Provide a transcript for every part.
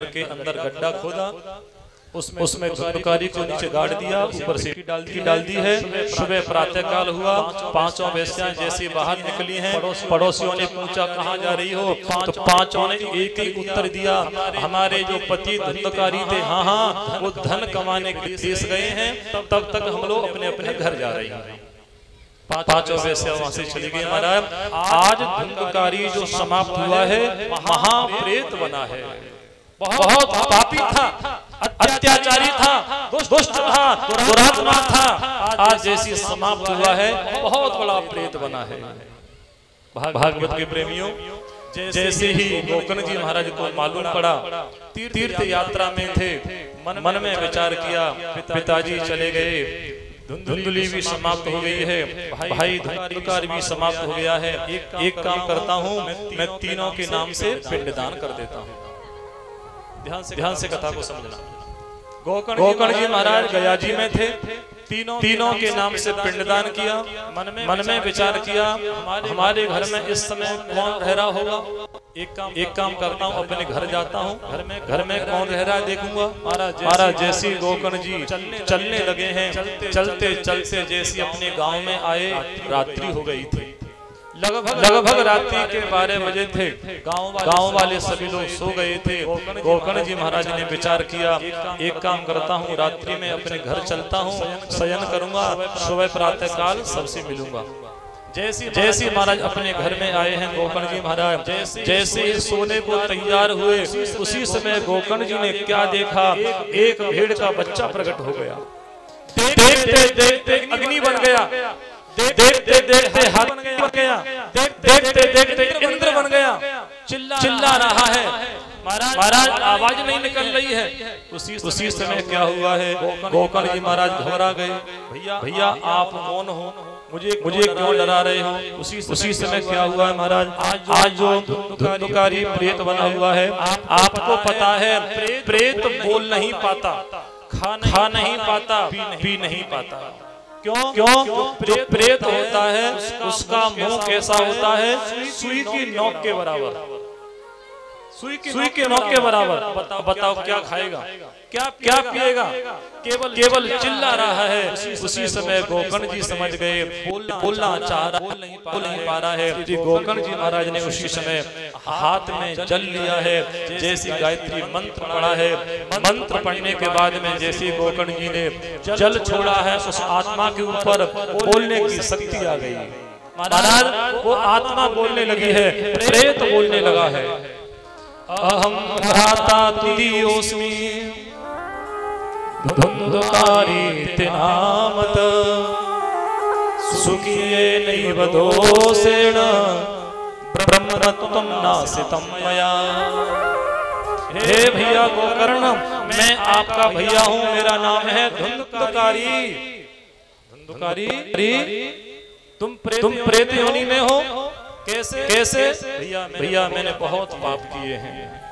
के अंदर गड्ढा खोदा, उसमें धुंधकारी को नीचे गाड़ दिया, ऊपर से डाल दी है। सुबह प्रातः काल हुआ, पांचों वेश्याएं जैसे बाहर निकली हैं, पड़ोसियों ने पूछा कहाँ जा रही हो, तो पांचों ने एक ही उत्तर दिया, हमारे जो पति धुंधकारी थे हाँ हाँ वो धन कमाने के लिए देश गए हैं, तब तक हम लोग अपने अपने घर जा रहे हैं। पांचों वेश्या वहां से चली गई। महाराज आज धुंधकारी जो समाप्त हुआ है महाप्रेत बना है, बहुत पापी था, अत्याचारी था, दुष्ट था, दुरात्मा था, आज जैसी समाप्त हुआ है बहुत बड़ा प्रेत बना है। भागवत के प्रेमियों, जैसे ही गोकर्ण जी महाराज को मालूम पड़ा, तीर्थ यात्रा में थे, मन में विचार किया पिताजी चले गए, धुंधली भी समाप्त हो गई है, भाई धुंधकार भी समाप्त हो गया है, एक काम करता हूँ मैं तीनों के नाम से पिंडदान कर देता हूँ। ध्यान से कथा को समझना। गोकर्ण जी महाराज गया जी में थे, तीनों के नाम से पिंडदान किया, मन में विचार किया हमारे घर में इस समय कौन रह रहा होगा, एक काम करता हूँ अपने घर जाता हूँ, घर में कौन रह रहा है देखूंगा। महाराज जैसे गोकर्ण जी चलने लगे हैं, चलते चलते जैसे अपने गांव में आए, रात्रि हो गई थी, लगभग रात्रि के 12 बजे थे, गांव वाले सभी लोग सो गए थे। गोकर्ण जी महाराज ने विचार किया एक काम करता हूँ, रात्रि में अपने घर चलता हूँ, शयन करूंगा, सुबह प्रातः काल सबसे मिलूंगा। जैसे महाराज अपने घर में आए हैं गोकर्ण जी महाराज, जैसे ही सोने को तैयार हुए, उसी समय गोकर्ण जी ने क्या देखा, एक भेड़ का बच्चा प्रकट हो गया। देखते देखते अग्नि बन गया, देखते देखते हाथ बन गया, देखते देखते इंद्र बन गया, चिल्ला रहा है। महाराज आवाज नहीं निकल रही है। उसी समय क्या हुआ है, गोकर्ण जी महाराज घबरा गए, भैया आप कौन हो, मुझे क्यों डरा रहे हो। उसी समय क्या हुआ है महाराज, आज जो धुंधकारी प्रेत बना हुआ है, आपको पता है प्रेत बोल नहीं पाता, खा नहीं पाता, पी नहीं पाता। क्यों? जो प्रेत होता है उसका मुंह कैसा होता है, सुई की नोक के बराबर, सुई के नोक के बराबर। बताओ क्या खाएगा, क्या पिएगा, केवल चिल्ला रहा है। उसी समय गोकर्ण जी समझ गए बोलना चाह रहा, बोल नहीं पा रहा है। गोकर्ण जी महाराज ने उसी समय हाथ में जल लिया है, जैसी गायत्री मंत्र पढ़ा है, मंत्र पढ़ने के बाद में जैसे गोकर्ण जी ने जल छोड़ा है, उस आत्मा के ऊपर बोलने की शक्ति आ गई। महाराज वो आत्मा बोलने लगी है, प्रेत बोलने लगा है, अहम भ्राता तुदीयोस्मि धुंधकारी तिनामत सुखिये नैव दोषेण ब्रह्मत्वं नासितं मया। हे भैया गोकर्ण, मैं आपका भैया हूँ, मेरा नाम है धुंधकारी। तुम प्रेत योनि में हो, कैसे? भैया मैंने बहुत पाप किए हैं,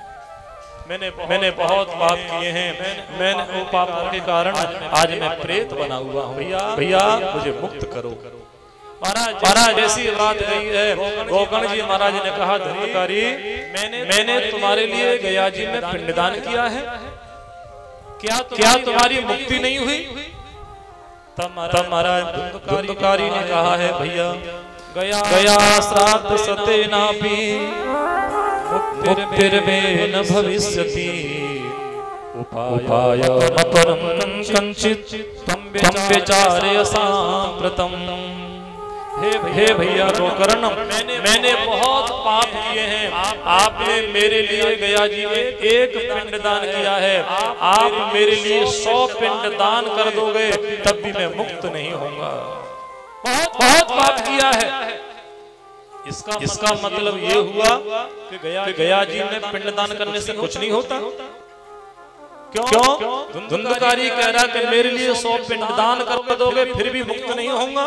मैंने बहुत पाप किए हैं, मैंने वो पापों के कारण आज मैं प्रेत बना हुआ हूँ, भैया मुझे मुक्त करो। महाराज ऐसी बात गई है, गोकर्ण जी महाराज ने कहा धुंधकारी मैंने तुम्हारे लिए गया जी में पिंडदान किया है, क्या तुम्हारी मुक्ति नहीं हुई? तब महाराज धुंधकारी ने कहा है भैया गया श्राद्ध सतेनापि मुक्तिर्मे न भविष्यति उपायमपरं कंचित् त्वं विचारय साम्प्रतम्। हे भैया गोकर्ण, मैंने बहुत पाप किए हैं, आपने मेरे लिए गया जी में एक पिंडदान किया है, आप मेरे लिए 100 पिंडदान कर दोगे तब भी मैं मुक्त नहीं होऊंगा। बहुत पाप किया है। इसका मतलब ये हुआ कि गया जी में पिंडदान करने से कुछ नहीं होता। क्यों? धुंधकारी कह रहा कि मेरे लिए 100 पिंडदान कर दोगे फिर भी मुक्त नहीं होऊंगा,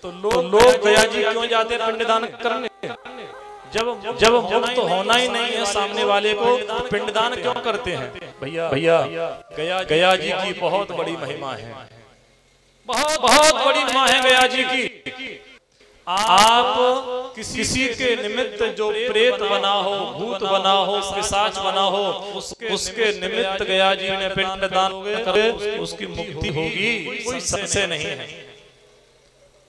तो लोग गया जी क्यों जाते पिंडदान करने? जब मुक्त होना ही नहीं है सामने वाले को, तो पिंडदान क्यों करते हैं? भैया गया जी की बहुत बड़ी महिमा है, बहुत बड़ी महिमा है गया जी की। आप किसी के निमित्त जो प्रेत बना हो, भूत बना हो, पिशाच बना हो, उसके निमित्त गया जी ने पिंड दान करे, उसकी मुक्ति होगी, कोई संशय नहीं है।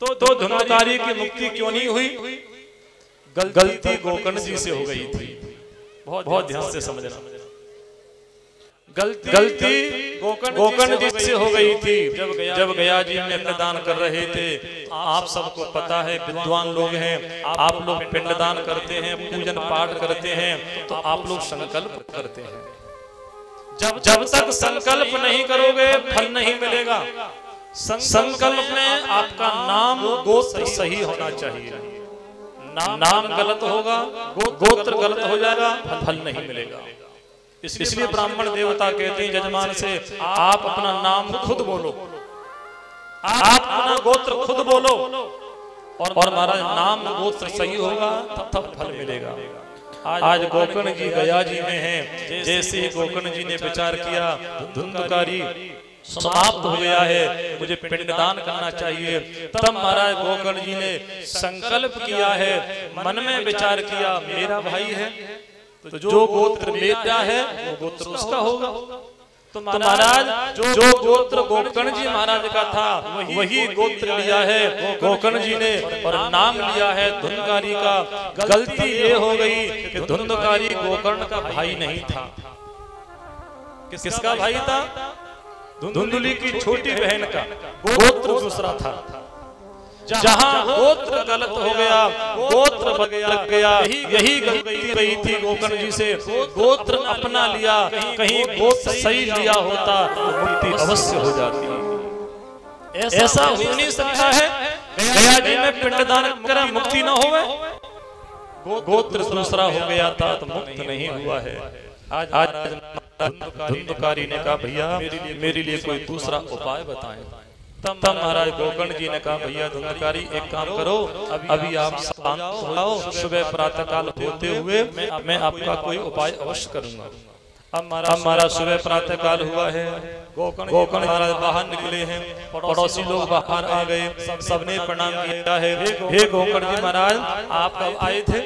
तो धुंधकारी की मुक्ति क्यों नहीं हुई? गलती गोकर्ण जी से हो गई थी। बहुत ध्यान से समझना। गलती गोकर्ण जी से हो गई थी। जब गया जी ने पिंडदान कर रहे थे, आप सबको पता है, विद्वान लोग हैं, आप लोग पिंडदान करते हैं, पूजन पाठ करते हैं, तो आप लोग संकल्प करते हैं। जब तक संकल्प नहीं करोगे फल नहीं मिलेगा। संकल्प में आपका नाम गोत्र सही होना चाहिए। नाम गलत होगा, गोत्र गलत हो जाएगा, फल नहीं मिलेगा। इसलिए ब्राह्मण देवता कहते हैं जजमान से, आप अपना नाम खुद बोलो, आप अपना गोत्र खुद बोलो, और महाराज नाम गोत्र सही होगा तब फल मिलेगा। आज गोकर्ण जी गया जी में हैं। जैसे ही गोकर्ण जी ने विचार किया धुंधकारी समाप्त हो गया है, मुझे पिंडदान करना चाहिए, तब महाराज गोकर्ण जी ने संकल्प किया है, मन में विचार किया, मेरा भाई है तो जो गोत्र मेरा है वो गोत्र उसका होगा। तो महाराज जो गोत्र गोकर्ण जी महाराज का था वही गोत्र लिया है गोकर्ण जी ने, और नाम लिया है धुंधकारी का। गलती ये हो गई कि धुंधकारी गोकर्ण का भाई नहीं था। किसका भाई था? धुंधुली की छोटी बहन का। गोत्र दूसरा था। जहां गोत्र गलत हो गया, गोत्र लग गया, यही गलती रही थी गोकर्ण जी से। गोत्र अपना लिया, कहीं गोत्र सही लिया होता तो मुक्ति अवश्य हो जाती। ऐसा हो नहीं सकता है गया जी में पिंडदान करा मुक्ति न होवे। गोत्र दूसरा हो गया था तो मुक्त नहीं हुआ है। आज धुंधकारी ने कहा, भैया मेरे लिए कोई दूसरा उपाय बताएं। तब महाराज गोकर्ण जी ने कहा, भैया धुंधकारी एक काम करो, अभी आप शांत हो जाओ, सुबह प्रातः काल होते हुए मैं आपका कोई उपाय अवश्य करूंगा। अब महाराज सुबह प्रातः काल हुआ है, गोकर्ण महाराज बाहर निकले हैं, पड़ोसी लोग बाहर आ गए, सबने प्रणाम किया है। हे गोकर्ण जी महाराज, आप कब आए थे?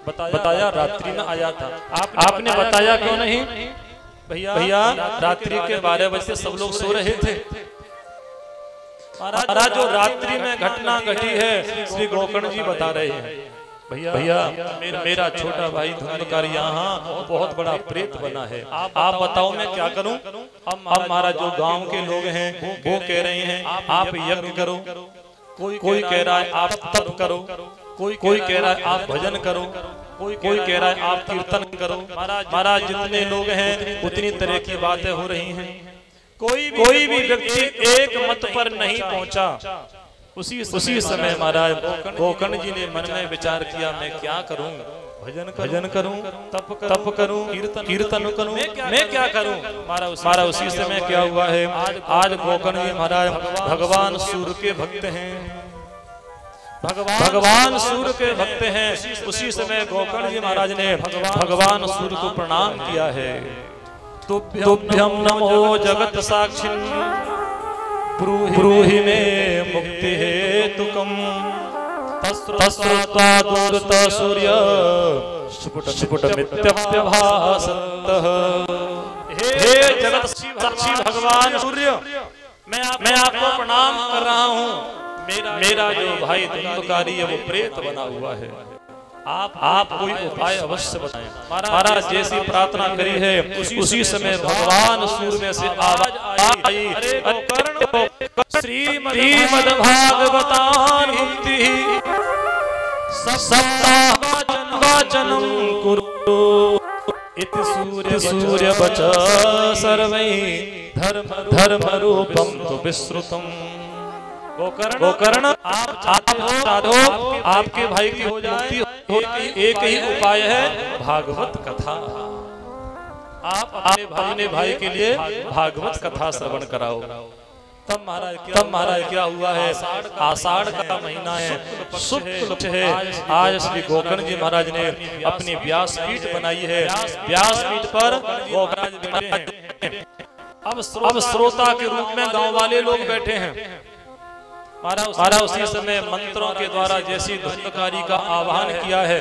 बताया रात्रि में आया था। आपने बताया क्यों नहीं? भैया रात्रि के 12 बजे सब लोग सो रहे थे। महाराज जो रात्रि में घटना घटी है श्री गोकर्ण जी बता रहे हैं। भैया मेरा छोटा भाई धुंधकारी यहाँ बहुत बड़ा प्रेत बना है, आप बताओ मैं क्या करूं? अब महाराज जो गांव के लोग हैं वो कह रहे हैं आप यज्ञ करो, कोई कह रहा है आप तप करो, कोई कह रहा है आप भजन करो, कोई कह रहा है आप कीर्तन करो। महाराज जितने लोग हैं उतनी तरह की बातें हो रही हैं। कोई भी व्यक्ति एक मत पर नहीं पहुंचा। उसी समय महाराज गोकर्ण जी ने मन में विचार किया, मैं क्या करूं? भजन करूं, तप करूं, कीर्तन करूं, मैं क्या करूं? महाराज उसी समय क्या हुआ है, आज गोकर्ण जी महाराज भगवान सूर्य के भक्त हैं। भगवान सूर्य के भक्त हैं। उसी समय गोकर्ण जी महाराज ने भगवान सूर्य को प्रणाम किया है। तुभ्यं नमो जगत साक्षिन् ब्रूहि मे मुक्ति हेतुकम् तस्रुत्वा दूरत सूर्य स्फुटमित्यभ्यभासतः। हे जगत साक्षी भगवान सूर्य, मैं आपको प्रणाम कर रहा हूँ। मेरा जो भाई धुंधकारी है वो प्रेत बना हुआ है, आप कोई उपाय अवश्य बताएं। महाराज जैसी प्रार्थना करी है उसी समय भगवान सूर्य में से आवाज आई, श्रीमद्भागवतान मुक्ति सप्ताहवाचनं कुरु इति सूर्य वच सर्वैः धर्म रूपं तु विश्रुतम्। गोकर्ण आप चाहते हो आपके भाई की हो जाए, एक ही उपाय है भागवत कथा। आप अपने भाई के लिए भागवत कथा श्रवण कराओ। तब महाराज क्या हुआ है, आषाढ़ का महीना है, शुक्ल पक्ष है। आज श्री गोकर्ण जी महाराज ने अपनी व्यासपीठ बनाई है। व्यासपीठ पर गोकर्ण जी बैठे हैं। अब श्रोता के रूप में गांव वाले लोग बैठे हैं। महाराज उसी समय मंत्रों के द्वारा जैसी धुंधकारी का आह्वान किया है,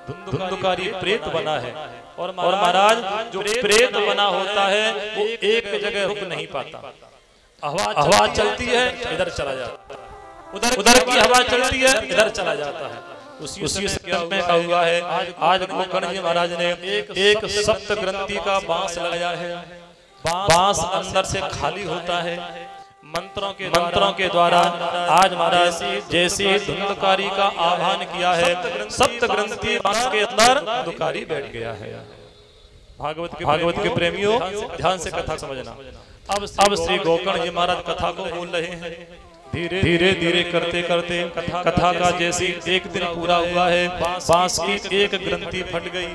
धुंधकारी प्रेत बना है। और महाराज जो प्रेत बना होता है वो एक जगह रुक नहीं पाता। हवा चलती है इधर चला जाता है, उधर की हवा चलती है इधर चला जाता है। उसी समय का हुआ है आज गोकर्ण जी महाराज ने एक सप्त ग्रंथि का बांस लगाया है। बांस अंदर से खाली होता है। मंत्रों के द्वारा आज महाराज जैसे धुंधकारी का आह्वान किया है, सप्त ग्रंथि बांस के अंदर धुंधकारी बैठ गया है। भागवत के प्रेमियों ध्यान से कथा समझना। अब श्री गोकर्ण जी महाराज कथा को बोल रहे हैं। धीरे धीरे करते करते कथा का जैसे एक दिन पूरा हुआ है, बांस की एक ग्रंथि फट गई।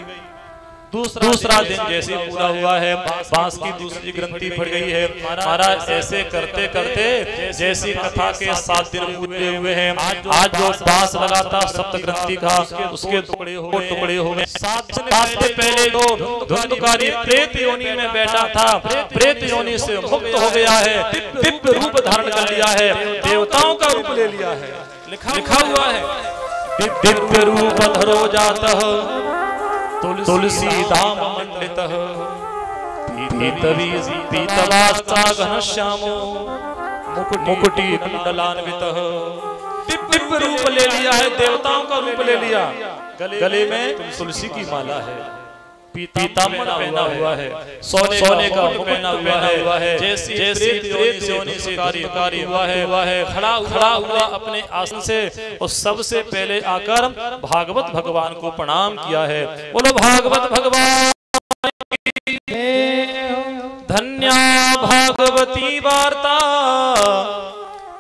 दूसरा दिन जैसे पूरा हुआ है, बांस की दूसरी ग्रंथि फट गई है। महाराज ऐसे करते करते जैसी कथा के 7 दिन पूरे हुए हैं, आज जो बांस लगा था सप्त ग्रंथि का उसके टुकड़े हो गए। 7 दिन पहले जो धुंधकारी प्रेत योनि में बैठा था, प्रेत योनि से मुक्त हो गया है, दिव्य रूप धारण कर लिया है, देवताओं का रूप ले लिया है। लिखा हुआ है दिव्य रूप धरो जातः तुलसी धाम मंडितः पीतवास्ता घनश्यामो मुकुटी कुंडलान्वितः। दिव्य रूप ले लिया है, देवताओं का रूप ले लिया। गले में तुलसी की माला है, पीताम्बर पहना हुआ है, सोने का मुकुट पहना हुआ है, जैसे प्रेत योनि से कार्य हुआ है, खड़ा हुआ अपने आसन से और सबसे पहले आकर भागवत भगवान को प्रणाम किया है। बोलो भागवत भगवान की धन्या भागवती वार्ता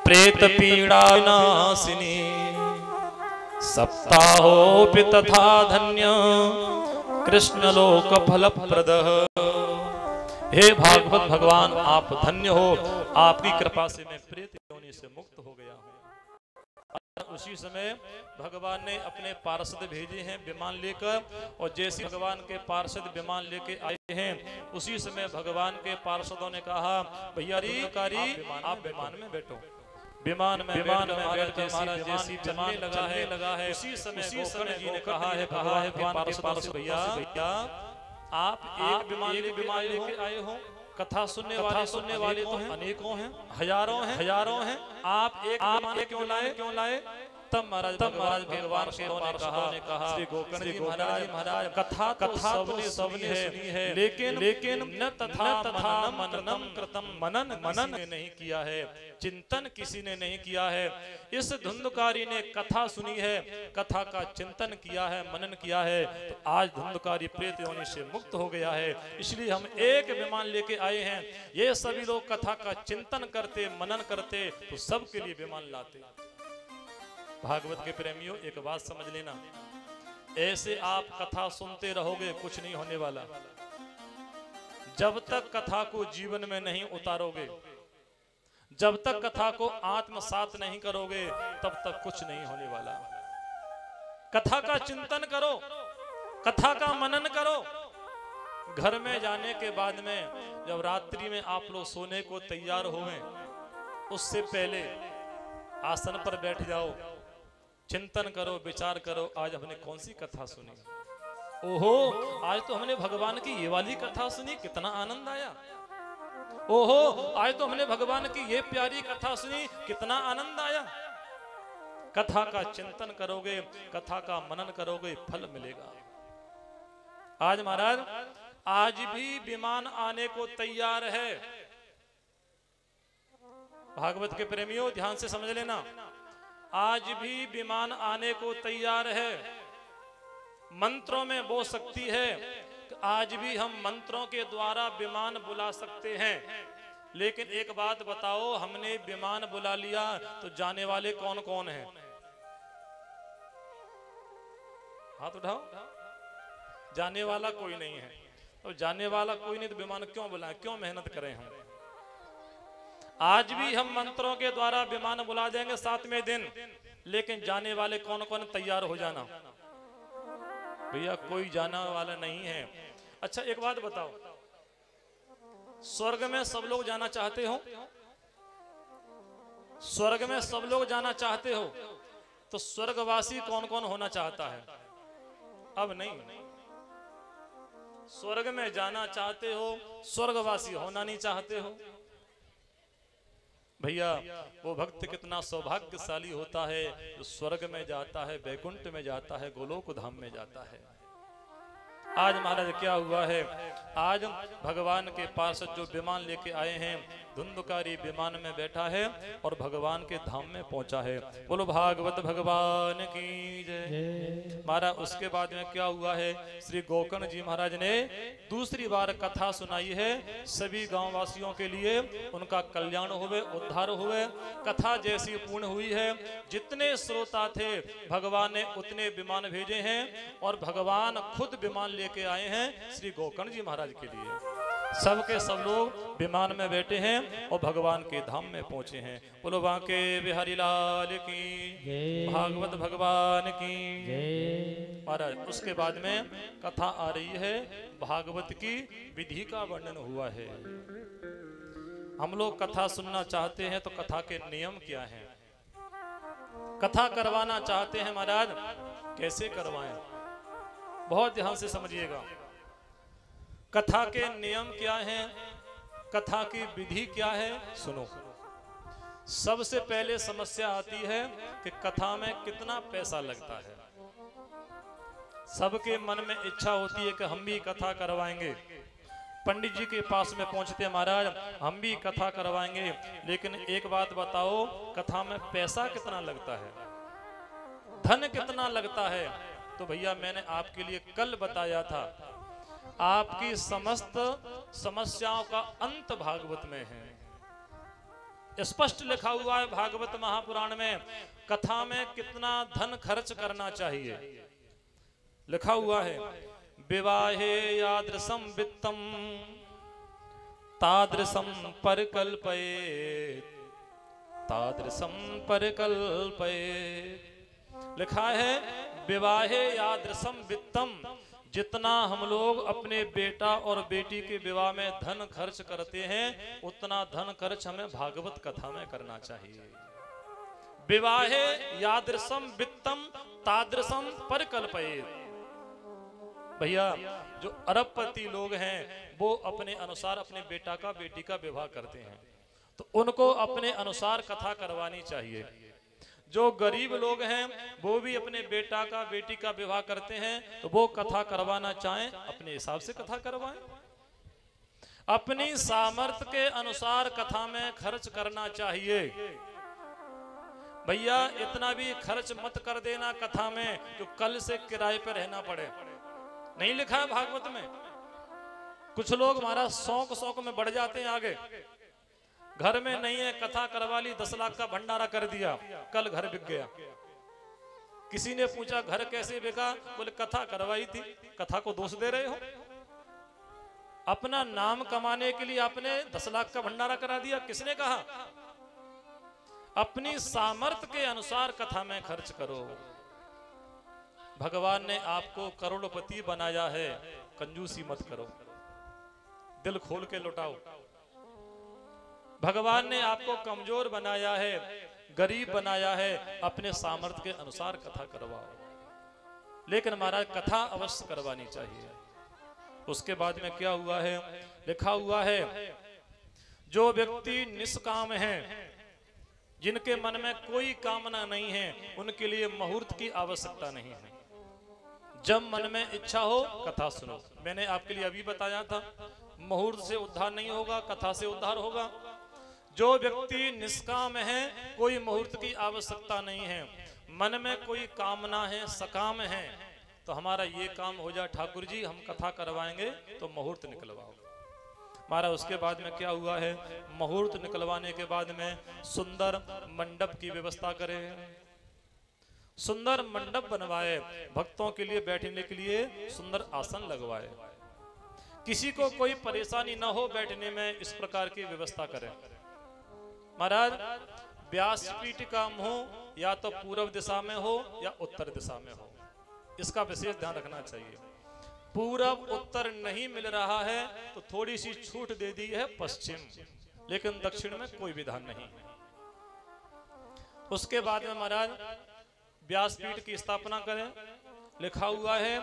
प्रेत पीड़ा नाशिनी सप्ताहोपि तथा धन्य कृष्ण लोक फल प्रद। हे भागवत भगवान आप धन्य हो, आपकी कृपा से मैं प्रेत योनि से मुक्त हो गया हूँ। उसी समय भगवान ने अपने पार्षद भेजे हैं विमान लेकर, और जैसे भगवान के पार्षद विमान लेके आए हैं उसी समय भगवान के पार्षदों ने कहा भैया आप विमान में बैठो। विमान में महाराज जैसी चलने लगा है उसी समय गोकर्ण जी ने कहा है पार्षद भैया आप एक विमान लेके आए हो, कथा सुनने वाले तो अनेकों हैं, हजारों हैं, आप एक विमान क्यों लाए? तब महाराज भगवान ने कहा श्री गोकर्ण जी महाराज कथा सबने सुनी है, लेकिन न तथा मननम कृतम मनन नहीं किया है, चिंतन किसी ने नहीं किया है। इस धुंधकारी ने कथा सुनी है, कथा का चिंतन किया है, मनन किया है, तो आज धुंधकारी प्रेत योनि से मुक्त हो गया है। इसलिए हम एक विमान लेके आए हैं। ये सभी लोग कथा का चिंतन करते, मनन करते तो सबके लिए विमान लाते। भागवत के प्रेमियों एक बात समझ लेना, ऐसे आप कथा सुनते रहोगे कुछ नहीं होने वाला। जब तक कथा को जीवन में नहीं उतारोगे, जब तक कथा को आत्मसात नहीं करोगे, तब तक कुछ नहीं होने वाला। कथा का चिंतन करो, कथा का मनन करो। घर में जाने के बाद में जब रात्रि में आप लोग सोने को तैयार होवें, उससे पहले आसन पर बैठ जाओ, चिंतन करो, विचार करो, आज हमने कौन सी कथा सुनी। ओहो आज तो हमने भगवान की ये वाली कथा सुनी, कितना आनंद आया। ओहो आज तो हमने भगवान की ये प्यारी कथा सुनी, कितना आनंद आया। कथा का चिंतन करोगे, कथा का मनन करोगे, फल मिलेगा। आज महाराज आज भी विमान आने को तैयार है। भागवत के प्रेमियों ध्यान से समझ लेना, आज भी विमान आने को तैयार है। मंत्रों में वो शक्ति है कि आज भी हम मंत्रों के द्वारा विमान बुला सकते हैं। लेकिन एक बात बताओ, हमने विमान बुला लिया तो जाने वाले कौन कौन हैं? हाथ उठाओ। जाने वाला कोई नहीं है। तो जाने वाला कोई नहीं तो विमान क्यों बुलाएं, क्यों मेहनत करें हम? आज भी हम मंत्रों के द्वारा विमान बुला देंगे 7वें दिन, लेकिन जाने वाले कौन कौन? तैयार हो जाना भैया, कोई जाना वाला नहीं है। अच्छा एक बात बताओ, स्वर्ग में सब लोग जाना चाहते हो? स्वर्ग में सब लोग जाना चाहते हो तो स्वर्गवासी कौन कौन होना चाहता है? अब नहीं। स्वर्ग में जाना चाहते हो, स्वर्गवासी होना नहीं चाहते हो। भैया वो भक्त कितना सौभाग्यशाली होता है जो स्वर्ग में जाता है, वैकुंठ में जाता है, गोलोक धाम में जाता है। आज महाराज क्या हुआ है, आज भगवान के पास जो विमान लेके आए हैं, धुंधकारी विमान में बैठा है और भगवान के धाम में पहुंचा है। बोलो भागवत भगवान की जय। महाराज उसके बाद में क्या हुआ है, श्री गोकर्ण जी महाराज ने दूसरी बार कथा सुनाई है सभी गांव वासियों के लिए, उनका कल्याण हुए, उद्धार हुए। कथा जैसी पूर्ण हुई है, जितने श्रोता थे भगवान ने उतने विमान भेजे हैं और भगवान खुद विमान लेके आए हैं श्री गोकर्ण जी महाराज के लिए। सबके सब लोग विमान में बैठे हैं और भगवान के धाम में पहुंचे हैं। बोलो बांके बिहारी लाल की, भागवत भगवान की महाराज। उसके बाद में कथा आ रही है, भागवत की विधि का वर्णन हुआ है। हम लोग कथा सुनना चाहते हैं तो कथा के नियम क्या हैं? कथा करवाना चाहते हैं महाराज, कैसे करवाएं? बहुत ध्यान से समझिएगा। कथा के नियम क्या हैं, कथा की विधि क्या है, सुनो। सबसे पहले समस्या आती है कि कथा में कितना पैसा लगता है। सबके मन में इच्छा होती है कि हम भी कथा करवाएंगे। पंडित जी के पास में पहुंचते हैं, महाराज हम भी कथा करवाएंगे, लेकिन एक बात बताओ, कथा में पैसा कितना लगता है, धन कितना लगता है? तो भैया मैंने आपके लिए कल बताया था, आपकी समस्त समस्याओं का अंत भागवत में है। स्पष्ट लिखा हुआ है भागवत महापुराण में, कथा में कितना धन खर्च करना चाहिए। लिखा हुआ है, विवाहे यादृशम वित्तम तादृशम परिकल्पयेत्, तादृशम परिकल्पयेत्। लिखा है विवाहे यादृशम वित्तम, जितना हम लोग अपने बेटा और बेटी के विवाह में धन खर्च करते हैं, उतना धन खर्च हमें भागवत कथा में करना चाहिए। विवाहे यादृशम वित्तम तादृशम परिकल्पयेत्। भैया जो अरबपति लोग हैं वो अपने अनुसार अपने बेटा का बेटी का विवाह करते हैं, तो उनको अपने अनुसार कथा करवानी चाहिए। जो गरीब लोग हैं वो भी अपने बेटा का बेटी का विवाह करते हैं, तो वो कथा करवाना चाहें अपने हिसाब से कथा करवाएं। अपनी सामर्थ्य के अनुसार कथा में खर्च करना चाहिए। भैया इतना भी खर्च मत कर देना कथा में जो कल से किराए पर रहना पड़े। नहीं लिखा है भागवत में। कुछ लोग हमारा शौक में बढ़ जाते हैं आगे। घर में नहीं है, कथा करवा ली, 10 लाख का भंडारा कर दिया, कल घर बिक गया। किसी ने पूछा घर कैसे बिका, बोले कथा करवाई थी। कथा को दोष दे रहे हो? अपना नाम कमाने के लिए आपने 10 लाख का भंडारा करा दिया, किसने कहा? अपनी सामर्थ्य के अनुसार कथा में खर्च करो। भगवान ने आपको करोड़पति बनाया है, कंजूसी मत करो, दिल खोल के लुटाओ। भगवान ने आपको कमजोर बनाया है, गरीब बनाया है, अपने सामर्थ्य के अनुसार कथा करवाओ। लेकिन महाराज कथा अवश्य करवानी चाहिए। उसके बाद में क्या हुआ है, लिखा हुआ है जो व्यक्ति निष्काम हैं, जिनके मन में कोई कामना नहीं है, उनके लिए मुहूर्त की आवश्यकता नहीं है। जब मन में इच्छा हो कथा सुनो। मैंने आपके लिए अभी बताया था, मुहूर्त से उद्धार नहीं होगा, कथा से उद्धार होगा। जो व्यक्ति निष्काम है, कोई मुहूर्त की आवश्यकता नहीं है, मन में कोई कामना है, सकाम है, तो हमारा ये काम हो जाए ठाकुर जी हम कथा करवाएंगे, तो मुहूर्त निकलवाओ। हमारा उसके बाद में क्या हुआ है, मुहूर्त निकलवाने के बाद में सुंदर मंडप की व्यवस्था करें, सुंदर मंडप बनवाए, भक्तों के लिए बैठने के लिए सुंदर आसन लगवाए, किसी को कोई परेशानी न हो बैठने में, इस प्रकार की व्यवस्था करें। महाराज व्यासपीठ का मुंह या तो पूर्व दिशा में हो या उत्तर दिशा में हो, इसका विशेष ध्यान रखना चाहिए। पूरब उत्तर नहीं मिल रहा है तो थोड़ी सी छूट दे दी है पश्चिम, लेकिन दक्षिण में कोई विधान नहीं। उसके बाद में महाराज व्यासपीठ की स्थापना करें। लिखा हुआ है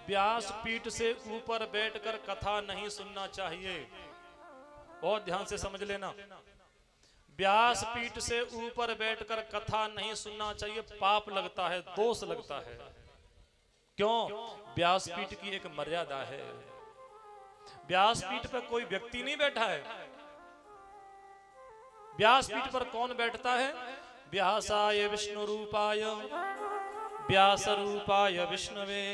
व्यासपीठ से ऊपर बैठकर कथा नहीं सुनना चाहिए। बहुत ध्यान से समझ लेना, व्यासपीठ से ऊपर बैठकर कथा नहीं सुनना चाहिए, पाप लगता है, दोष लगता है। क्यों? व्यासपीठ की एक मर्यादा है। व्यासपीठ पर कोई व्यक्ति नहीं बैठा है। व्यासपीठ पर कौन बैठता है? व्यासाय विष्णु रूपाय व्यास रूपाय विष्णवे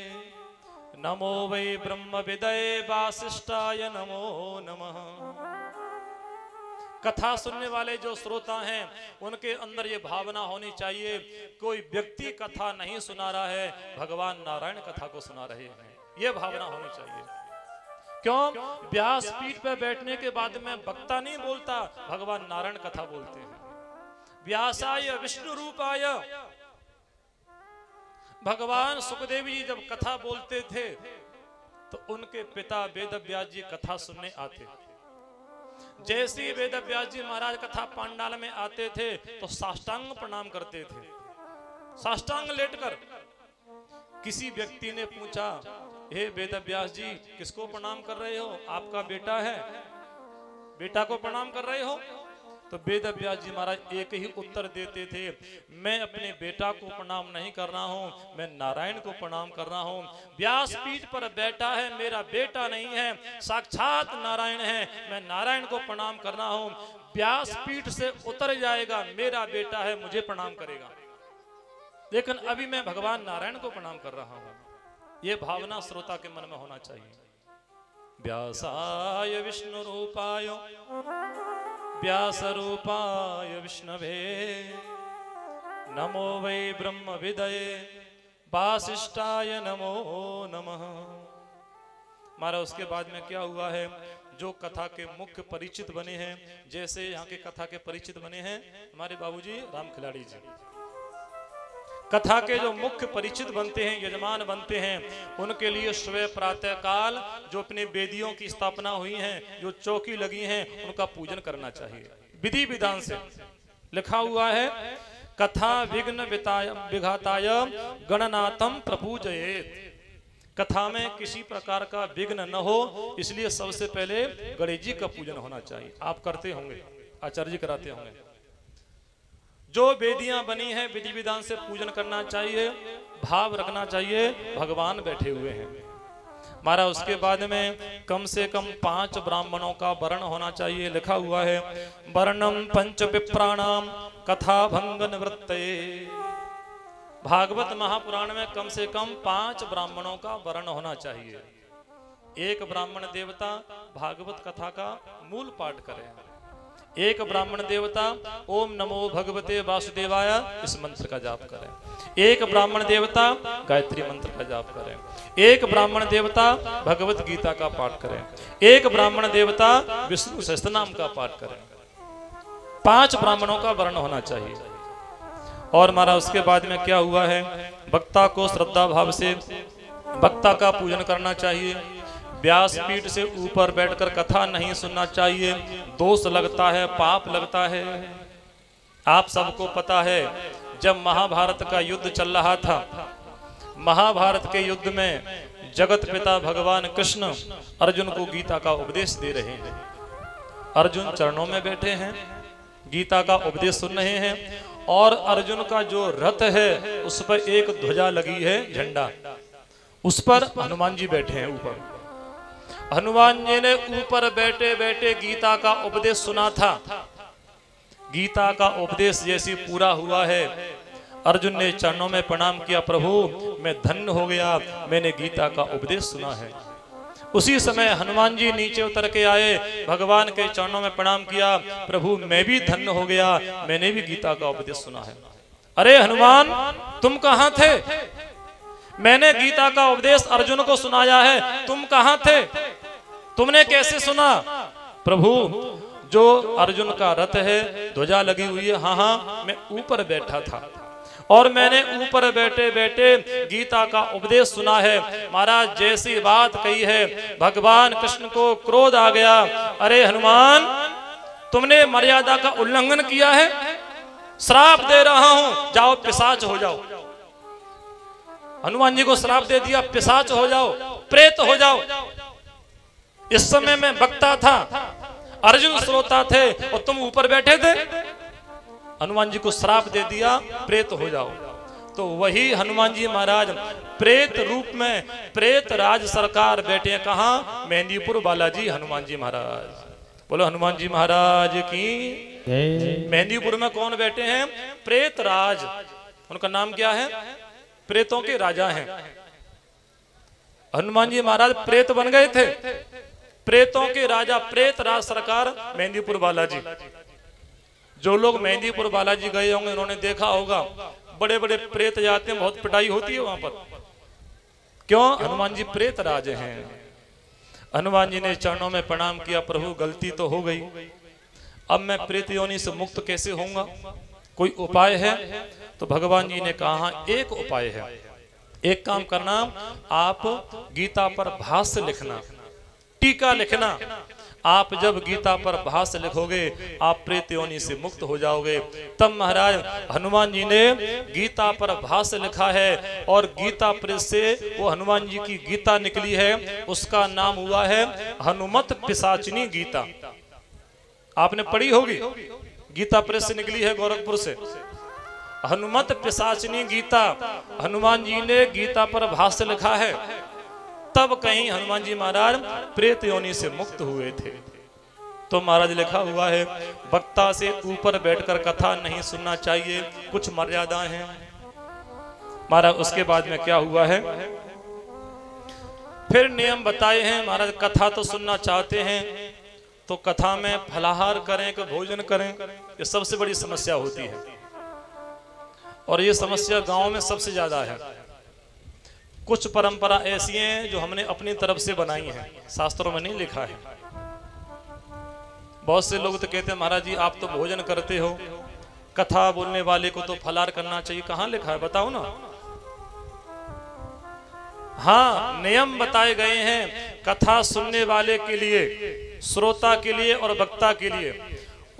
नमो वै ब्रह्म विदये वासिष्ठाय नमो नमः। कथा सुनने वाले जो श्रोता हैं उनके अंदर ये भावना होनी चाहिए, कोई व्यक्ति कथा नहीं सुना रहा है, भगवान नारायण कथा को सुना रहे हैं, ये भावना होनी चाहिए। क्यों? व्यासपीठ पर बैठने के बाद में वक्ता नहीं बोलता, भगवान नारायण कथा बोलते हैं। व्यासाय विष्णु रूपाय, भगवान सुखदेव जी जब कथा बोलते थे तो उनके पिता वेदव्यास जी कथा सुनने आते। जैसे वेदव्यास जी महाराज कथा पांडाल में आते थे तो साष्टांग प्रणाम करते थे, साष्टांग लेटकर। किसी व्यक्ति ने पूछा, हे वेदव्यास जी किसको प्रणाम कर रहे हो? आपका बेटा है, बेटा को प्रणाम कर रहे हो? तो वेदव्यास जी महाराज एक ही उत्तर देते थे, मैं अपने बेटा को प्रणाम नहीं कर रहा हूं, मैं नारायण को प्रणाम कर रहा हूं। व्यासपीठ पर बैठा है, मेरा बेटा नहीं है, साक्षात नारायण है, मैं नारायण को प्रणाम कर रहा हूं। व्यासपीठ से उतर जाएगा, मेरा बेटा है, मुझे प्रणाम करेगा, लेकिन अभी मैं भगवान नारायण को प्रणाम कर रहा हूं। ये भावना श्रोता के मन में होना चाहिए। व्यासाय विष्णु रूपाय व्यास रूपाय विष्णवे नमो वै ब्रह्म विदये वासिष्ठाय नमो नमः। हमारा उसके बाद में क्या हुआ है? जो कथा के मुख्य परिचित बने हैं, जैसे यहाँ के कथा के परिचित बने हैं हमारे बाबूजी राम खिलाड़ी जी, कथा के जो मुख्य परिचित बनते हैं, यजमान बनते हैं, उनके लिए सुबह प्रातः काल जो अपने वेदियों की स्थापना हुई है, जो चौकी लगी हैं, उनका पूजन करना चाहिए विधि विधान से। लिखा हुआ है कथा विघ्न विघाताय गणनाथम प्रपूजयेत्। कथा में किसी प्रकार का विघ्न न हो, इसलिए सबसे पहले गणेश जी का पूजन होना चाहिए। आप करते होंगे, आचार्य जी कराते होंगे। जो वेदियां बनी हैं विधि विधान से पूजन करना चाहिए, भाव रखना चाहिए, भगवान बैठे हुए हैं। हमारा उसके बाद में कम से कम 5 ब्राह्मणों का वर्ण होना चाहिए। लिखा हुआ है वर्णम पंच विप्राणाम कथा भंग निवृत्तये। भागवत महापुराण में कम से कम 5 ब्राह्मणों का वर्ण होना चाहिए। एक ब्राह्मण देवता भागवत कथा का मूल पाठ करें, एक ब्राह्मण देवता ओम नमो भगवते वासुदेवाय इस मंत्र का जाप करें, एक ब्राह्मण देवता गायत्री मंत्र का जाप करें, एक ब्राह्मण देवता भगवत गीता का पाठ करें, एक ब्राह्मण देवता विष्णु सहस्त्रनाम का पाठ करें। 5 ब्राह्मणों का वर्ण होना चाहिए। और हमारा उसके बाद में क्या हुआ है, वक्ता को श्रद्धा भाव से वक्ता का पूजन करना चाहिए। व्यासपीठ से ऊपर बैठकर कथा नहीं सुनना चाहिए, दोष लगता है, पाप लगता है। आप सबको पता है जब महाभारत का युद्ध चल रहा था, महाभारत के युद्ध में जगत पिता भगवान कृष्ण अर्जुन को गीता का उपदेश दे रहे हैं। अर्जुन चरणों में बैठे हैं, गीता का उपदेश सुन रहे हैं, और अर्जुन का जो रथ है उस पर एक ध्वजा लगी है, झंडा, उस पर हनुमान जी बैठे हैं ऊपर। हनुमान जी ने ऊपर बैठे बैठे गीता का उपदेश सुना था। गीता का उपदेश जैसे पूरा हुआ है, अर्जुन ने चरणों में प्रणाम किया, प्रभु मैं धन्य हो गया, मैंने गीता का उपदेश सुना है। उसी समय हनुमान जी नीचे उतर के आए, भगवान के चरणों में प्रणाम किया, प्रभु मैं भी धन्य हो गया, मैंने भी गीता का उपदेश सुना है। अरे हनुमान तुम कहाँ थे? मैंने गीता का उपदेश अर्जुन को सुनाया है, तुम कहाँ थे? तुमने कैसे सुना? प्रभु जो अर्जुन का रथ है, ध्वजा लगी हुई है, हाँ हाँ मैं ऊपर बैठा था और मैंने ऊपर बैठे बैठे गीता का उपदेश सुना है। महाराज जैसी बात कही है, भगवान कृष्ण को क्रोध आ गया। अरे हनुमान तुमने मर्यादा का उल्लंघन किया है, श्राप दे रहा हूं, जाओ पिशाच हो जाओ। हनुमान जी को श्राप दे दिया, पिशाच हो जाओ, प्रेत हो जाओ। इस समय में वक्ता था, अर्जुन श्रोता थे और तुम ऊपर बैठे थे। हनुमान जी को श्राप दे दिया, प्रेत हो जाओ। तो वही हनुमान जी महाराज प्रेत रूप में प्रेत राज सरकार बैठे हैं। कहां? मेहंदीपुर बालाजी हनुमान जी महाराज। बोलो हनुमान जी महाराज की। मेहंदीपुर में कौन बैठे हैं? प्रेत राज। उनका नाम क्या है? प्रेतों के राजा हैं। हनुमान जी महाराज प्रेत बन गए थे, प्रेतों के राजा, प्रेत राज सरकार मेहंदीपुर बालाजी। जो लोग मेहंदीपुर बालाजी गए होंगे उन्होंने देखा होगा, बड़े बड़े प्रेत जाते हैं, बहुत पिटाई होती है वहां पर। क्यों? हनुमान जी प्रेत राज हैं। हनुमान जी ने चरणों में प्रणाम किया, प्रभु गलती तो हो गई, अब मैं प्रेत योनि से मुक्त कैसे होऊंगा? कोई उपाय है? तो भगवान जी ने कहा एक उपाय है। एक काम करना, आप गीता पर भाष्य लिखना, टीका लिखना। आप जब गीता पर भाष्य लिखोगे आप प्रेत योनि से मुक्त हो जाओगे। तब महाराज हनुमान जी ने गीता पर भाष्य लिखा है और गीता प्रेस से वो हनुमान जी की गीता निकली है, उसका नाम हुआ है हनुमत पिशाचिनी गीता। आपने पढ़ी होगी, गीता प्रेस से निकली है गोरखपुर से, हनुमत पिशाचिनी गीता। हनुमान जी ने गीता पर भाष्य लिखा है, तब कहीं हनुमान जी महाराज प्रेत योनि से मुक्त हुए थे। तो महाराज लिखा हुआ है, वक्ता से ऊपर बैठकर कथा नहीं सुनना चाहिए, कुछ मर्यादाएं हैं। महाराज उसके बाद में क्या हुआ है, फिर नियम बताए हैं। महाराज कथा तो सुनना चाहते हैं तो कथा में फलाहार करें कि भोजन करें, ये सबसे बड़ी समस्या होती है। और ये समस्या गांव में सबसे ज्यादा है। कुछ परंपरा ऐसी हैं जो हमने अपनी तरफ से बनाई हैं, शास्त्रों में नहीं लिखा है। बहुत से लोग तो कहते हैं महाराज जी आप तो भोजन करते हो, कथा बोलने वाले को तो फलाहार करना चाहिए। कहाँ लिखा है बताओ ना। हाँ, नियम बताए गए हैं कथा सुनने वाले के लिए, श्रोता के लिए और वक्ता के लिए।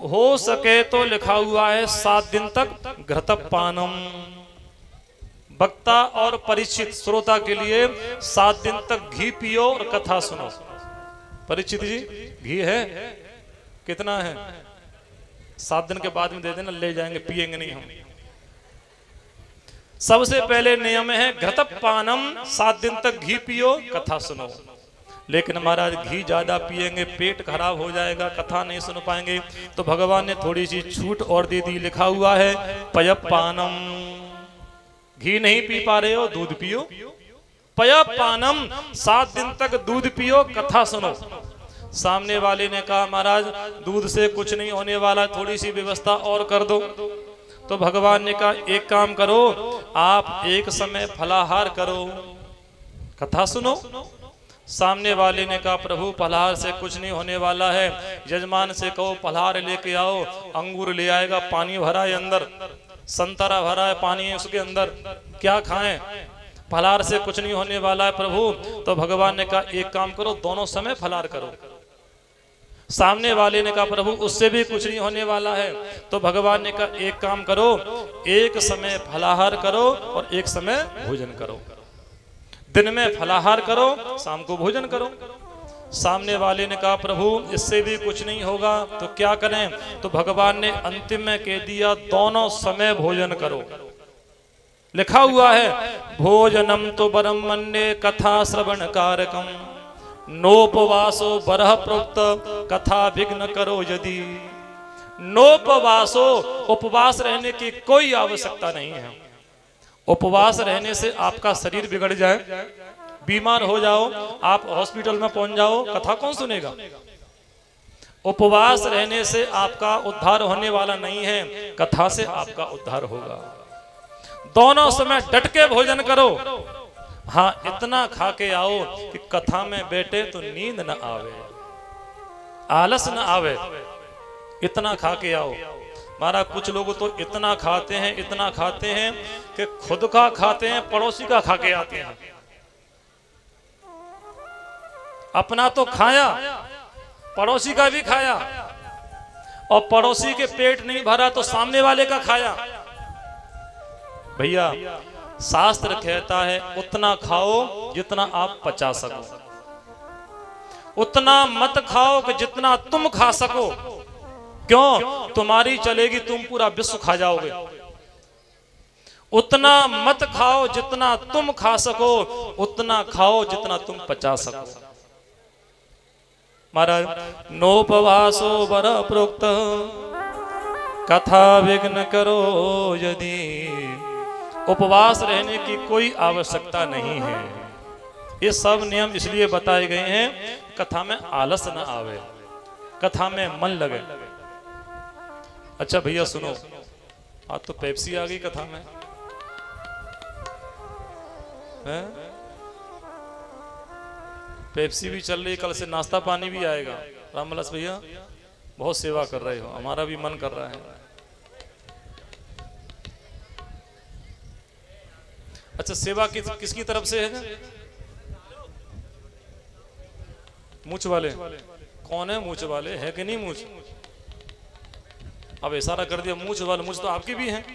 हो सके तो लिखा हुआ है 7 दिन तक घृतपानम। वक्ता और परीक्षित श्रोता के लिए 7 दिन तक घी पियो और कथा सुनो। परीक्षित जी घी है? कितना है? 7 दिन के बाद में दे देना, ले जाएंगे, पिएंगे नहीं हम। सबसे पहले नियम है घृतपानम, 7 दिन तक घी पियो, कथा सुनो। लेकिन महाराज घी ज्यादा पिएंगे पेट खराब हो जाएगा, कथा नहीं सुन पाएंगे। तो भगवान ने थोड़ी सी छूट और दे दी, लिखा हुआ है पयपानम। घी नहीं पी पा रहे हो, दूध पियो। पयपानम, 7 दिन तक दूध पियो, कथा सुनो। सामने वाले ने कहा महाराज दूध से कुछ नहीं होने वाला, थोड़ी सी व्यवस्था और कर दो। तो भगवान ने कहा एक काम करो, आप एक समय फलाहार करो, कथा सुनो। सामने वाले ने कहा प्रभु फलाहार से कुछ नहीं होने वाला है, यजमान से कहो फलाहार लेके आओ। अंगूर ले आएगा, पानी भरा है अंदर, संतरा भरा है, पानी है उसके अंदर, क्या खाएं? फलाहार से कुछ नहीं होने वाला है प्रभु। तो भगवान ने कहा एक काम करो, दोनों समय फलाहार करो। सामने वाले ने कहा प्रभु उससे भी कुछ नहीं होने वाला है। तो भगवान ने कहा एक काम करो, एक समय फलाहार करो और एक समय भोजन करो। दिन में फलाहार करो, शाम को भोजन करो। सामने वाले ने कहा प्रभु इससे भी कुछ नहीं होगा तो क्या करें? तो भगवान ने अंतिम में कह दिया दोनों समय भोजन करो। लिखा हुआ है भोजनम तो बरम मन्ये कथा श्रवण कारकम, नोपवासो बरह प्रोक्त कथा विघ्न करो यदि। नोपवासो, उपवास रहने की कोई आवश्यकता नहीं है। उपवास रहने से आपका शरीर बिगड़ जाए, बीमार हो जाओ, आप हॉस्पिटल में पहुंच जाओ, कथा कौन सुनेगा? उपवास रहने से आपका उद्धार होने वाला नहीं है, कथा से आपका उद्धार होगा। दोनों समय डट के भोजन करो। हाँ, इतना खा के आओ कि कथा में बैठे तो नींद न आवे, आलस न आवे, इतना खा के आओ। महाराज कुछ लोग तो इतना खाते हैं, इतना खाते हैं कि खुद का खाते हैं, पड़ोसी का खा के आते हैं। अपना तो खाया, पड़ोसी का भी खाया। और पड़ोसी के पेट नहीं भरा तो सामने वाले का खाया। भैया शास्त्र कहता है उतना खाओ जितना आप पचा सको, उतना मत खाओ कि जितना तुम खा सको। क्यों? तुम्हारी चलेगी, तुम पूरा विश्व खा जाओगे। उतना मत खाओ जितना तुम खा सको, उतना खाओ जितना तुम पचा सको। महाराज नोपवासो बर प्रोक्त कथा विघ्न करो यदि। उपवास रहने की कोई आवश्यकता नहीं है। ये सब नियम इसलिए बताए गए हैं कथा में आलस न आवे, कथा में मन लगे। अच्छा भैया सुनो, आज तो पेप्सी आ गई कथा में है? पेप्सी भी चल रही, कल से नाश्ता पानी भी आएगा। रामविलास भैया बहुत सेवा कर रहे हो, हमारा भी मन कर रहा है। अच्छा सेवा किसकी तरफ से है? मूछ वाले कौन है? मूछ वाले है कि नहीं? मूछ अब इशारा कर दिया मूछ वाले, मूछ तो आपके भी हैं।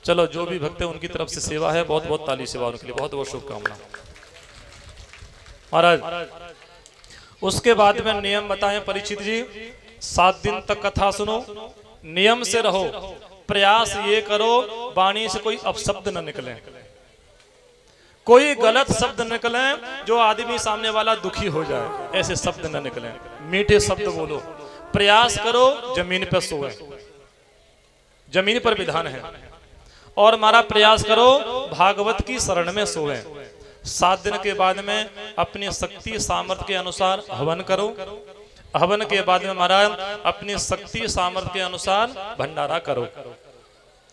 चलो जो भी भक्त है उनकी तरफ से सेवा है, बहुत बहुत ताली सेवा उनके लिए, बहुत बहुत शुभकामना। महाराज उसके बाद में नियम बताएं परीक्षित जी। 7 दिन तक कथा सुनो, नियम से रहो, प्रयास ये करो वाणी से कोई अपशब्द न निकले, कोई गलत शब्द निकले जो आदमी सामने वाला दुखी हो जाए, ऐसे शब्द न निकले। मीठे शब्द बोलो, प्रयास करो जमीन पर सोए, जमीन पर विधान है। और हमारा प्रयास करो भागवत की शरण में सोए। 7 दिन के बाद में अपनी शक्ति सामर्थ्य के अनुसार हवन करो। हवन के बाद में महाराज अपनी शक्ति सामर्थ्य के अनुसार भंडारा करो।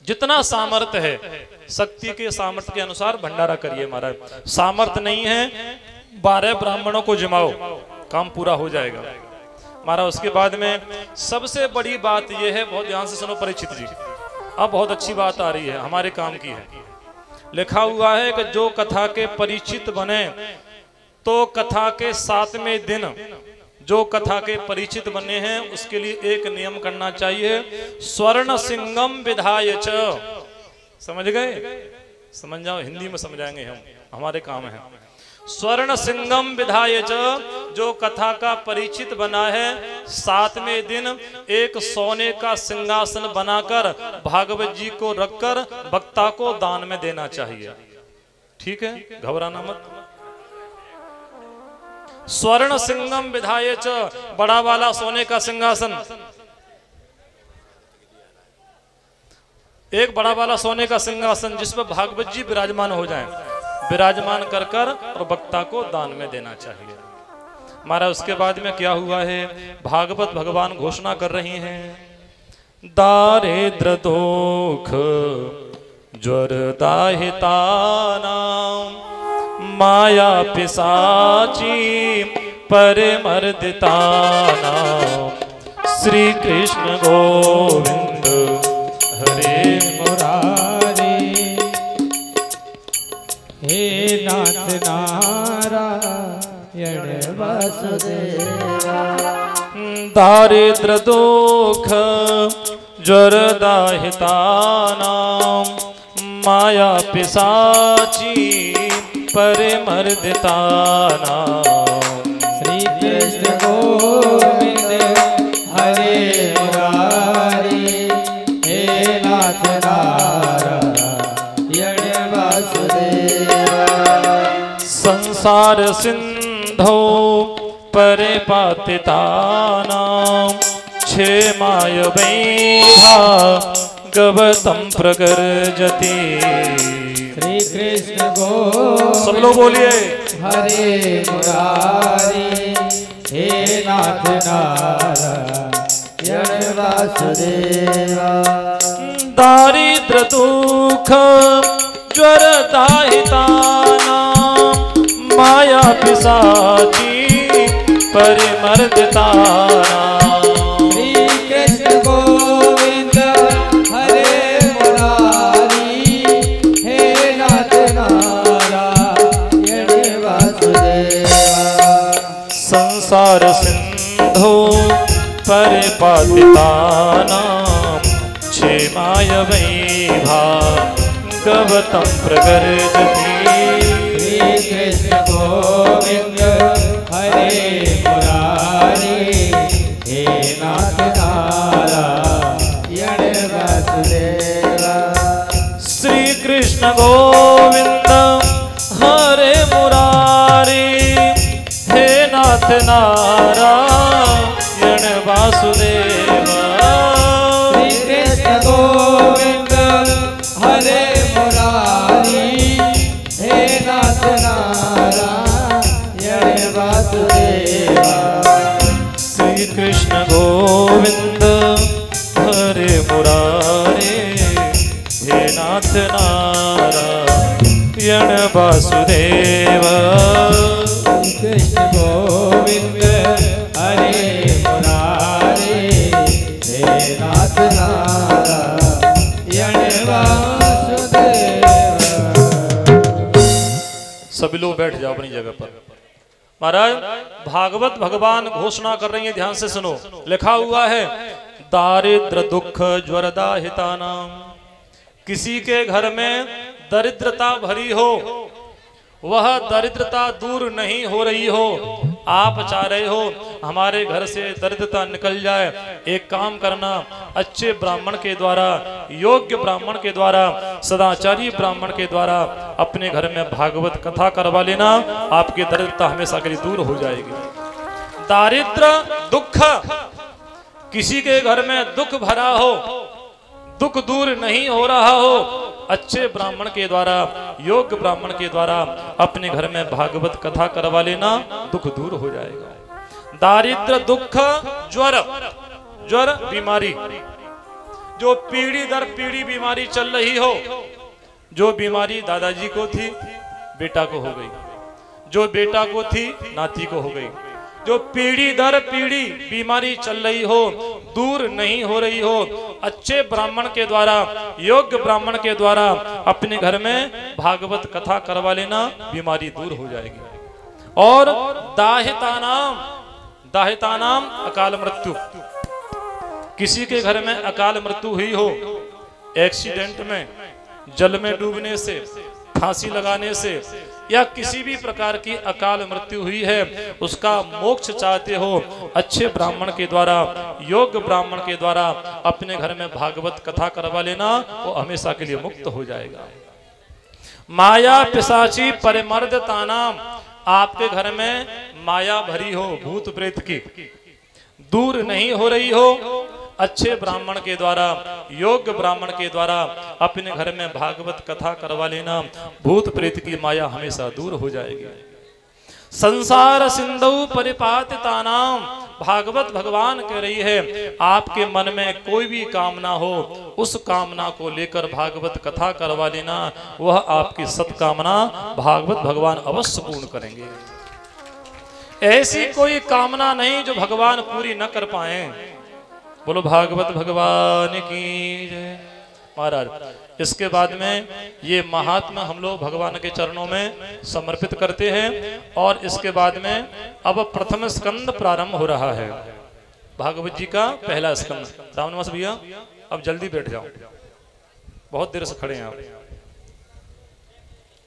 जितना सामर्थ्य है शक्ति के सामर्थ्य के अनुसार भंडारा करिए महाराज। सामर्थ्य नहीं है 12 ब्राह्मणों को जमाओ, काम पूरा हो जाएगा महाराज। उसके बाद में सबसे बड़ी बात यह है, बहुत ध्यान से सुनो परीक्षित जी, अब बहुत अच्छी बात आ रही है, हमारे काम की है। लिखा हुआ है कि जो कथा के परिचित बने तो कथा के 7वें दिन जो कथा के परिचित बने हैं उसके लिए एक नियम करना चाहिए, स्वर्ण सिंगम विधाय च। समझ गए? समझ जाओ, हिंदी में समझाएंगे हम, हमारे काम है। स्वर्ण सिंगम विधाय च, जो कथा का परिचित बना है 7वें दिन एक सोने का सिंहासन बनाकर भागवत जी को रखकर वक्ता को दान में देना चाहिए। ठीक है, घबराना मत। स्वर्ण सिंगम विधाय च, बड़ा वाला सोने का सिंहासन, एक बड़ा वाला सोने का सिंहासन जिस पर भागवत जी विराजमान हो जाएं, विराजमान कर कर और वक्ता को दान में देना चाहिए महाराज। उसके बाद में क्या हुआ है, भागवत भगवान घोषणा कर रही हैं, दारिद्र दुख ज्वर दाहिताना माया पिशाची परमर्दिताना श्री कृष्ण गोविंद हरे मुरारी हे नाथ नारायण वासुदेवा। दारिद्र दुख ज्वर दाहिताना माया पिशाची परमर्दिताना श्री कृष्ण गोविंद हरे मुरारी हे नाथ नारायण वासुदेवा। संसार सिंधो परिपातितानां क्षेमाय वैभागवतं प्रगर्जति। श्री कृष्ण गोविंद सब लोग बोलिए हरे मुरारी हे नाथ नारायण वासुदेवा। दारिद्र दुख ज्वर दाहितानां माया पिशाची परिमर्दितानां श्री कृष्ण गोविंद हरे मुरारी हे नाथ नारायण वासुदेवा। संसार सिंधु परिपातितानां क्षेमाय वै भागवतं प्रगर्जति। श्री कृष्ण गोविंद हरे मुरारी हे नाथ नारायण वासुदेवा। श्री कृष्ण गोविंद हरे मुरारी हे नाथ नारायण वासुदेवा। श्री कृष्ण गोविंद हरे मुरारी हे नाथ नारायण वासुदेवा। श्री कृष्ण गोविंद हरे मुरारी हे नाथ नारायण वासुदेवा। कृष्ण गोविंद हरे मुरारी हे नाथ नारायण वासुदेवा। सभी लोग बैठ जाओ अपनी जगह पर। महाराज भागवत भगवान घोषणा कर रही है, ध्यान से सुनो। लिखा हुआ है दारिद्र दुख ज्वरदाहितानां। किसी के घर में दरिद्रता भरी हो, वह दरिद्रता दूर नहीं हो रही हो, आप चाह रहे हो हमारे घर से दरिद्रता निकल जाए, एक काम करना, अच्छे ब्राह्मण के द्वारा, योग्य ब्राह्मण के द्वारा, सदाचारी ब्राह्मण के द्वारा अपने घर में भागवत कथा करवा लेना, आपकी दरिद्रता हमेशा के लिए दूर हो जाएगी। दारिद्र दुख, किसी के घर में दुख भरा हो, दुख दूर नहीं हो रहा हो, अच्छे ब्राह्मण के द्वारा, योग्य ब्राह्मण के द्वारा अपने घर में भागवत कथा करवा लेना, दुख दूर हो जाएगा। दारिद्र दुख ज्वर, ज्वर बीमारी, जो पीढ़ी दर पीढ़ी बीमारी चल रही हो, जो बीमारी दादाजी को थी बेटा को हो गई, जो बेटा को थी नाती को हो गई, जो पीढ़ी दर पीढ़ी बीमारी चल रही हो, दूर नहीं हो रही हो, अच्छे ब्राह्मण के द्वारा, योग्य ब्राह्मण के द्वारा अपने घर में भागवत कथा करवा लेना, बीमारी दूर हो जाएगी। और दाहितानाम, दाहितानाम अकाल मृत्यु, किसी के घर में अकाल मृत्यु हुई हो, एक्सीडेंट में, जल में डूबने से, फांसी लगाने से, या किसी भी प्रकार की अकाल मृत्यु हुई है, उसका मोक्ष चाहते हो, अच्छे ब्राह्मण के द्वारा, योग्य ब्राह्मण के द्वारा अपने घर में भागवत कथा करवा लेना, वो हमेशा के लिए मुक्त हो जाएगा। माया पिशाची परिमर्दतानाम, आपके घर में माया भरी हो, भूत प्रेत की, दूर नहीं हो रही हो, अच्छे ब्राह्मण के द्वारा, योग्य ब्राह्मण के द्वारा अपने घर में भागवत कथा करवा लेना, भूत प्रेत की माया हमेशा दूर हो जाएगी। संसार सिंधु परिपातितानां, भागवत भगवान कह रही है आपके मन में कोई भी कामना हो, उस कामना को लेकर भागवत कथा करवा लेना, वह आपकी सत्कामना भागवत भगवान अवश्य पूर्ण करेंगे। ऐसी कोई कामना नहीं जो भगवान पूरी न कर पाए। बोलो भागवत भगवान की जय। महाराज इसके बाद में ये महात्मा हम लोग भगवान के चरणों में समर्पित करते हैं, और इसके बाद में अब प्रथम स्कंद प्रारंभ हो रहा है, भागवत जी का पहला स्कंद। रामनिवास भैया अब जल्दी बैठ जाओ, बहुत देर से खड़े हैं आप।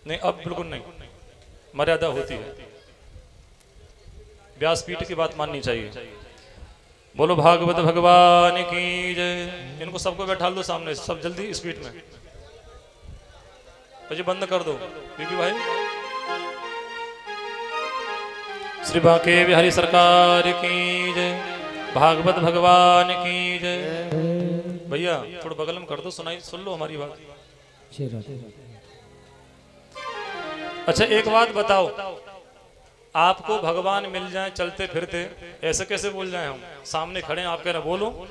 नहीं अब बिल्कुल नहीं, मर्यादा होती है, व्यासपीठ की बात माननी चाहिए। बोलो भागवत भगवान की जय। इनको सबको बैठा दो सामने, सब जल्दी स्पीड में, मुझे बंद कर दो बीबी भाई। श्री बांके बिहारी सरकार की जय, भागवत भगवान की जय। भैया थोड़ा बगल में कर दो, सुनाई सुन लो हमारी बात। अच्छा एक बात बताओ, आपको भगवान मिल जाए चलते फिरते, ऐसे कैसे बोल जाए? हम सामने खड़े हैं, आप कह रहे बोलो,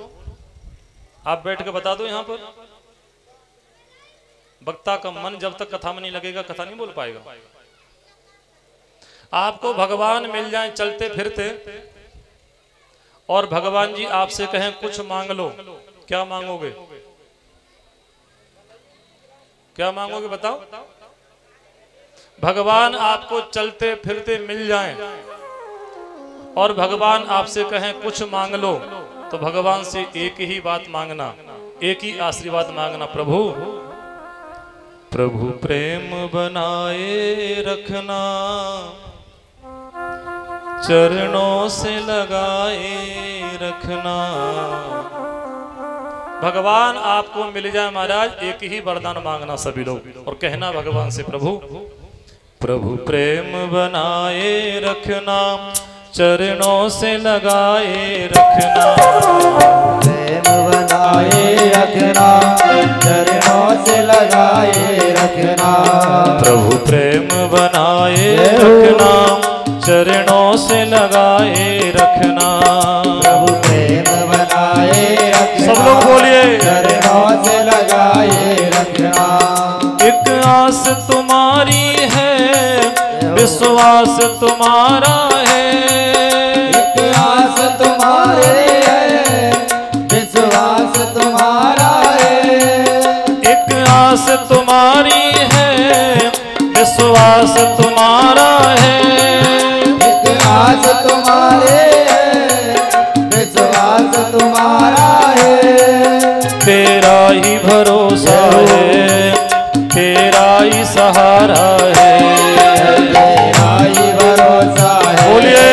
आप बैठ के बता दो। यहाँ पर वक्ता का मन जब तक कथा में नहीं लगेगा, कथा नहीं बोल पाएगा। आपको भगवान मिल जाए चलते फिरते, और भगवान जी आपसे कहें कुछ मांग लो, क्या मांगोगे? क्या मांगोगे बताओ? भगवान आपको चलते फिरते मिल जाएं और भगवान आपसे कहें कुछ मांग लो, तो भगवान से एक ही बात मांगना, एक ही आशीर्वाद मांगना, प्रभु प्रभु प्रेम बनाए रखना, चरणों से लगाए रखना। भगवान आपको मिल जाए महाराज, एक ही वरदान मांगना सभी लोग और कहना भगवान से, प्रभु प्रभु प्रेम बनाए रखना, चरणों से लगाए रखना, प्रेम बनाए रखना, चरणों से लगाए रखना। प्रभु प्रेम बनाए रखना, चरणों से लगाए रखना। प्रभु प्रेम बनाए रखना, सब लोग बोलिए, चरणों से लगाए रखना। एक आस तुम्हारी है, विश्वास तुम्हारा है, एक आस तुम्हारे है, विश्वास तुम्हारा है। एक आस तुम्हारी है, विश्वास तुम्हारा है, एक आस तुम्हारे है, विश्वास तुम्हारा है। तेरा ही भरोसा है, तेरा ही सहारा है, तेरा ही भरोसा है, बोलिए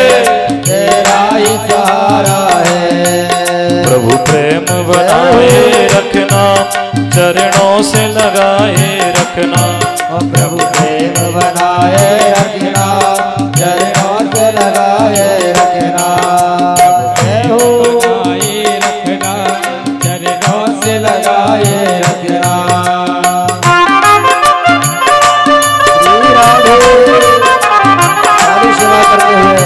तेरा ही सहारा है। प्रभु प्रेम बनाए रखना, चरणों से लगाए रखना। और प्रभु प्रेम बनाए रखना, चरणों से लगाए रखना। बनाए रखना, चरणों से लगाए रखना। श्री राधे सारी सेवा करते हुए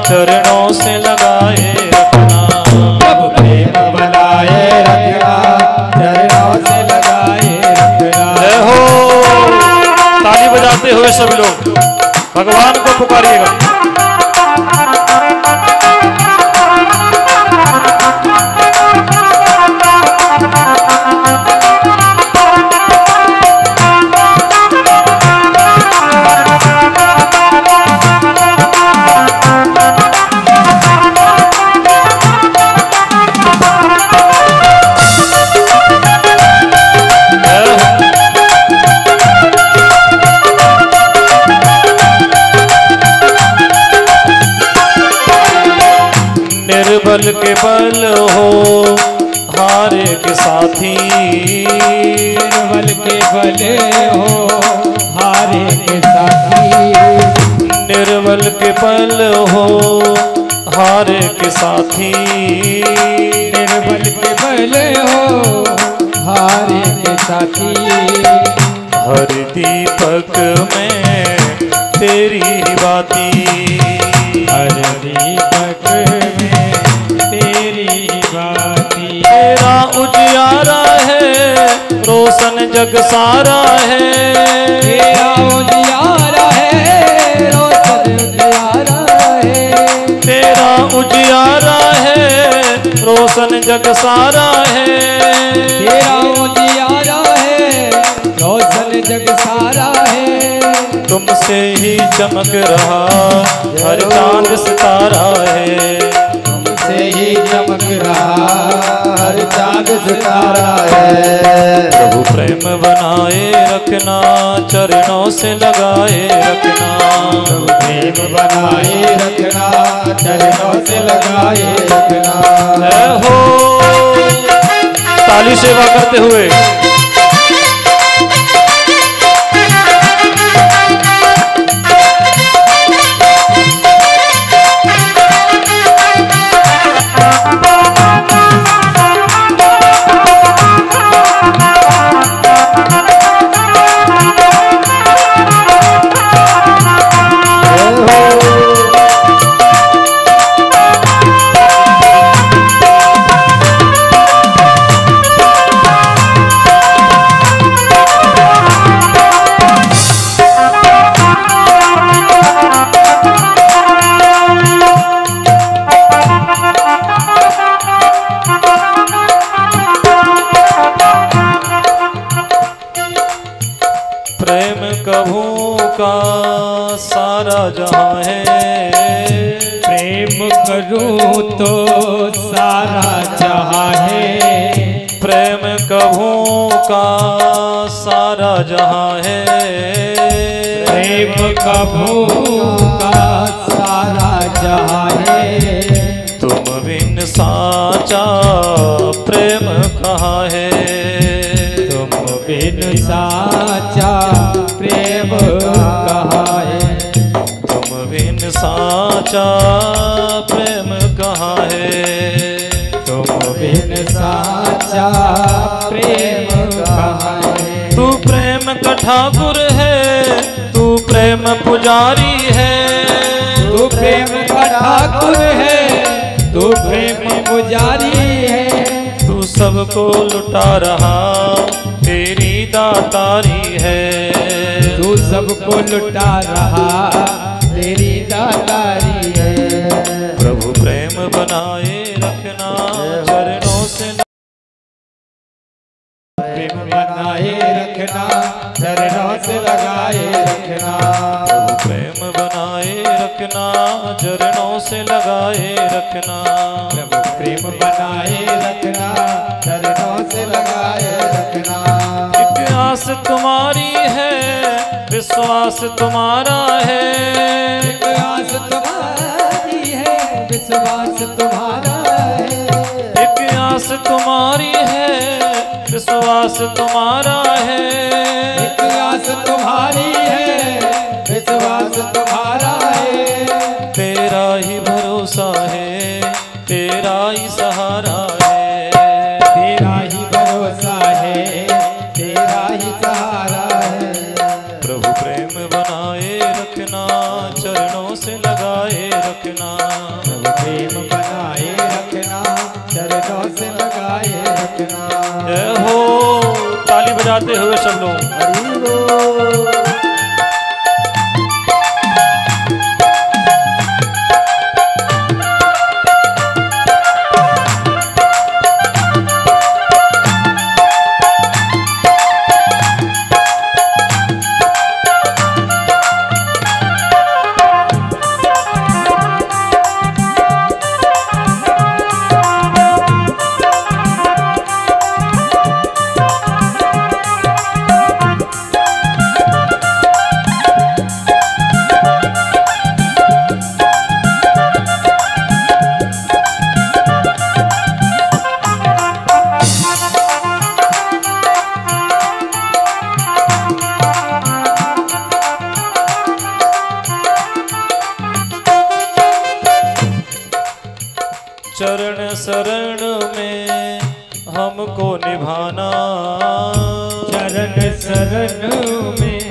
चरणों से लगाए रखना, प्रभु प्रेम बनाए रखना, चरणों से लगाए रखना। जय हो। ताली बजाते हुए सभी लोग भगवान को पुकारिएगा। निर्बल के बल हो हारे के साथी, निर्बल के बल हो हारे के साथी, निर्बल के बल हो हारे के साथी, निर्बल के बल हो हारे के साथी। हर दीपक में तेरी बाती, हर दीपक में तेरी बाती, तेरा उजियारा है रोशन जग सारा है, तेरा उजियारा है रोशन उजियारा है, तेरा उजियारा है रोशन जग सारा है, तेरा उजियारा है रोशन जग सारा है। तुमसे ही चमक रहा हर चांद सितारा है, तुमसे ही चमक रहा हर चांद सितारा है। प्रभु प्रेम बनाए रखना चरणों से लगाए रखना, प्रभु प्रेम बनाए रखना चरणों से लगाए रखना। जय हो ताली सेवा करते हुए प्रेम कभू का सारा जहां है, प्रेम करूं तो सारा जहां है, प्रेम कभू का सारा जहां है, प्रेम कभू का सारा जहां है। तुम बिन साचा प्रेम कहाँ है, तुम बिन साचा प्रेम कहाँ है, तुम बिन साचा प्रेम कहाँ है, तुम बिन साचा प्रेम कहाँ है। तू प्रेम का ठाकुर है तू प्रेम पुजारी है, तू प्रेम का ठाकुर है तू प्रेम पुजारी है, तू सबको लुटा रहा तेरी दातारी है, तू सबको लुटा रहा तेरी दातारी है। प्रभु प्रेम बनाए रखना चरणों से, प्रेम बनाए रखना चरणों से लगाए रखना, प्रभु प्रेम बनाए रखना चरणों से लगाए रखना, प्रभु प्रेम बनाए रखना चरणों से लगाए रखना। एक आस तुम्हारी है विश्वास तुम्हारा है, एक आस तुम्हारी है विश्वास तुम्हारा है, एक आस तुम्हारी है विश्वास तुम्हारा है, एक आस तुम्हारी है विश्वास तुम्हारा है। तेरा ही भरोसा है तेरा ही सहारा है, तेरा ही भरोसा है तेरा ही सहारा है। प्रभु प्रेम बनाए रखना चरणों से लगाए रखना, प्रभु प्रेम बनाए रखना चरणों से लगाए रखना। जय हो ताली बजाते हुए सब लोग। हरि बोल। चरण शरण में हमको निभाना, चरण शरण में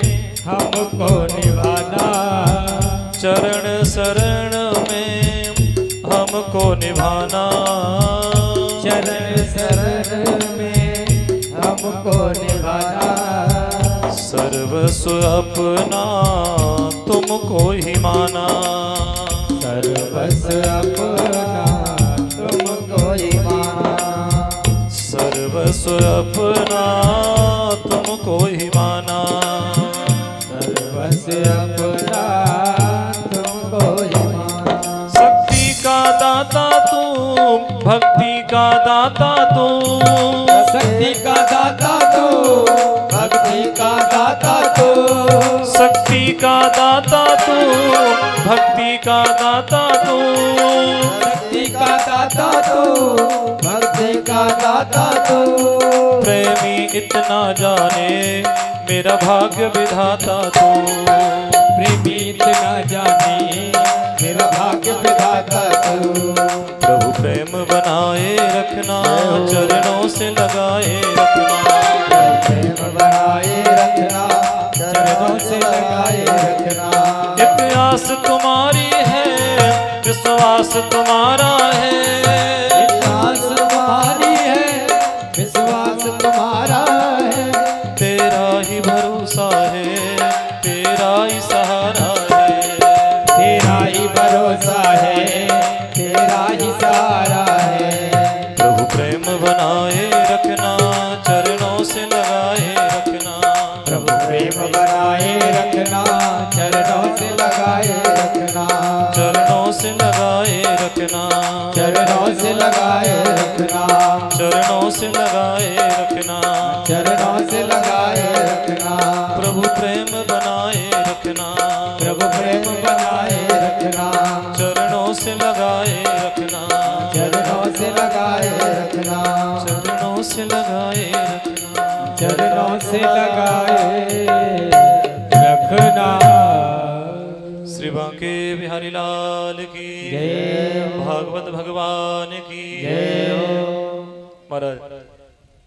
हमको निभाना, चरण शरण में हमको निभाना, चरण शरण में हमको निभाना। सर्वस्व अपना तुमको ही माना, सर्वस्व अपना तुमको ही माना, सर्वस्व अपना तुमको ही माना, सर्वस्व अपना तुमको ही माना। शक्ति का दाता तू, भक्ति का दाता तू, शक्ति का दाता तू, भक्ति का दाता तू, शक्ति का दाता तू, भक्ति का दाता तू, शक्ति का दाता तू, भक्ति का दाता तू। प्रेमी इतना जाने मेरा भाग्य विधाता तू, प्रेमी इतना जाने मेरा भाग्य विधाता तू। प्रभु प्रेम बनाए रखना, चरणों से लगाए रखना, प्रेम बनाए रखना, चरणों से लगाए रखना। एक आस तुम्हारी है, विश्वास तुम्हारा है, एक आस तुम्हारी है, विश्वास तुम्हारा है, तेरा ही भरोसा है, तेरा ही सहारा है, तेरा ही भरोसा है, तेरा ही सहारा है। प्रभु प्रेम बनाए रखना, चरणों से लगाए रखना, प्रभु प्रेम बनाए रखना, चरणों से लगाए रखना, चरणों से लगाए रखना, चरणों से लगाए रखना, चरणों से लगाए रखना, चरणों से लगाए रखना। प्रभु प्रेम बनाए रखना, प्रभु प्रेम बनाए रखना, चरणों से लगाए रखना, चरणों से लगाए रखना, चरणों से लगाए रखना, चरणों से लगाए रखना। श्री बांके बिहारी लाल की जय हो। भागवत भगवान की जय हो। महाराज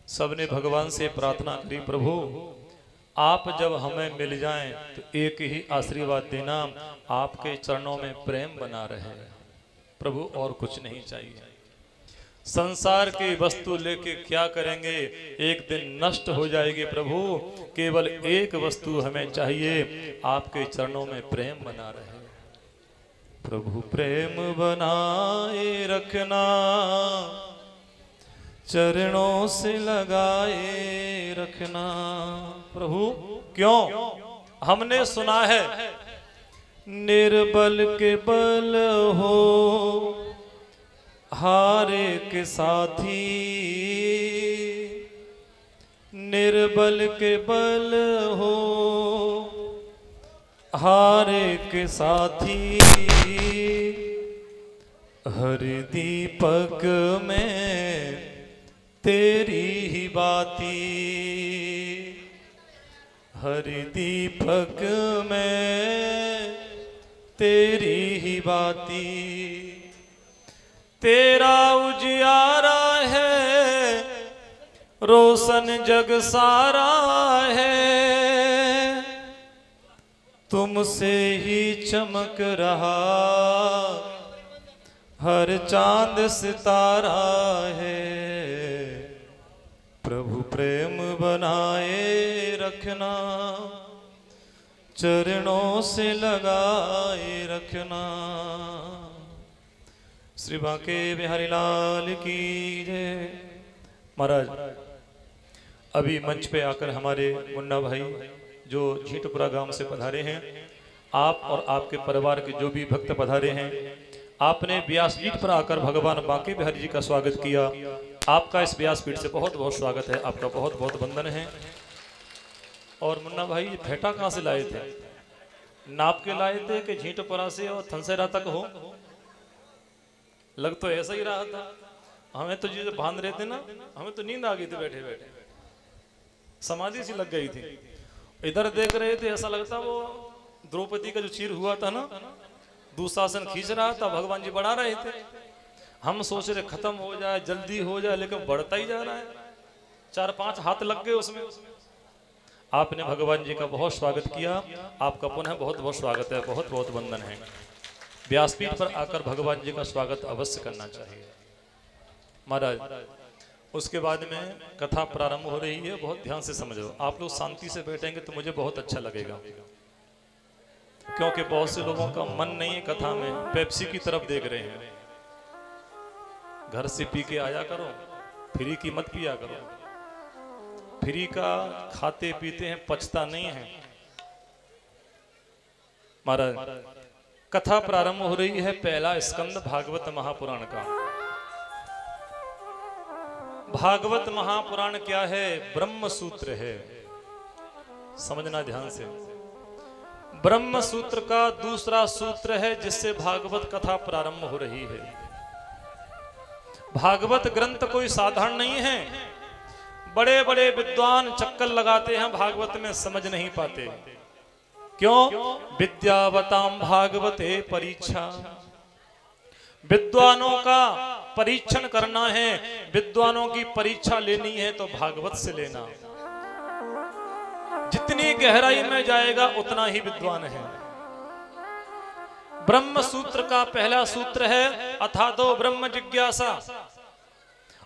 सबने भगवान से प्रार्थना करी, प्रभु आप जब हमें मिल जाएं तो एक ही आशीर्वाद देना, आपके चरणों में प्रेम बना रहे। प्रभु और कुछ नहीं चाहिए। संसार की वस्तु लेके क्या करेंगे, एक दिन नष्ट हो जाएगी। प्रभु केवल एक वस्तु हमें चाहिए, आपके चरणों में प्रेम बना रहे। प्रभु प्रेम बनाए रखना, चरणों से लगाए रखना। प्रभु क्यों? हमने सुना है निर्बल के बल हो हारे के साथी, निर्बल के बल हो हारे के साथी, हरि दीपक में तेरी ही बाती, हरि दीपक में तेरी ही बाती, तेरा उजियारा है रोशन जग सारा है, तुमसे ही चमक रहा हर चांद सितारा है। प्रभु प्रेम बनाए रखना, चरणों से लगाए रखना। श्री बांके बिहारी लाल की जय। महाराज अभी मंच पे आकर हमारे मुन्ना भाई जो झींटपुरा गांव से पधारे हैं, आप और आपके परिवार के जो भी भक्त पधारे हैं, आपने व्यासपीठ पर आकर भगवान बांके बिहारी जी का स्वागत किया। आपका इस व्यासपीठ से बहुत बहुत स्वागत है, आपका बहुत बहुत वंदन है। और मुन्ना भाई फेटा कहाँ से लाए थे? नाप के लाए थे कि झींटपुरा से और थनसेरा तक हो? लग तो ऐसा ही रहा था। हमें तो जो बांध रहे थे ना, हमें तो नींद आ गई थी बैठे बैठे, समाधि सी लग गई थी। इधर देख रहे थे, ऐसा लगता वो द्रौपदी का जो चीर हुआ था ना, दुशासन खींच रहा था, भगवान जी बढ़ा रहे थे। हम सोच रहे खत्म हो जाए, जल्दी हो जाए, लेकिन बढ़ता ही जा रहा है। 4-5 हाथ लग गए उसमें। आपने भगवान जी का बहुत स्वागत किया, आपका पुनः बहुत बहुत स्वागत है, बहुत बहुत वंदन है। व्यासपीठ पर आकर भगवान जी का स्वागत अवश्य करना चाहिए महाराज। उसके बाद में कथा प्रारंभ हो रही है, बहुत ध्यान से समझो। आप लोग शांति से बैठेंगे तो मुझे बहुत अच्छा लगेगा, क्योंकि बहुत से लोगों का मन नहीं है कथा में, पेप्सी की तरफ देख रहे हैं। घर से पी के आया करो, फ्री की मत पिया करो। फ्री का खाते पीते हैं, पचता नहीं है महाराज। कथा प्रारंभ हो रही है, पहला स्कंद भागवत महापुराण का। भागवत महापुराण क्या है? ब्रह्म सूत्र है, समझना ध्यान से। ब्रह्म सूत्र का दूसरा सूत्र है जिससे भागवत कथा प्रारंभ हो रही है। भागवत ग्रंथ कोई साधारण नहीं है। बड़े बड़े विद्वान चक्कर लगाते हैं भागवत में, समझ नहीं पाते। क्यों? विद्यावताम भागवते परीक्षा। विद्वानों का परीक्षण करना है, विद्वानों की परीक्षा लेनी है तो भागवत से लेना। जितनी गहराई में जाएगा उतना ही विद्वान है। ब्रह्म सूत्र का पहला सूत्र है अथातो ब्रह्म जिज्ञासा,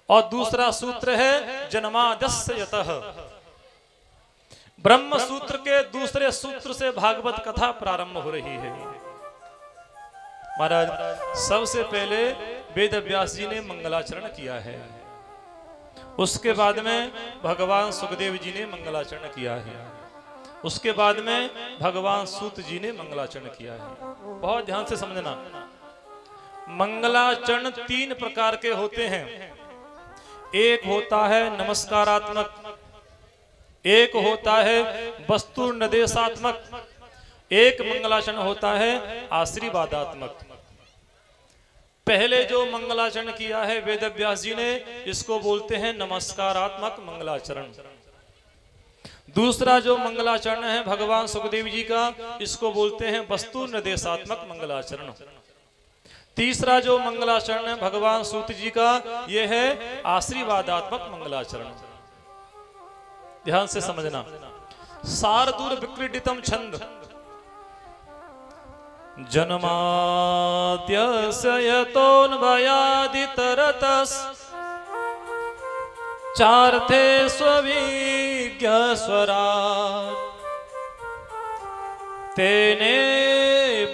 और दूसरा सूत्र है जन्माद्यस्य यतः। ब्रह्म सूत्र के दूसरे सूत्र से भागवत कथा प्रारंभ हो रही है महाराज। सबसे पहले वेद व्यास जी ने मंगलाचरण किया है, उसके बाद में भगवान सुखदेव जी ने मंगलाचरण किया है, उसके बाद में भगवान सूत जी ने मंगलाचरण किया है। बहुत ध्यान से समझना, मंगलाचरण 3 प्रकार के होते हैं। एक होता है नमस्कारात्मक, एक होता है वस्तु निर्देशात्मक, एक मंगलाचरण होता है आशीर्वादात्मक। पहले जो मंगलाचरण किया है वेद व्यास जी ने, इसको बोलते हैं नमस्कारात्मक मंगलाचरण। दूसरा जो मंगलाचरण है भगवान सुखदेव जी का, इसको बोलते हैं वस्तु निर्देशात्मक मंगलाचरण। तीसरा जो मंगलाचरण है भगवान सूत जी का, यह है आशीर्वादात्मक मंगलाचरण। ध्यान से समझना। शार्दूल विक्रीडितम छंद जन्माद्यस्य यतोऽन्वयादितरतस् चार्थे स्वविज्ञ स्वराट् तेने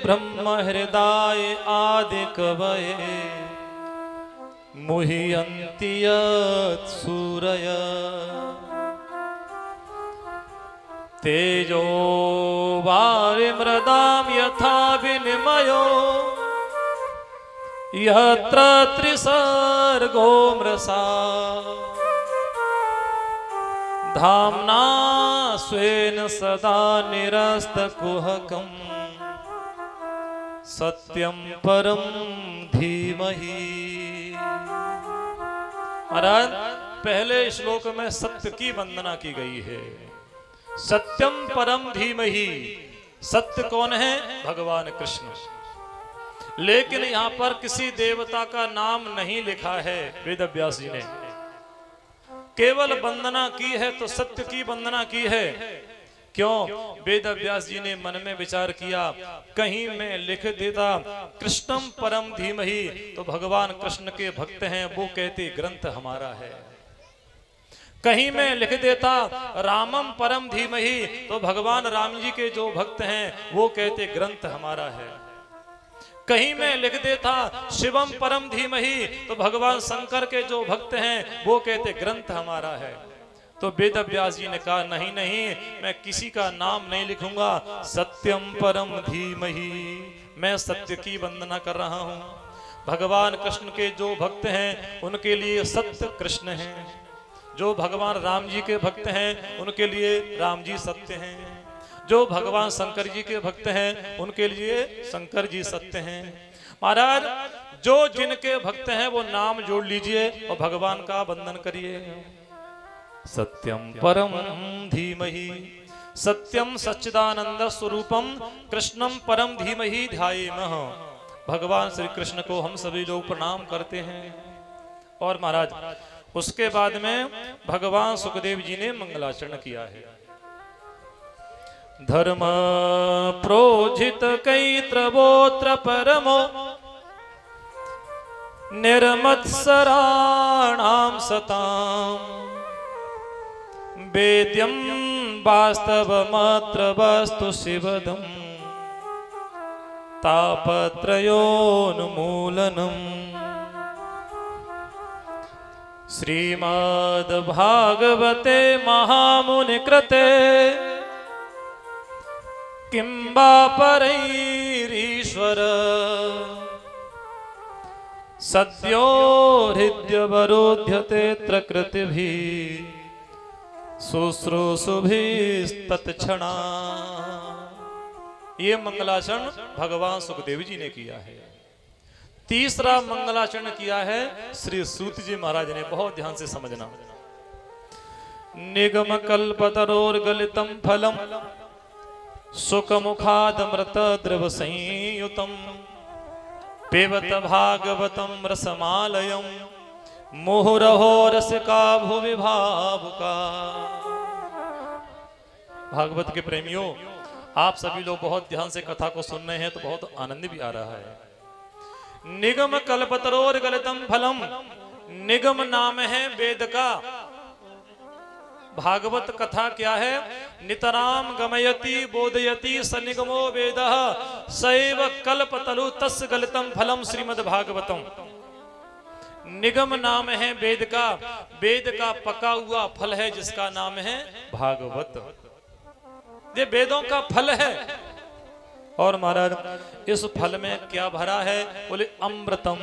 ब्रह्म हृदय आदि कवये मुह्यन्ति यत् सूरयः तेजो वारिमृदां यथा विनिमयो यत्र त्रिसर्गो मृषा धाम्ना स्वेन सदा निरस्तकुहकं सत्यं परं धीमहि। महाराज पहले श्लोक में सत्य की वंदना की गई है। सत्यम परम धीमहि। सत्य कौन है? भगवान कृष्ण। लेकिन यहां पर किसी देवता का नाम नहीं लिखा है वेद व्यास जी ने, केवल वंदना की है तो सत्य की वंदना की है। क्यों? वेद व्यास जी ने मन में विचार किया, कहीं मैं लिख देता कृष्णम परम धीमहि तो भगवान कृष्ण के भक्त हैं, वो कहते ग्रंथ हमारा है। कहीं मैं लिख देता रामम परम धीमहि तो भगवान राम जी के जो भक्त हैं वो कहते ग्रंथ हमारा है। कहीं मैं लिख देता शिवम परम धीमहि तो भगवान शंकर के जो भक्त हैं वो कहते ग्रंथ हमारा है। तो वेद व्यास जी ने कहा नहीं नहीं, मैं किसी का नाम नहीं लिखूंगा, सत्यम परम धीमहि, मैं सत्य की वंदना कर रहा हूं। भगवान कृष्ण के जो भक्त हैं उनके लिए सत्य कृष्ण हैं, जो भगवान राम जी के भक्त हैं उनके लिए राम जी सत्य हैं, जो भगवान शंकर जी के भक्त हैं उनके लिए शंकर जी सत्य हैं। महाराज जो जिनके भक्त हैं वो नाम जोड़ लीजिए और भगवान का वंदन करिए। सत्यम परम धीमहि, सत्यम सच्चिदानंद स्वरूपम कृष्णम परम धीमहि ध्यायेमः। भगवान श्री कृष्ण को हम सभी लोग प्रणाम करते हैं। और महाराज उसके बाद में भगवान सुखदेव जी ने मंगलाचरण किया है। धर्म प्रोजित कैत्रवोत्र परमो निर्मत्सराणां सताम् वेद्यं वास्तवमत्र वस्तु शिवदम् तापत्रयोन्मूलनम्। श्रीमद्भागवते महामुनिकृते किं वा परैरीश्वर सद्यो हृद्यवरोध्यते कृतिभिः शुश्रूषुभिस्तत्क्षणा। ये मंगलाचरण भगवान सुखदेव जी ने किया है। तीसरा मंगलाचरण किया है श्री सूत जी महाराज ने। बहुत ध्यान से समझना। निगम कल्पतरोर्गलितम फलम सुखमुखादमृत द्रव संयुतम पिबत भागवतम रसमालयम मुहुरहो रसिका भुवि भावुका। भागवत के प्रेमियों, आप सभी लोग बहुत ध्यान से कथा को सुन रहे हैं तो बहुत आनंद भी आ रहा है। निगम कल्पतरोर गलितम फलम, निगम नाम है वेद का। भागवत कथा क्या है? नितराम गमयति बोधयति सनिगमो वेदः सैव कल्पतरु तस्य गलितम फलम श्रीमद् भागवतम। निगम नाम है वेद का, वेद का पका हुआ फल है जिसका नाम है भागवत। ये वेदों का फल है। और महाराज इस फल में क्या भरा है? बोले अमृतम।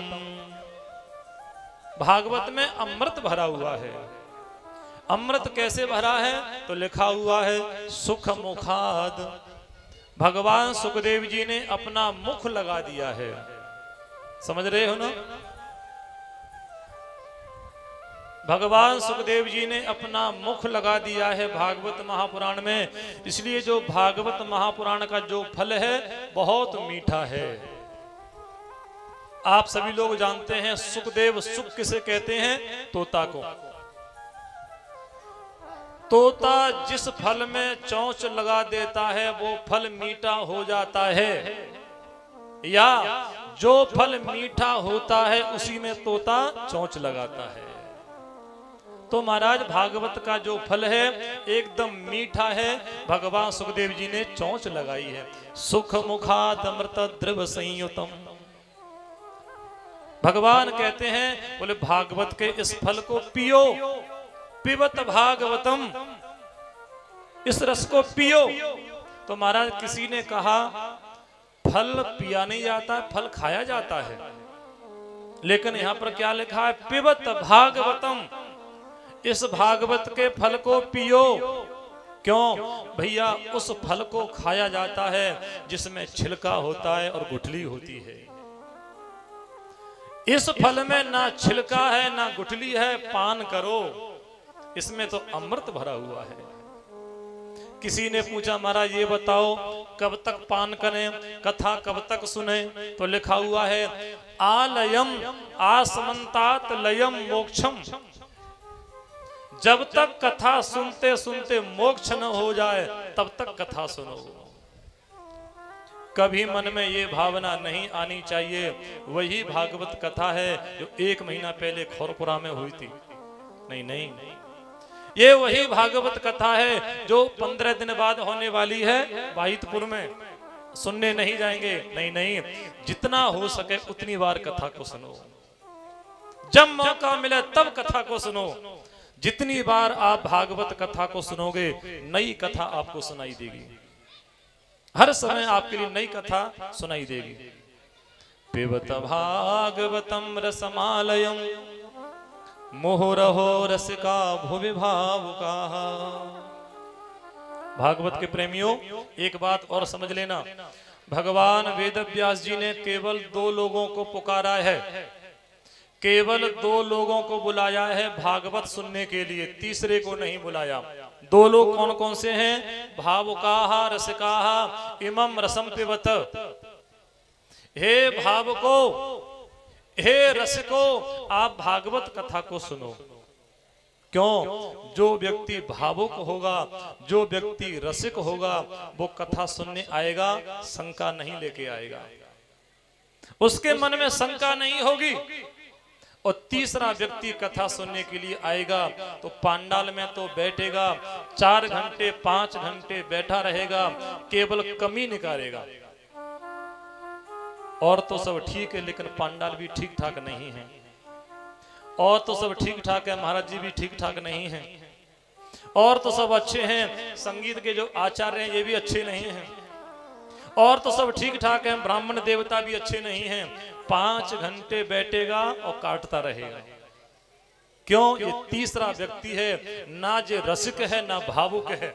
भागवत में अमृत भरा हुआ है। अमृत कैसे भरा है? तो लिखा हुआ है सुख मुखाद। भगवान सुखदेव जी ने अपना मुख लगा दिया है। समझ रहे हो ना? भगवान सुखदेव जी ने अपना मुख लगा दिया है भागवत महापुराण में। इसलिए जो भागवत महापुराण का जो फल है बहुत मीठा है। आप सभी लोग जानते हैं सुखदेव, सुख किसे कहते हैं? तोता को। तोता जिस फल में चोंच लगा देता है वो फल मीठा हो जाता है, या जो फल मीठा होता है उसी में तोता चोंच लगाता है। तो महाराज भागवत का जो फल है एकदम मीठा है। भगवान सुखदेव जी ने चोंच लगाई है। सुख मुखाद अमृत द्रव संयुतम। भगवान कहते हैं, बोले भागवत के इस फल को पियो। पिबत भागवतम, इस रस को पियो। तो महाराज किसी ने कहा फल पिया नहीं जाता, फल खाया जाता है। लेकिन यहां पर क्या लिखा है? पिबत भागवतम। इस भागवत के फल को पियो। क्यों भैया? उस फल को खाया जाता है जिसमें छिलका होता है और गुठली होती है। इस फल में ना छिलका है ना गुठली है, पान करो। इसमें तो अमृत भरा हुआ है। किसी ने पूछा महाराज ये बताओ कब तक पान करें, कथा कब तक सुने? तो लिखा हुआ है आलयम आसमंतात लयम मोक्षम। जब तक कथा सुनते सुनते मोक्ष न हो जाए तब तक कथा सुनो। कभी मन में ये भावना नहीं आनी चाहिए वही भागवत कथा है जो 1 महीना पहले खौरपुरा में हुई थी। नहीं नहीं, ये वही भागवत कथा है जो 15 दिन बाद होने वाली है वाहिदपुर में। सुनने नहीं जाएंगे? नहीं नहीं, जितना हो सके उतनी बार कथा को सुनो। जब मौका मिले तब कथा को सुनो। जितनी बार आप भागवत कथा को सुनोगे नई कथा आपको सुनाई देगी। हर समय आपके लिए नई कथा सुनाई देगी। पिबत भागवतम रसमालयम मुहुरहो रसिका भुवि भावुका। भागवत के प्रेमियों, एक बात और समझ लेना। भगवान वेदव्यास जी ने केवल 2 लोगों को पुकारा है, केवल 2 लोगों को बुलाया है भागवत सुनने के लिए, तीसरे को नहीं बुलाया। 2 लोग कौन कौन से हैं? भावुकाः रसिकाः इमं रसम पिबत। हे भावको, हे रसिको, आप भागवत कथा को सुनो। क्यों? जो व्यक्ति भावुक होगा, जो व्यक्ति रसिक होगा, वो कथा सुनने आएगा, शंका नहीं लेके आएगा, उसके मन में शंका नहीं होगी। और तीसरा व्यक्ति कथा सुनने के लिए आएगा तो पांडाल में तो बैठेगा, 4 घंटे 5 घंटे बैठा रहेगा, केवल कमी निकालेगा। और तो सब ठीक है, लेकिन पांडाल भी ठीक ठाक नहीं है। और तो सब ठीक ठाक है, महाराज जी भी ठीक ठाक नहीं है। और तो सब अच्छे हैं, संगीत के जो आचार्य हैं ये भी अच्छे नहीं हैं। और तो सब ठीक ठाक हैं, ब्राह्मण देवता भी अच्छे नहीं हैं। 5 घंटे बैठेगा और काटता रहेगा। क्यों? ये तीसरा व्यक्ति है, ना जो रसिक है ना भावुक है।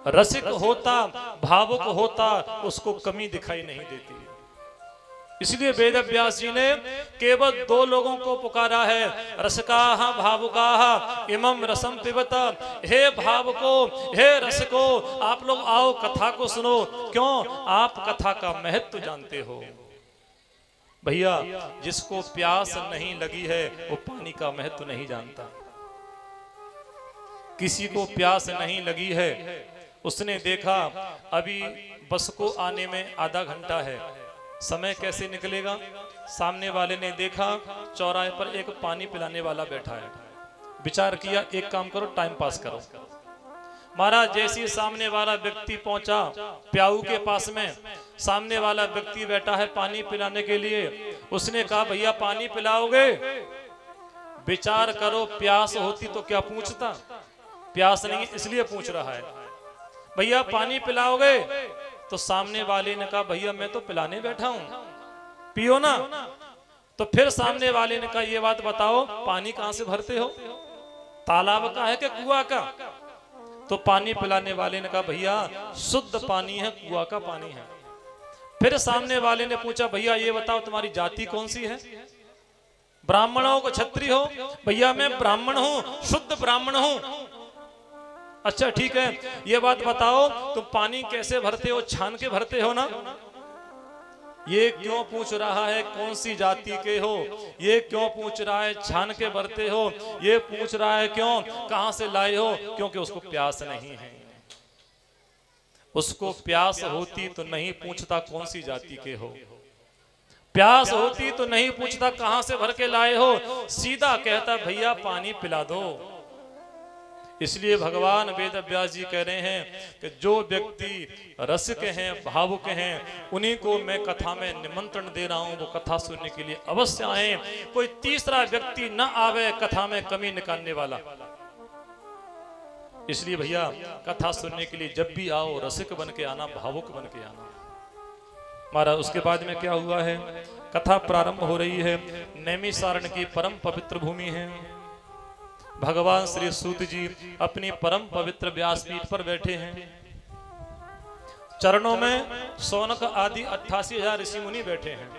रसिक होता, भावुक होता, उसको कमी दिखाई नहीं देती। इसलिए वेद व्यास जी ने केवल 2 लोगों को पुकारा है, रसिकाः भावुकाः इमं रसम पिबत। हे भावुको, हे रसिको, आप लोग आओ कथा को सुनो। क्यों? आप कथा का महत्व जानते हो। भैया, जिसको प्यास नहीं लगी है वो पानी का महत्व नहीं जानता। किसी को प्यास नहीं लगी है, उसने देखा अभी बस को आने में आधा घंटा है, समय कैसे निकलेगा। सामने वाले ने देखा चौराहे पर एक पानी पिलाने वाला बैठा है, विचार किया एक काम करो, टाइम पास करो। महाराज जैसे सामने वाला व्यक्ति पहुंचा प्याऊ के पास में, सामने वाला व्यक्ति बैठा है पानी पिलाने के लिए, उसने कहा भैया पानी पिलाओगे? विचार करो, प्यास होती तो क्या पूछता, प्यास नहीं इसलिए पूछ रहा है, भैया पानी पिलाओगे? तो सामने वाले ने कहा भैया मैं तो पिलाने बैठा हूं, पियो ना। तो फिर सामने वाले ने कहा ये बात बताओ, पानी कहां से भरते हो, तालाब का है कि कुआं का? तो पानी पिलाने वाले ने कहा भैया शुद्ध पानी है, कुआं का पानी है। फिर सामने वाले ने पूछा भैया ये बताओ तुम्हारी जाति कौन सी है, ब्राह्मण हो कि क्षत्रिय हो? भैया मैं ब्राह्मण हूं, शुद्ध ब्राह्मण हूं। अच्छा ठीक है, ये बात बताओ तुम पानी कैसे भरते हो, छान के भरते हो ना? ये क्यों पूछ रहा है कौन सी जाति के हो, ये क्यों पूछ रहा है छान के भरते हो, ये पूछ रहा है क्यों कहां से लाए हो? क्योंकि उसको प्यास नहीं है। उसको प्यास होती तो नहीं पूछता कौन सी जाति के हो, प्यास होती तो नहीं पूछता कहां से भर के लाए हो, सीधा कहता भैया पानी पिला दो। इसलिए भगवान वेद व्यास जी कह रहे हैं कि जो व्यक्ति रसिक हैं, भावुक हैं, उन्हीं को मैं कथा में निमंत्रण दे रहा हूं, वो कथा सुनने के लिए अवश्य आए। कोई तीसरा व्यक्ति न आवे कथा में कमी निकालने वाला। इसलिए भैया कथा सुनने के लिए जब भी आओ रसिक बन के आना, भावुक बन के आना। महाराज उसके बाद में क्या हुआ है, कथा प्रारंभ हो रही है। नैमिषारण्य की परम पवित्र भूमि है। भगवान श्री सूत जी अपनी परम पवित्र व्यासपीठ पर बैठे हैं। चरणों में सौनक आदि 88,000 ऋषि मुनि बैठे हैं।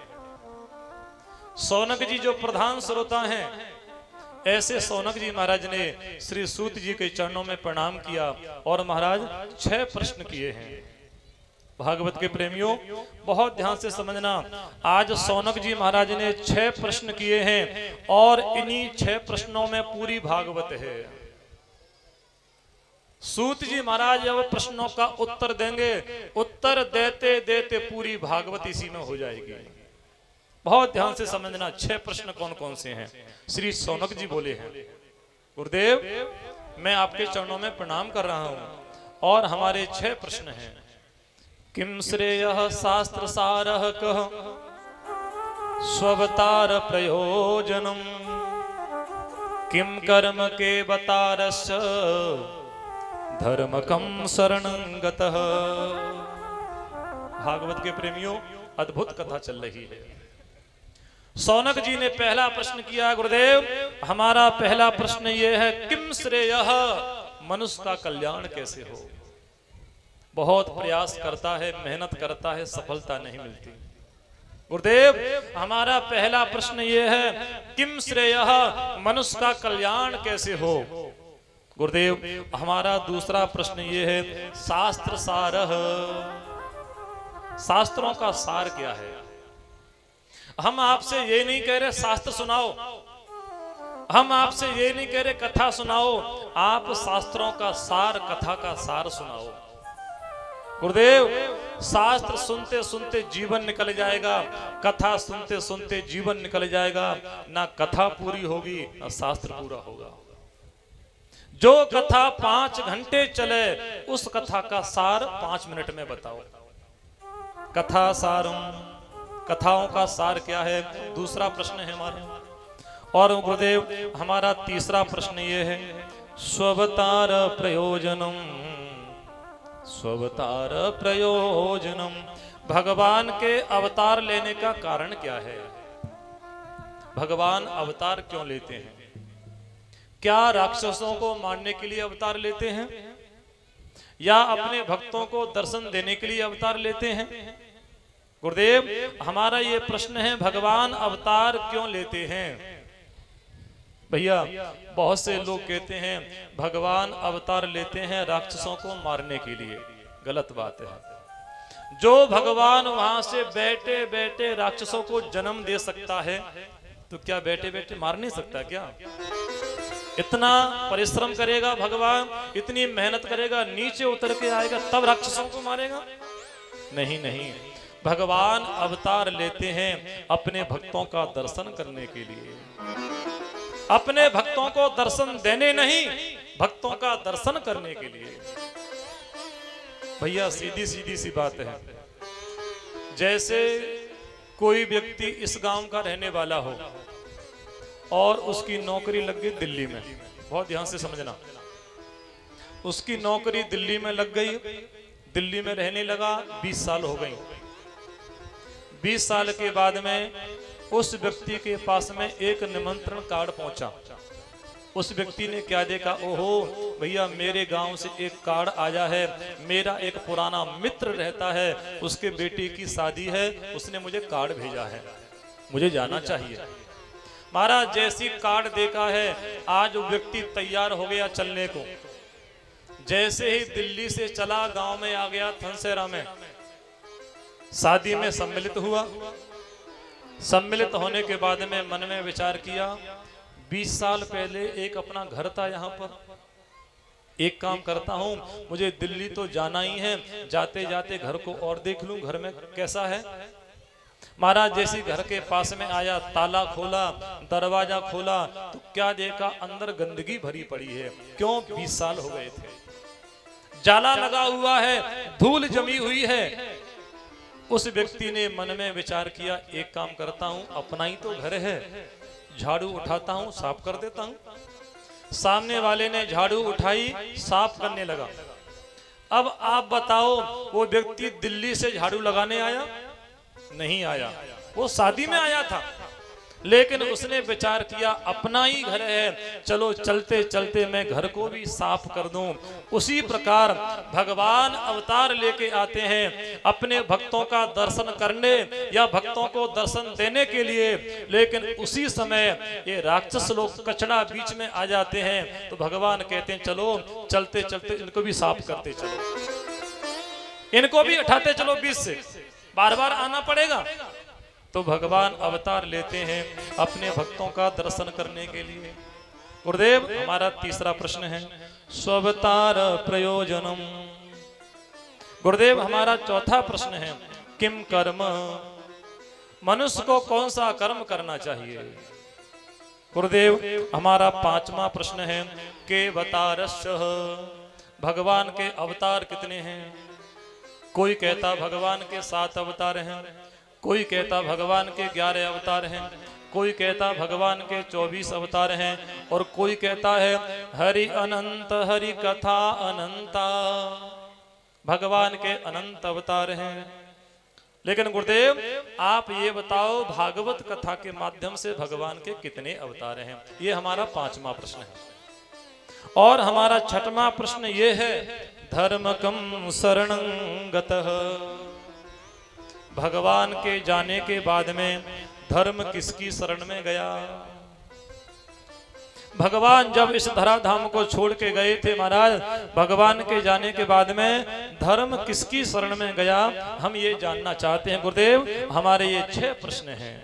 सौनक जी जो प्रधान श्रोता हैं, ऐसे सौनक जी महाराज ने श्री सूत जी के चरणों में प्रणाम किया और महाराज 6 प्रश्न किए हैं। भागवत के प्रेमियों बहुत ध्यान से समझना, आज सौनक जी महाराज ने 6 प्रश्न किए हैं और इन्हीं 6 प्रश्नों में पूरी भागवत है। सूत जी महाराज जब प्रश्नों का उत्तर देंगे, उत्तर देते देते पूरी भागवत इसी में हो जाएगी। बहुत ध्यान से समझना 6 प्रश्न कौन कौन से हैं। श्री सौनक जी बोले हैं, गुरुदेव मैं आपके चरणों में प्रणाम कर रहा हूं और हमारे 6 प्रश्न हैं। किम श्रेयः शास्त्र सारः कः स्ववतार प्रयोजनम किम कर्म के बतारस्य धर्मकम शरणं गतः। भागवत के प्रेमियों अद्भुत कथा चल रही है। सौनक जी ने पहला प्रश्न किया, गुरुदेव हमारा पहला प्रश्न ये है किम श्रेयः, मनुष्य का कल्याण कैसे हो। बहुत प्रयास करता है, मेहनत करता है, सफलता नहीं मिलती। गुरुदेव हमारा पहला प्रश्न ये है किम श्रेयः, मनुष्य का कल्याण कैसे हो। गुरुदेव हमारा दूसरा प्रश्न ये है शास्त्र सारः, शास्त्रों का सार क्या है। हम आपसे ये नहीं कह रहे शास्त्र सुनाओ, हम आपसे ये नहीं कह रहे कथा सुनाओ, आप शास्त्रों का सार, कथा का सार सुनाओ। गुरुदेव, शास्त्र सुनते सुनते जीवन निकल जाएगा, कथा सुनते सुनते जीवन निकल जाएगा, ना कथा पूरी होगी ना शास्त्र पूरा होगा। जो कथा 5 घंटे चले उस कथा का सार 5 मिनट में बताओ। कथा सारम, कथाओं का सार क्या है, दूसरा प्रश्न है हमारा। और गुरुदेव हमारा तीसरा प्रश्न ये है, स्ववतार प्रयोजनम, स्ववतार प्रयोजनम, भगवान के अवतार लेने का कारण क्या है। भगवान अवतार क्यों लेते हैं? क्या राक्षसों को मारने के लिए अवतार लेते हैं या अपने भक्तों को दर्शन देने के लिए अवतार लेते हैं? गुरुदेव हमारा ये प्रश्न है, भगवान अवतार क्यों लेते हैं? भैया बहुत से लोग कहते हैं भगवान अवतार लेते हैं राक्षसों को मारने के लिए। गलत बात है। जो भगवान वहां से बैठे बैठे राक्षसों को जन्म दे सकता है तो क्या बैठे बैठे मार नहीं सकता क्या? इतना परिश्रम करेगा भगवान, इतनी मेहनत करेगा, नीचे उतर के आएगा तब राक्षसों को मारेगा? नहीं नहीं, भगवान अवतार लेते हैं अपने भक्तों का दर्शन करने के लिए, अपने भक्तों को दर्शन देने नहीं, भक्तों का दर्शन करने के लिए। भैया सीधी सीधी सी बात है, जैसे कोई व्यक्ति इस गांव का रहने वाला हो और उसकी नौकरी लग गई दिल्ली में, बहुत ध्यान से समझना, उसकी नौकरी दिल्ली में लग गई, दिल्ली में रहने लगा, 20 साल हो गई। 20 साल के बाद में उस व्यक्ति के पास में एक निमंत्रण कार्ड पहुंचा। उस व्यक्ति ने क्या देखा, ओहो भैया मेरे गांव से एक कार्ड आया है, मेरा एक पुराना मित्र रहता है, उसके बेटे की शादी है, उसने मुझे कार्ड भेजा है, मुझे जाना चाहिए। महाराज जैसी कार्ड देखा है, आज वो व्यक्ति तैयार हो गया चलने को। जैसे ही दिल्ली से चला, गांव में आ गया थनसेरा में, शादी में सम्मिलित हुआ। सम्मिलित होने के बाद में मन में विचार किया, 20 साल पहले एक अपना घर था यहाँ पर, एक काम करता हूँ, मुझे दिल्ली तो जाना ही है, जाते जाते घर को और देख लूं घर में कैसा है। महाराज जैसी घर के पास में आया, ताला खोला, दरवाजा खोला तो क्या देखा, अंदर गंदगी भरी पड़ी है। क्यों? 20 साल हो गए थे, जाला लगा हुआ है, धूल जमी हुई है। उस व्यक्ति ने मन में विचार किया, एक काम करता हूं, अपना ही तो घर है, झाड़ू उठाता हूं, साफ कर देता हूं। सामने वाले ने झाड़ू उठाई, साफ करने लगा। अब आप बताओ, वो व्यक्ति दिल्ली से झाड़ू लगाने आया? नहीं आया, वो शादी में आया था। लेकिन उसने विचार किया, अपना ही घर है, चलो चलते चलते मैं घर को भी साफ कर दूं। उसी प्रकार भगवान अवतार लेके आते हैं अपने भक्तों का दर्शन करने या भक्तों को दर्शन देने के लिए। लेकिन उसी समय ये राक्षस लोग कचड़ा बीच में आ जाते हैं, तो भगवान कहते हैं चलो चलते चलते इनको भी साफ करते चलो, इनको भी उठाते चलो बीच से, बार बार आना पड़ेगा। तो भगवान अवतार लेते हैं अपने भक्तों का दर्शन करने के लिए। गुरुदेव हमारा तीसरा प्रश्न है, स्वावतार प्रयोजनम। गुरुदेव हमारा चौथा प्रश्न है, किम कर्म, मनुष्य को कौन सा कर्म करना चाहिए। गुरुदेव हमारा पांचवा प्रश्न है, केवतारस्य, भगवान के अवतार कितने हैं। कोई कहता भगवान के 7 अवतार हैं, कोई कहता भगवान के 11 अवतार हैं, कोई कहता भगवान के 24 अवतार हैं, और कोई कहता है हरि अनंत, हरि कथा अनंता, भगवान के अनंत अवतार हैं। लेकिन गुरुदेव आप ये बताओ, भागवत कथा के माध्यम से भगवान के कितने अवतार हैं। ये हमारा 5वां प्रश्न है। और हमारा 6वां प्रश्न ये है, धर्मकम शरणं गतः, भगवान के जाने के बाद में धर्म किसकी शरण में गया। भगवान जब इस धराधाम को छोड़ के गए थे महाराज, भगवान के जाने के बाद में धर्म किसकी शरण में गया, हम ये जानना चाहते हैं गुरुदेव। हमारे ये 6 प्रश्न हैं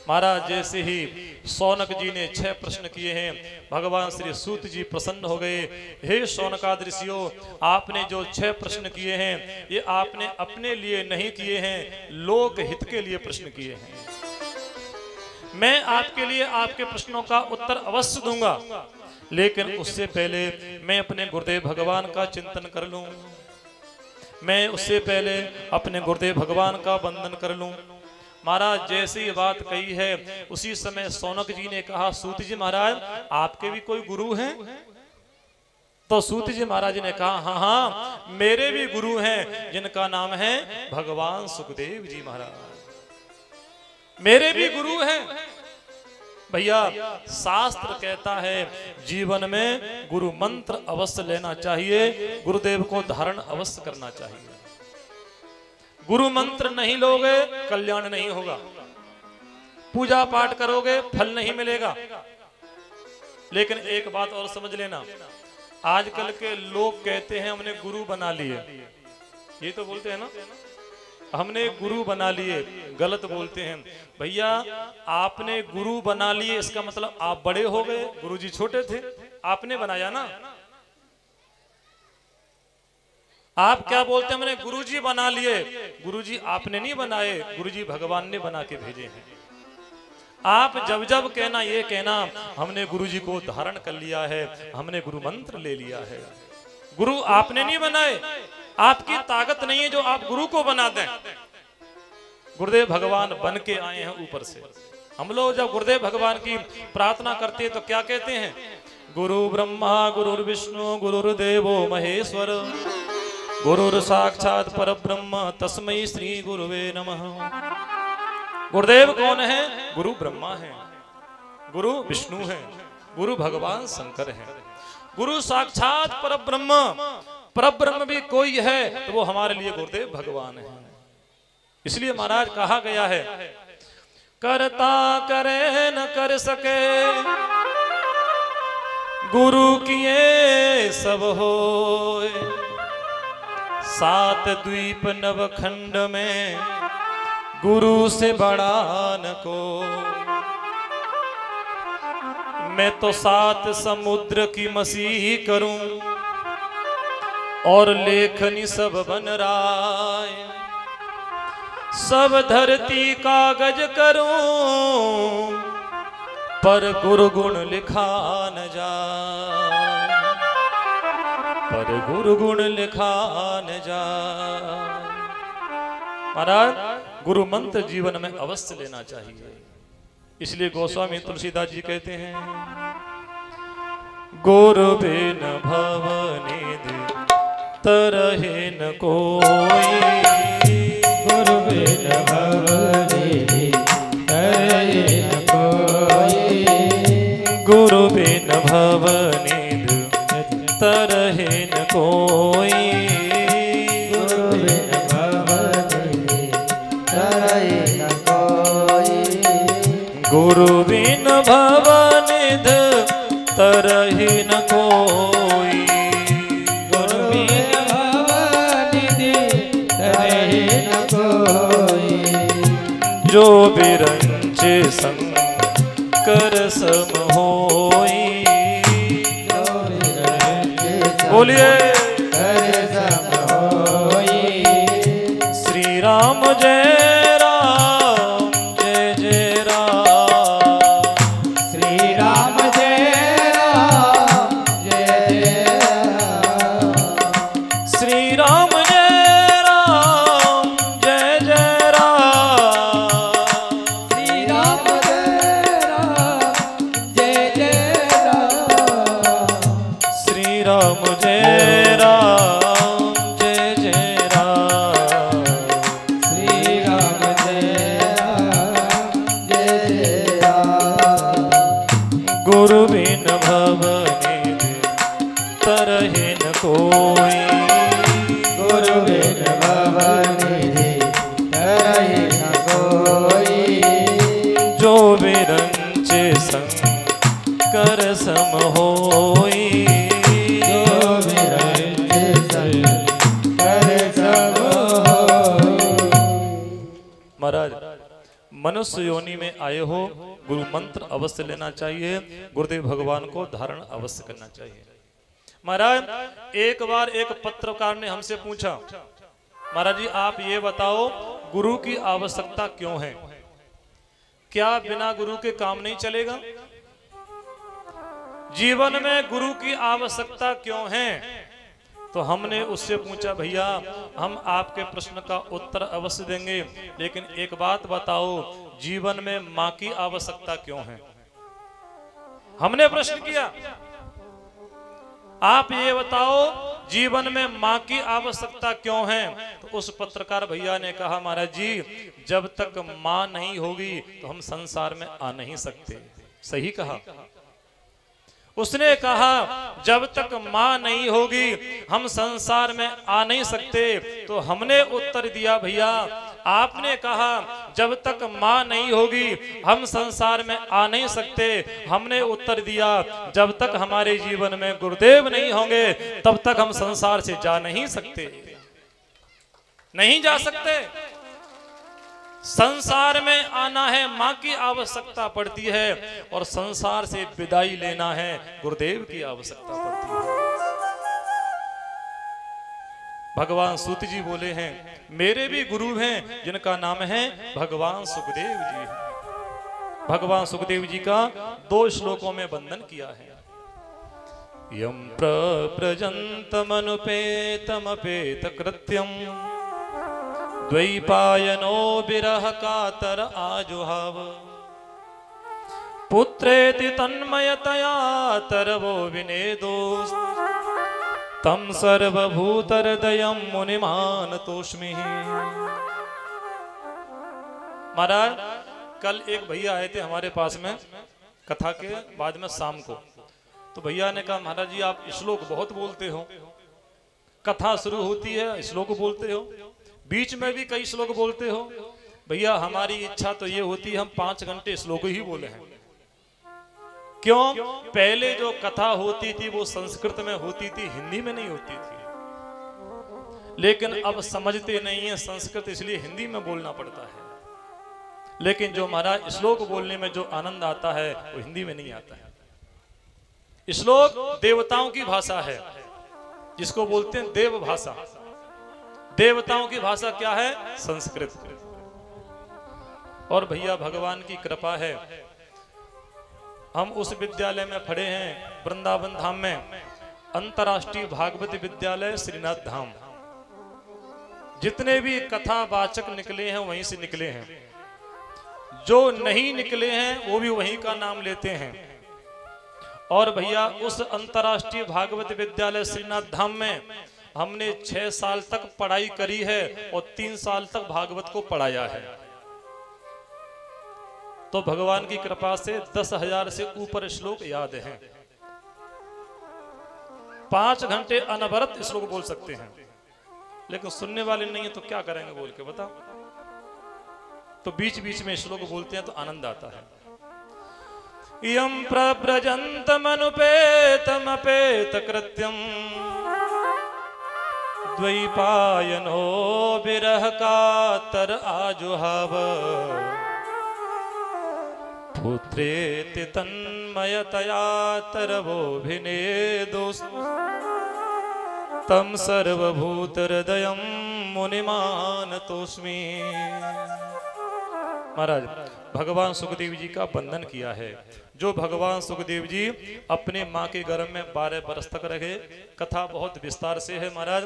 महाराज। जैसे ही शौनक जी ने 6 प्रश्न किए हैं, भगवान श्री सूत जी प्रसन्न हो गए। हे शौनकादि ऋषियों, आपने जो 6 प्रश्न किए हैं ये आपने अपने लिए नहीं किए हैं, लोक हित के लिए प्रश्न किए हैं। मैं आपके लिए आपके प्रश्नों का उत्तर अवश्य दूंगा, लेकिन उससे पहले मैं अपने गुरुदेव भगवान का चिंतन कर लूं, मैं उससे पहले अपने गुरुदेव भगवान का वंदन कर लूं। महाराज जैसी ये बात कही है, उसी समय शौनक जी ने कहा, सूत जी महाराज आपके भी कोई गुरु हैं? तो सूत जी महाराज ने कहा, हाँ हाँ मेरे भी गुरु हैं, जिनका नाम है भगवान सुखदेव जी महाराज, मेरे भी गुरु हैं। भैया शास्त्र कहता है जीवन में गुरु मंत्र अवश्य लेना चाहिए, गुरुदेव को धारण अवश्य करना चाहिए। गुरु मंत्र नहीं लोगे कल्याण नहीं होगा, पूजा पाठ करोगे फल नहीं मिलेगा। लेकिन एक बात और समझ लेना, आजकल के लोग कहते हैं हमने गुरु बना लिए, ये तो बोलते हैं ना हमने गुरु बना लिए, गलत बोलते हैं। भैया आपने गुरु बना लिए इसका मतलब आप बड़े हो गए, गुरुजी छोटे थे, आपने बनाया ना। आप क्या बोलते हैं हमने गुरुजी बना लिए, गुरुजी आपने नहीं बनाए, गुरुजी भगवान ने बना के भेजे हैं। आप जब जब कहना ये कहना हमने गुरुजी को धारण कर लिया है, हमने गुरु मंत्र ले लिया है। गुरु आपने नहीं बनाए, आपकी ताकत नहीं है जो आप गुरु को बना दें। गुरुदेव भगवान बन के आए हैं ऊपर से। हम लोग जब गुरुदेव भगवान की प्रार्थना करते हैं तो क्या कहते हैं, गुरु ब्रह्मा गुरुर विष्णु गुरुर्देवो महेश्वर गुरुर साक्षात परब्रह्म तस्मै श्री गुरुवे नमः। गुरुदेव कौन है? गुरु ब्रह्मा है, गुरु विष्णु है, गुरु भगवान शंकर है, गुरु साक्षात परब्रह्म। परब्रह्म भी कोई है तो वो हमारे लिए गुरुदेव भगवान है। इसलिए महाराज कहा गया है, करता करे न कर सके गुरु किए सब होए, 7 द्वीप नवखंड में गुरु से बड़ा न को। मैं तो 7 समुद्र की मसीह करूं और लेखनी सब बन राय, सब धरती कागज करूं पर गुरु गुण लिखा न जाए, पर गुरु गुण लिखा न जाए। महाराज गुरु मंत्र जीवन में अवश्य लेना चाहिए। इसलिए गोस्वामी तुलसीदास जी कहते हैं, गुरु बिन भवनिधि तरहे न कोई, गुरु बिन भवनिधि तरहे न कोई, गुरु बिन भवनिधि तरहे न कोई, गुरु बिन भवनिधि तरहे न कोई, गुरु बिन भवनिधि तरहे न कोई, गुरु बिन भवनिधि तरहे न कोई, जो बिरंचे शंकर सम होई। जो बिरंचे बोलिए शंकर सम होई। श्री राम जय राम जय जय राम, श्री राम जय राम जय जय राम, श्री राम जय राम जय जय राम, श्री राम जय राम जय जय राम, श्री राम जय राम जय जय राम, श्री राम जय राम जय जय राम, गुरु बिन भवनिधि तरहे न कोई, गुरु बिन भवनिधि तरहे न कोई, जो बिरंचे शंकर कर सम होई, जो विरक्त कर सब होई। महाराज मनुष्य योनि में आए हो, गुरु मंत्र अवश्य लेना चाहिए, गुरुदेव भगवान को धारण अवश्य करना चाहिए। महाराज एक बार एक पत्रकार ने हमसे पूछा, महाराज जी आप ये बताओ गुरु की आवश्यकता क्यों है, क्या बिना गुरु के काम नहीं चलेगा? जीवन में गुरु की आवश्यकता क्यों है? तो हमने उससे पूछा, भैया हम आपके प्रश्न का उत्तर अवश्य देंगे, लेकिन एक बात बताओ, जीवन में मां की आवश्यकता क्यों है? हमने प्रश्न किया, आप ये बताओ जीवन में मां की आवश्यकता क्यों है? तो उस पत्रकार भैया ने कहा, महाराज जी जब तक मां नहीं होगी तो हम संसार में आ नहीं सकते। सही कहा। उसने कहा जब तक मां नहीं होगी हम संसार में आ नहीं सकते। तो हमने उत्तर दिया, भैया आपने कहा जब तक मां नहीं होगी हम संसार में आ नहीं सकते। हमने उत्तर दिया जब तक हमारे जीवन में गुरुदेव नहीं होंगे तब तक हम संसार से जा नहीं सकते, नहीं जा सकते। संसार में आना है मां की आवश्यकता पड़ती है, और संसार से विदाई लेना है गुरुदेव की आवश्यकता पड़ती है। भगवान सूत जी बोले हैं, मेरे भी गुरु हैं जिनका नाम है भगवान सुखदेव जी। भगवान सुखदेव जी का 2 श्लोकों में वर्णन किया है। यम प्रजंतमनुपेतमपेत कृत्यम द्वैपायनो विरह कातर आजुहाव पुत्रेति तन्मयतया तरवो विनेदो तम सर्वभूतहृदयं मुनिमान तोष्मि। महाराज कल एक भैया आए थे हमारे पास में कथा के बाद में शाम को। तो भैया ने कहा, महाराज जी आप श्लोक बहुत बोलते हो, कथा शुरू होती है श्लोक बोलते हो, बीच में भी कई श्लोक बोलते हो। भैया हमारी इच्छा तो ये होती है हम 5 घंटे श्लोक ही बोले हैं। क्यों? पहले जो कथा होती थी वो संस्कृत में होती थी, हिंदी में नहीं होती थी। लेकिन अब समझते नहीं है संस्कृत, इसलिए हिंदी में बोलना पड़ता है। लेकिन जो महाराज श्लोक बोलने में जो आनंद आता है वो हिंदी में नहीं आता है। श्लोक देवताओं की भाषा है, जिसको बोलते हैं देव भाषा। देवताओं की भाषा क्या है? संस्कृत। और भैया भगवान की कृपा है, हम उस विद्यालय में पढ़े हैं वृंदावन धाम में, अंतर्राष्ट्रीय भागवत विद्यालय श्रीनाथ धाम। जितने भी कथावाचक निकले हैं वहीं से निकले हैं, जो नहीं निकले हैं वो भी वहीं का नाम लेते हैं। और भैया उस अंतर्राष्ट्रीय भागवत विद्यालय श्रीनाथ धाम में हमने 6 साल तक पढ़ाई करी है और 3 साल तक भागवत को पढ़ाया है। तो भगवान की कृपा से 10,000 से ऊपर श्लोक याद हैं। 5 घंटे अनवरत श्लोक बोल सकते हैं, लेकिन सुनने वाले नहीं है तो क्या करेंगे बोल के बताओ। तो बीच बीच में श्लोक बोलते हैं तो आनंद आता है। यम प्रव्रजन्तमनुपेतमपेत कृत्यम द्वैपायनो विरह कातर आजुहाव पुत्रेति तन्मयतया तरवोभिनेदोस् तम सर्वभूतहृदयं मुनिमान तोष्मि। महाराज भगवान सुखदेव जी का बंधन किया है। जो भगवान सुखदेव जी अपने माँ के गर्भ में 12 बरस तक रहे, कथा बहुत विस्तार से है महाराज।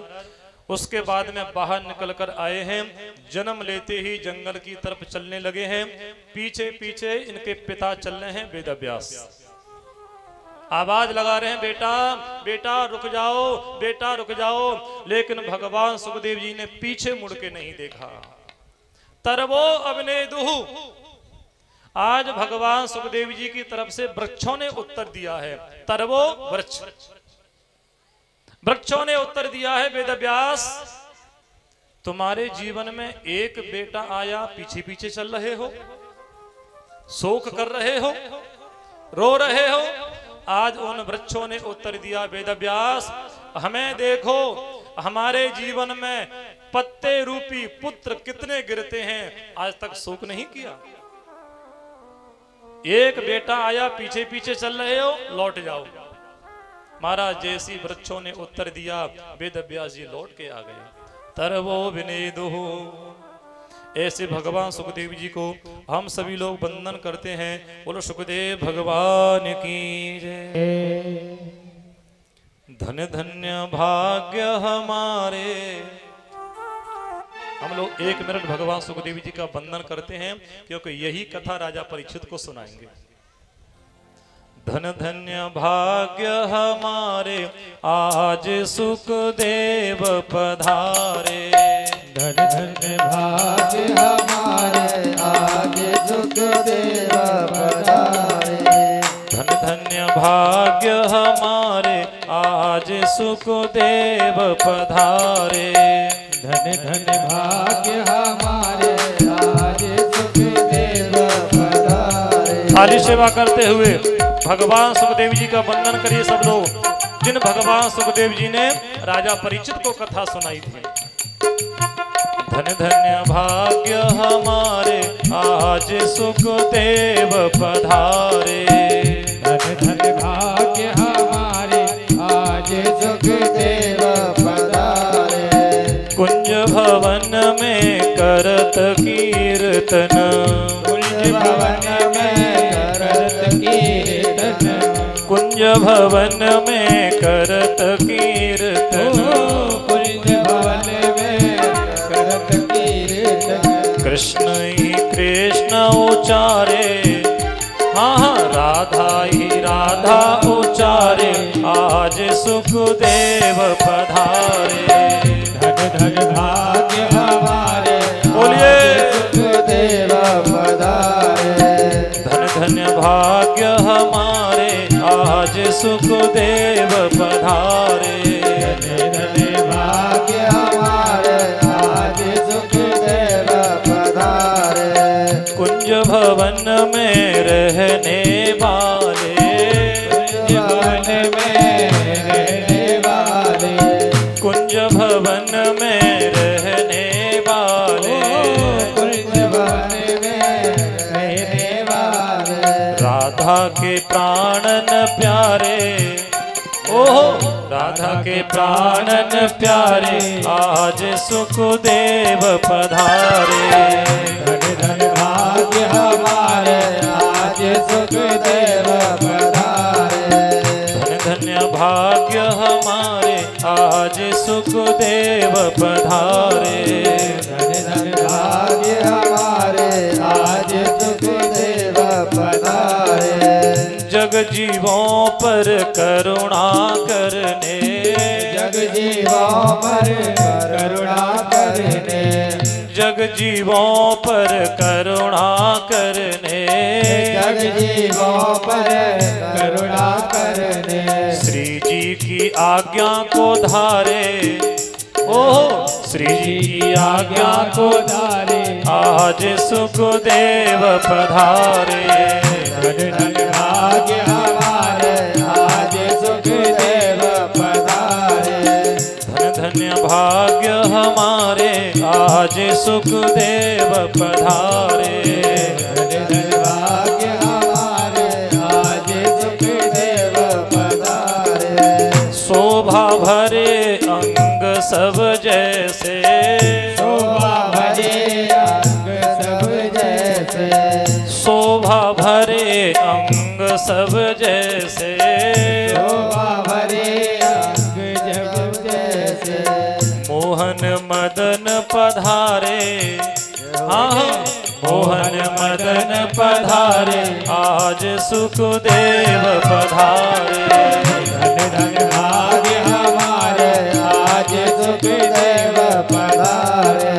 उसके बाद में बाहर निकलकर आए हैं, जन्म लेते ही जंगल की तरफ चलने लगे हैं। पीछे पीछे इनके पिता चल रहे हैं वेदव्यास, आवाज लगा रहे हैं बेटा बेटा रुक जाओ, बेटा रुक जाओ। लेकिन भगवान सुखदेव जी ने पीछे मुड़ के नहीं देखा। तरवो अवनेदुहु, आज भगवान सुखदेव जी की तरफ से वृक्षों ने उत्तर दिया है। तरवो वृक्ष, वृक्षों ने उत्तर दिया है वेदव्यास तुम्हारे जीवन में एक बेटा आया, पीछे पीछे चल रहे हो, शोक कर रहे हो, रो रहे हो। आज उन वृक्षों ने उत्तर दिया, वेदव्यास हमें देखो, हमारे जीवन में पत्ते रूपी पुत्र कितने गिरते हैं, आज तक शोक नहीं किया। एक बेटा आया, पीछे पीछे चल रहे हो, लौट जाओ। महाराज जैसी वृक्षों ने उत्तर दिया, वेदव्यास जी लौट के आ गए। तरवो विनेदु, ऐसे भगवान सुखदेव जी को हम सभी लोग वंदन करते हैं। बोलो सुखदेव भगवान की जय। धन्य धन्य भाग्य हमारे। हम लोग 1 मिनट भगवान सुखदेव जी का वंदन करते हैं, क्योंकि यही कथा राजा परीक्षित को सुनाएंगे। धन धन्य भाग्य हमारे, आज सुखदेव पधारे। धन धन्य भाग्य हमारे, आज सुखदेव पधारे। धन धन्य भाग्य हमारे, आज सुखदेव पधारे। धन धन्य भाग्य हमारे, आज सुखदेव पधारे। थाली सेवा करते हुए भगवान सुखदेव जी का वंदन करिए सब लोग, जिन भगवान सुखदेव जी ने राजा परीक्षित को कथा सुनाई थी। धन धन्य भाग्य हमारे, आज सुखदेव पधारे। धन धन्य भाग्य हमारे, आज सुखदेव पधारे। कुंज भवन में करत कीर्तन, कुंज भवन में करत कीर्तन। कुंज भवन में करत कीर्तन। कुंज भवन में करत कीर्तन। कृष्ण ही कृष्ण उचारे, हाँ राधा ही राधा उचारे, आज सुखदेव पधारे। धन धन भाग्य हमारे, बोलिए सुखदेव पधारे। धन धन्य भाग्य हमारे, आज सुखदेव पधारे। धन धन भाग्य हमारे, आज सुखदेव पधारे। कुंज भवन में रहने वाले, कुंज भवन में रहने वाले। कुंज भवन में रहने वाले। कुंज भवन में रहने वाले। राधा के प्राणन प्यारे, ओहो राधा के प्राणन प्यारे, आज सुखदेव पधारे। धन धन भाग्य हमारे, आज सुखदेव पधारे। धन धन्य भाग्य हमारे, आज सुखदेव पधारे। धन धन भाग्य हमारे, आज सुखदेव पधारे। जग जीवों पर करुणा करने, जग जीवों पर करुणा करने। जग जीवों पर करुणा करने। जग जीवों पर करुणा करने। श्री जी की आज्ञा को धारे, ओह श्री जी की आज्ञा को धारे। आज सुखदेव पधारे। धन धन भाग्य हमारे, आज सुखदेव पधारे। धन धन्य भाग्य हमारे, आज सुखदेव पधारे। धन धन भाग्य हमारे, आज सुखदेव पधारे। शोभा भरे अंग सब जैसे, शोभा भरे अंग सब जैसे। शोभा भरे अंग सब जैसे। शोभा भरे अंग जब जैसे। मोहन मदन पधारे, हाँ मोहन मदन पधारे, आज सुखदेव पधारे। धन धन भाग्य हमारे, आज सुखदेव पधारे।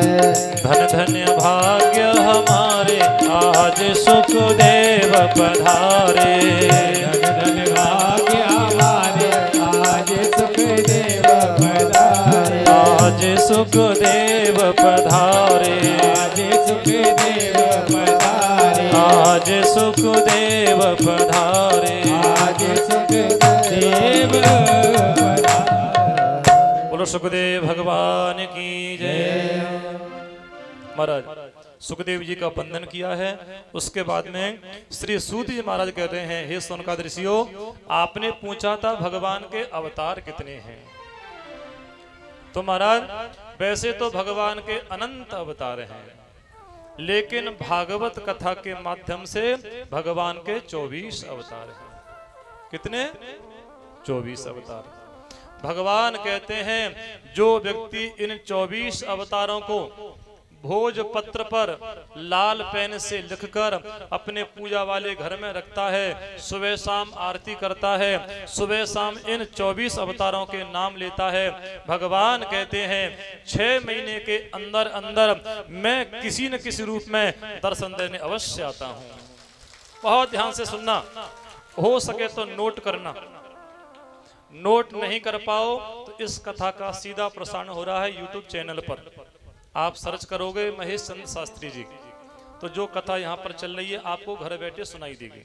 धन धन्य भाग्य हमारे, आज सुखदेव पधारे। धन धन भाग्य हमारे, आज सुखदेव पधारे। आज सुखदेव पधारे। आज सुखदेव पधारे। आज सुखदेव पधारे। आज सुखदेव देव बोलो सुखदेव भगवान की जय। महाराज सुखदेव जी का वंदन किया है। उसके बाद में श्री सूत जी महाराज कह रहे हैं, हे सौनकादि ऋषियों, आपने पूछा था भगवान के अवतार कितने हैं। तो महाराज वैसे तो भगवान के अनंत अवतार हैं, लेकिन भागवत कथा के माध्यम से भगवान के 24 अवतार हैं। कितने? 24 अवतार। भगवान कहते हैं जो व्यक्ति इन 24 अवतारों को भोजपत्र पर लाल पेन से लिखकर अपने पूजा वाले घर में रखता है, सुबह शाम आरती करता है, सुबह शाम इन 24 अवतारों के नाम लेता है, भगवान कहते हैं 6 महीने के अंदर अंदर मैं किसी न किसी रूप में दर्शन देने अवश्य आता हूँ। बहुत ध्यान से सुनना, हो सके तो नोट करना। नोट नहीं कर पाओ तो इस कथा का सीधा प्रसारण हो रहा है यूट्यूब चैनल पर। आप सर्च करोगे महेश चंद्र शास्त्री जी, तो जो कथा यहाँ पर चल रही है आपको घर बैठे सुनाई देगी।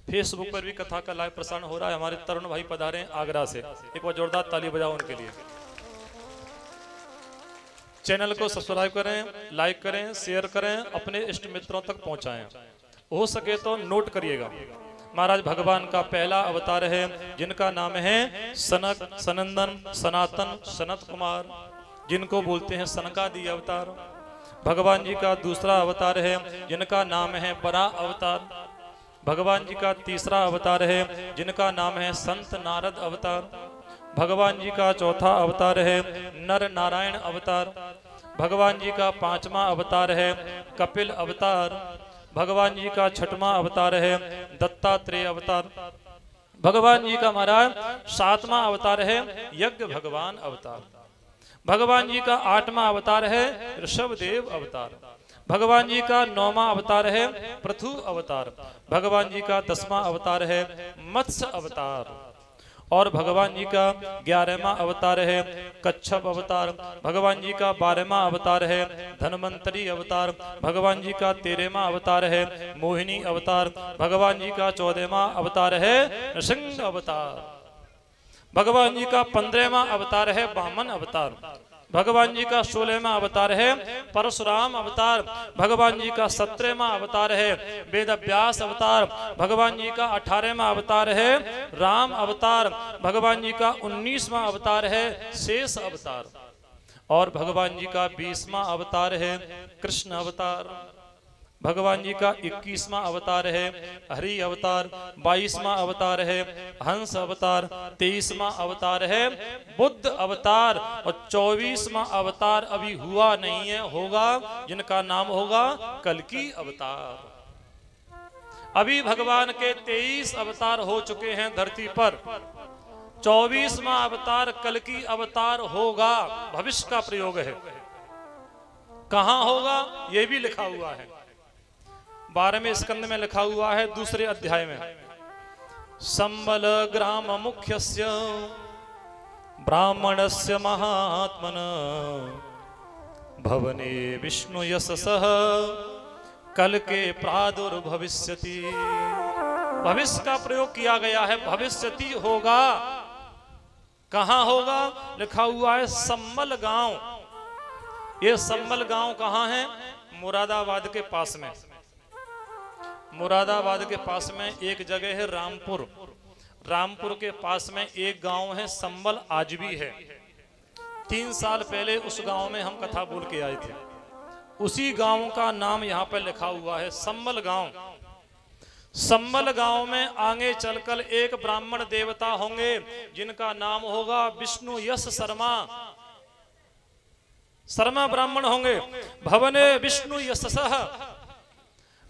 फेसबुक पर भी कथा का लाइव प्रसारण हो रहा है। हमारे तरुण भाई पधारे हैं आगरा से, एक बार जोरदार ताली बजाओ उनके लिए। चैनल को सब्सक्राइब करें, लाइक करें, शेयर करें, अपने इष्ट मित्रों तक पहुंचाएं। हो सके तो नोट करिएगा। महाराज भगवान का पहला अवतार है जिनका नाम है सनक, सनंदन, सनातन, सनत कुमार, जिनको बोलते हैं सनकादि अवतार। भगवान जी का दूसरा अवतार है जिनका नाम है बरा अवतार। भगवान जी का तीसरा अवतार है जिनका नाम है संत नारद अवतार। भगवान जी का चौथा अवतार है नर नारायण अवतार। भगवान जी का 5वां अवतार है कपिल अवतार। भगवान जी का 6वां अवतार है दत्तात्रेय अवतार। भगवान जी का महाराज 7वां अवतार है यज्ञ भगवान अवतार। भगवान जी का 8वां अवतार है ऋषभदेव अवतार। भगवान जी का 9वां अवतार है पृथु अवतार। भगवान जी का 10वां अवतार है मत्स्य अवतार। और भगवान जी का 11वां अवतार है कच्छप अवतार। भगवान जी का 12वां अवतार है धन्वंतरी अवतार। भगवान जी का 13वां अवतार है मोहिनी अवतार। भगवान जी का 14वां अवतार है नृसिंह अवतार। भगवान जी का 15वां अवतार है वामन अवतार। भगवान जी का 16वां अवतार है परशुराम अवतार। भगवान जी का 17वां अवतार है वेदव्यास अवतार। भगवान जी का 18वां अवतार है राम अवतार। भगवान जी का 19वां अवतार है शेष अवतार। और भगवान जी का 20वां अवतार है कृष्ण अवतार। भगवान जी का 21वां अवतार है हरि अवतार। 22वां अवतार है हंस अवतार। 23वां अवतार है बुद्ध अवतार। और 24वां अवतार अभी हुआ नहीं है, होगा, जिनका नाम होगा कल्कि अवतार। अभी भगवान के 23 अवतार हो चुके हैं धरती पर। 24वां अवतार कल्कि अवतार होगा, भविष्य का प्रयोग है। कहां होगा यह भी लिखा हुआ है, 12वें स्कंद में लिखा हुआ है, दूसरे अध्याय में। संबल ग्राम मुख्यस्य ब्राह्मणस्य महात्मन भवने विष्णु यशसः कल के प्रादुर्भविष्यति। भविष्य का प्रयोग किया गया है, भविष्यति होगा। कहां होगा लिखा हुआ है संबल गांव। ये संबल गांव कहां है? मुरादाबाद के पास में। मुरादाबाद के पास में एक जगह है रामपुर। रामपुर के पास में एक गांव है संबल, आज भी है। 3 साल पहले उस गांव में हम कथा बोल के आए थे। उसी गांव का नाम यहाँ पर लिखा हुआ है संबल गांव। संबल गांव में आगे चलकर एक ब्राह्मण देवता होंगे जिनका नाम होगा विष्णु यश शर्मा। शर्मा ब्राह्मण होंगे। भवने विष्णु यशसः,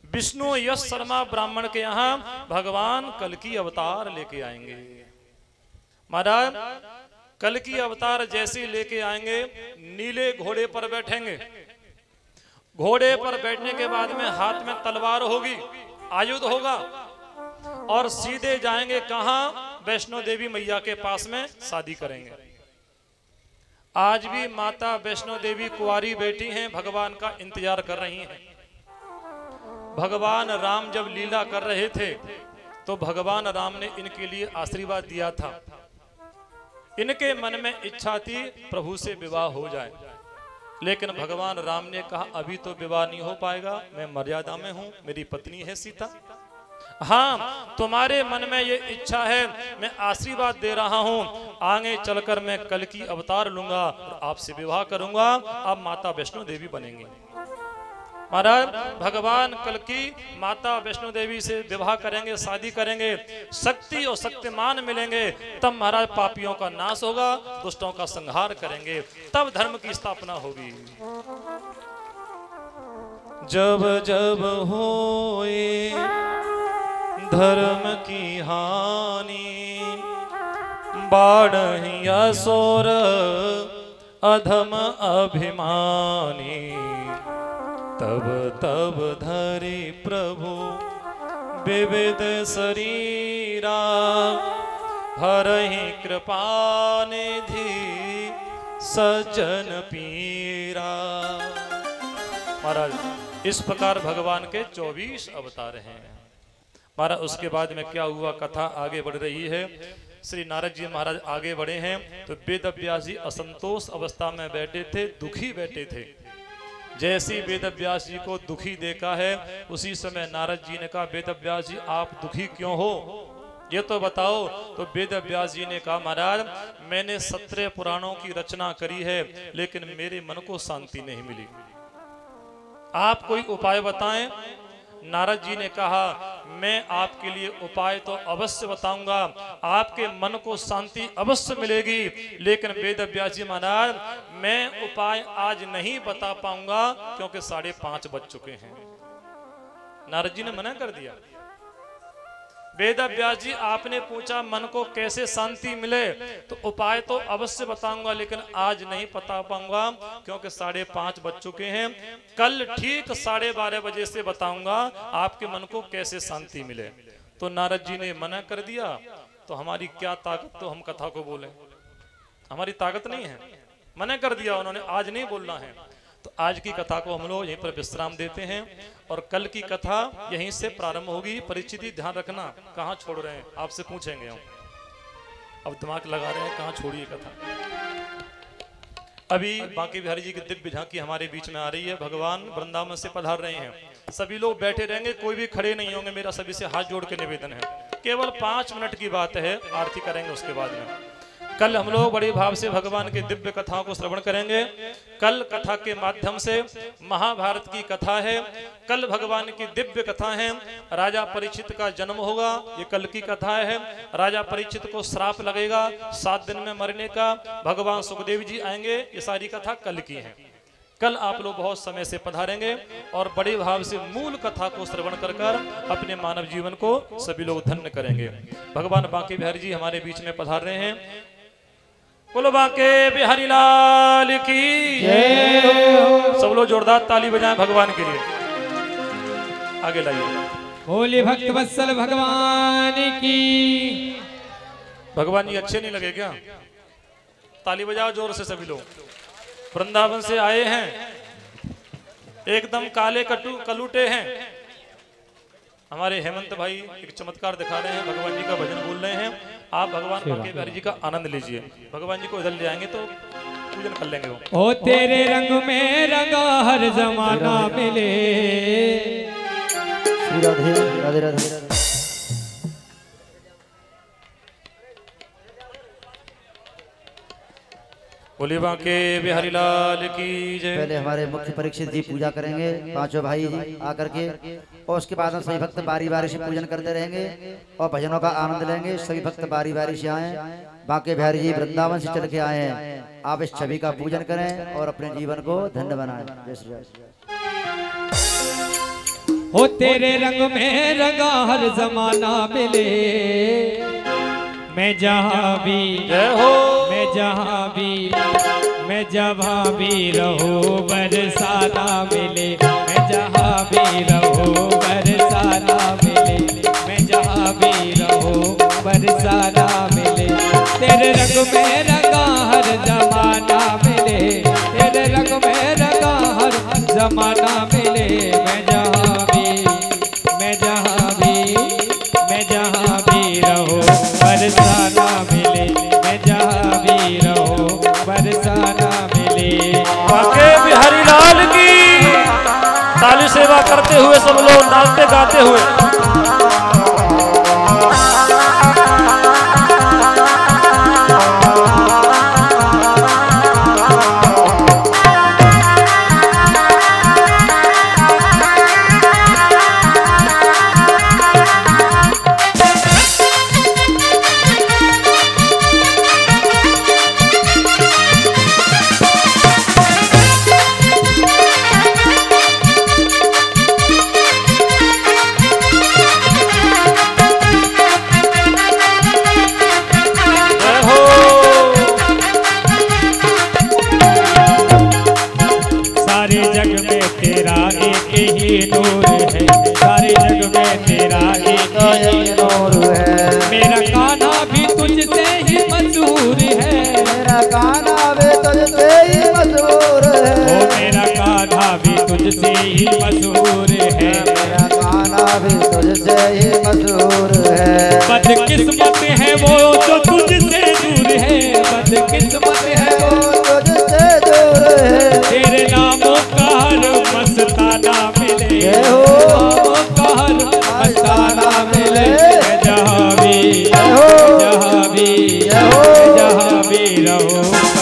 विष्णु यश शर्मा ब्राह्मण के यहाँ भगवान कल्कि अवतार लेके आएंगे। महाराज कल्कि अवतार जैसे लेके आएंगे, नीले घोड़े पर बैठेंगे। घोड़े पर बैठने के बाद में हाथ में तलवार होगी, आयुध होगा, और सीधे जाएंगे कहां? वैष्णो देवी मैया के पास में शादी करेंगे। आज भी माता वैष्णो देवी कुंवारी बैठी हैं, भगवान का इंतजार कर रही हैं। भगवान राम जब लीला कर रहे थे तो भगवान राम ने इनके लिए आशीर्वाद दिया था। इनके मन में इच्छा थी प्रभु से विवाह हो जाए, लेकिन भगवान राम ने कहा अभी तो विवाह नहीं हो पाएगा, मैं मर्यादा में हूं, मेरी पत्नी है सीता। हाँ, तुम्हारे मन में ये इच्छा है, मैं आशीर्वाद दे रहा हूं, आगे चलकर मैं कल की अवतार लूंगा और आपसे विवाह करूंगा, आप माता वैष्णो देवी बनेंगे। महाराज भगवान कल की माता वैष्णो देवी से विवाह करेंगे, शादी करेंगे, शक्ति और शक्तिमान मिलेंगे, तब महाराज पापियों का नाश होगा, दुष्टों का संहार करेंगे, तब धर्म की स्थापना होगी। जब जब होए धर्म की हानि, बाढ़हि असुर अधम अभिमानी, तब तब धरि प्रभु विविध शरीरा, हरहि कृपा निधि सज्जन पीरा। महाराज इस प्रकार भगवान के 24 अवतार हैं। महाराज उसके बाद में क्या हुआ, कथा आगे बढ़ रही है। श्री नारद जी महाराज आगे बढ़े हैं तो वेद व्यास जी असंतोष अवस्था में बैठे थे, दुखी बैठे थे। जैसी वेद व्यास जी को दुखी देखा है, उसी समय नारद जी ने कहा वेद व्यास जी आप दुखी क्यों हो, ये तो बताओ। तो वेद व्यास जी ने कहा महाराज मैंने 17 पुराणों की रचना करी है, लेकिन मेरे मन को शांति नहीं मिली, आप कोई उपाय बताएं। नारद जी ने कहा मैं आपके लिए उपाय तो अवश्य बताऊंगा, आपके मन को शांति अवश्य मिलेगी, लेकिन वेद व्यास जी महाराज मैं उपाय आज नहीं बता पाऊंगा क्योंकि 5:30 बज चुके हैं। नारद जी ने मना कर दिया। वेद व्यास जी आपने पूछा मन को कैसे शांति मिले, तो उपाय तो अवश्य बताऊंगा, लेकिन आज नहीं बता पाऊंगा क्योंकि 5:30 बज चुके हैं, कल ठीक 12:30 बजे से बताऊंगा आपके मन को कैसे शांति मिले। तो नारद जी ने मना कर दिया, तो हमारी क्या ताकत, तो हम कथा को बोले, हमारी ताकत नहीं है, मना कर दिया उन्होंने, आज नहीं बोलना है। तो आज की कथा को हम लोग यहीं पर विश्राम देते हैं और कल की कथा यहीं से प्रारंभ होगी। परिचिति ध्यान रखना, कहाँ छोड़ रहे हैं आपसे पूछेंगे हम, अब दिमाग लगा रहे हैं कहाँ छोड़िए कथा। अभी बांके बिहारी जी की दिव्य झांकी हमारे बीच में आ रही है, भगवान वृंदावन से पधार रहे हैं, सभी लोग बैठे रहेंगे, कोई भी खड़े नहीं होंगे, मेरा सभी से हाथ जोड़ के निवेदन है, केवल 5 मिनट की बात है, आरती करेंगे उसके बाद में। कल हम लोग बड़े भाव से भगवान के दिव्य कथाओं को श्रवण करेंगे। कल कथा के माध्यम से महाभारत की कथा है, कल भगवान की दिव्य कथा है, राजा परीक्षित का जन्म होगा, ये कल की कथा है। राजा परीक्षित को श्राप लगेगा 7 दिन में मरने का, भगवान सुखदेव जी आएंगे, ये सारी कथा कल की है। कल आप लोग बहुत समय से पधारेंगे और बड़े भाव से मूल कथा को श्रवण कर अपने मानव जीवन को सभी लोग धन्य करेंगे। भगवान बांके बिहारी जी हमारे बीच में पधार रहे हैं। बोलो बांके बिहारी लाल की जय। सब लोग जोरदार ताली बजाएं भगवान के लिए। आगे लाइए। बोले भक्त वत्सल भगवान की। भगवान जी अच्छे नहीं लगे क्या? ताली बजाओ जोर से सभी लोग। वृंदावन से आए हैं, एकदम काले कलूटे हैं। हमारे हेमंत भाई एक चमत्कार दिखा रहे हैं, भगवान जी का भजन बोल रहे हैं। आप भगवान बांके बिहारी जी का आनंद लीजिए। भगवान जी को इधर ले आएंगे तो पूजन कर लेंगे वो। ओ तेरे रंग में रंगा हर जमाना मिले। राधे राधे राधे। बोले बांके बिहारी लाल की जय। पहले हमारे मुख्य परीक्षित जी पूजा करेंगे, पांचों भाई जी आकर के, और उसके बाद हम सभी भक्त बारी बारी से पूजन करते रहेंगे और भजनों का आनंद लेंगे। सभी भक्त बारी बारी से आए, बांके बिहारी जी वृंदावन से चल के आए हैं। आप इस छवि का पूजन करें और अपने जीवन को धन्य बनाएं। जय श्री राम। हो तेरे रंग में रंगा हर जमाना मिले। मैं जहाँ भी जय हो, मैं जहाँ भी रहूं बरसाना मिले। मैं जहाँ भी रहूं बरसाना मिले। मैं जहाँ भी रहूं बरसाना मिले। तेरे रंग में रंगा हर जमाना मिले। तेरे रंग में रंगा हर जमाना मिले। मैं जहाँ भी बरसाना मिले, मैं जहाँ भी रहूं बरसाना मिले। बाके बिहारी लाल की ताली सेवा करते हुए सब लोग नाचते गाते हुए। तुझसे ही मशहूर है, मेरा गाना भी तुझसे ही मशहूर है। बदकिस्मत है वो जो तुझसे दूर है, बदकिस्मत है वो तुझसे दूर है। तेरे नामों का हर मस्ताना मिले, हो का हर मस्ताना मिले। जहाँ भी रहो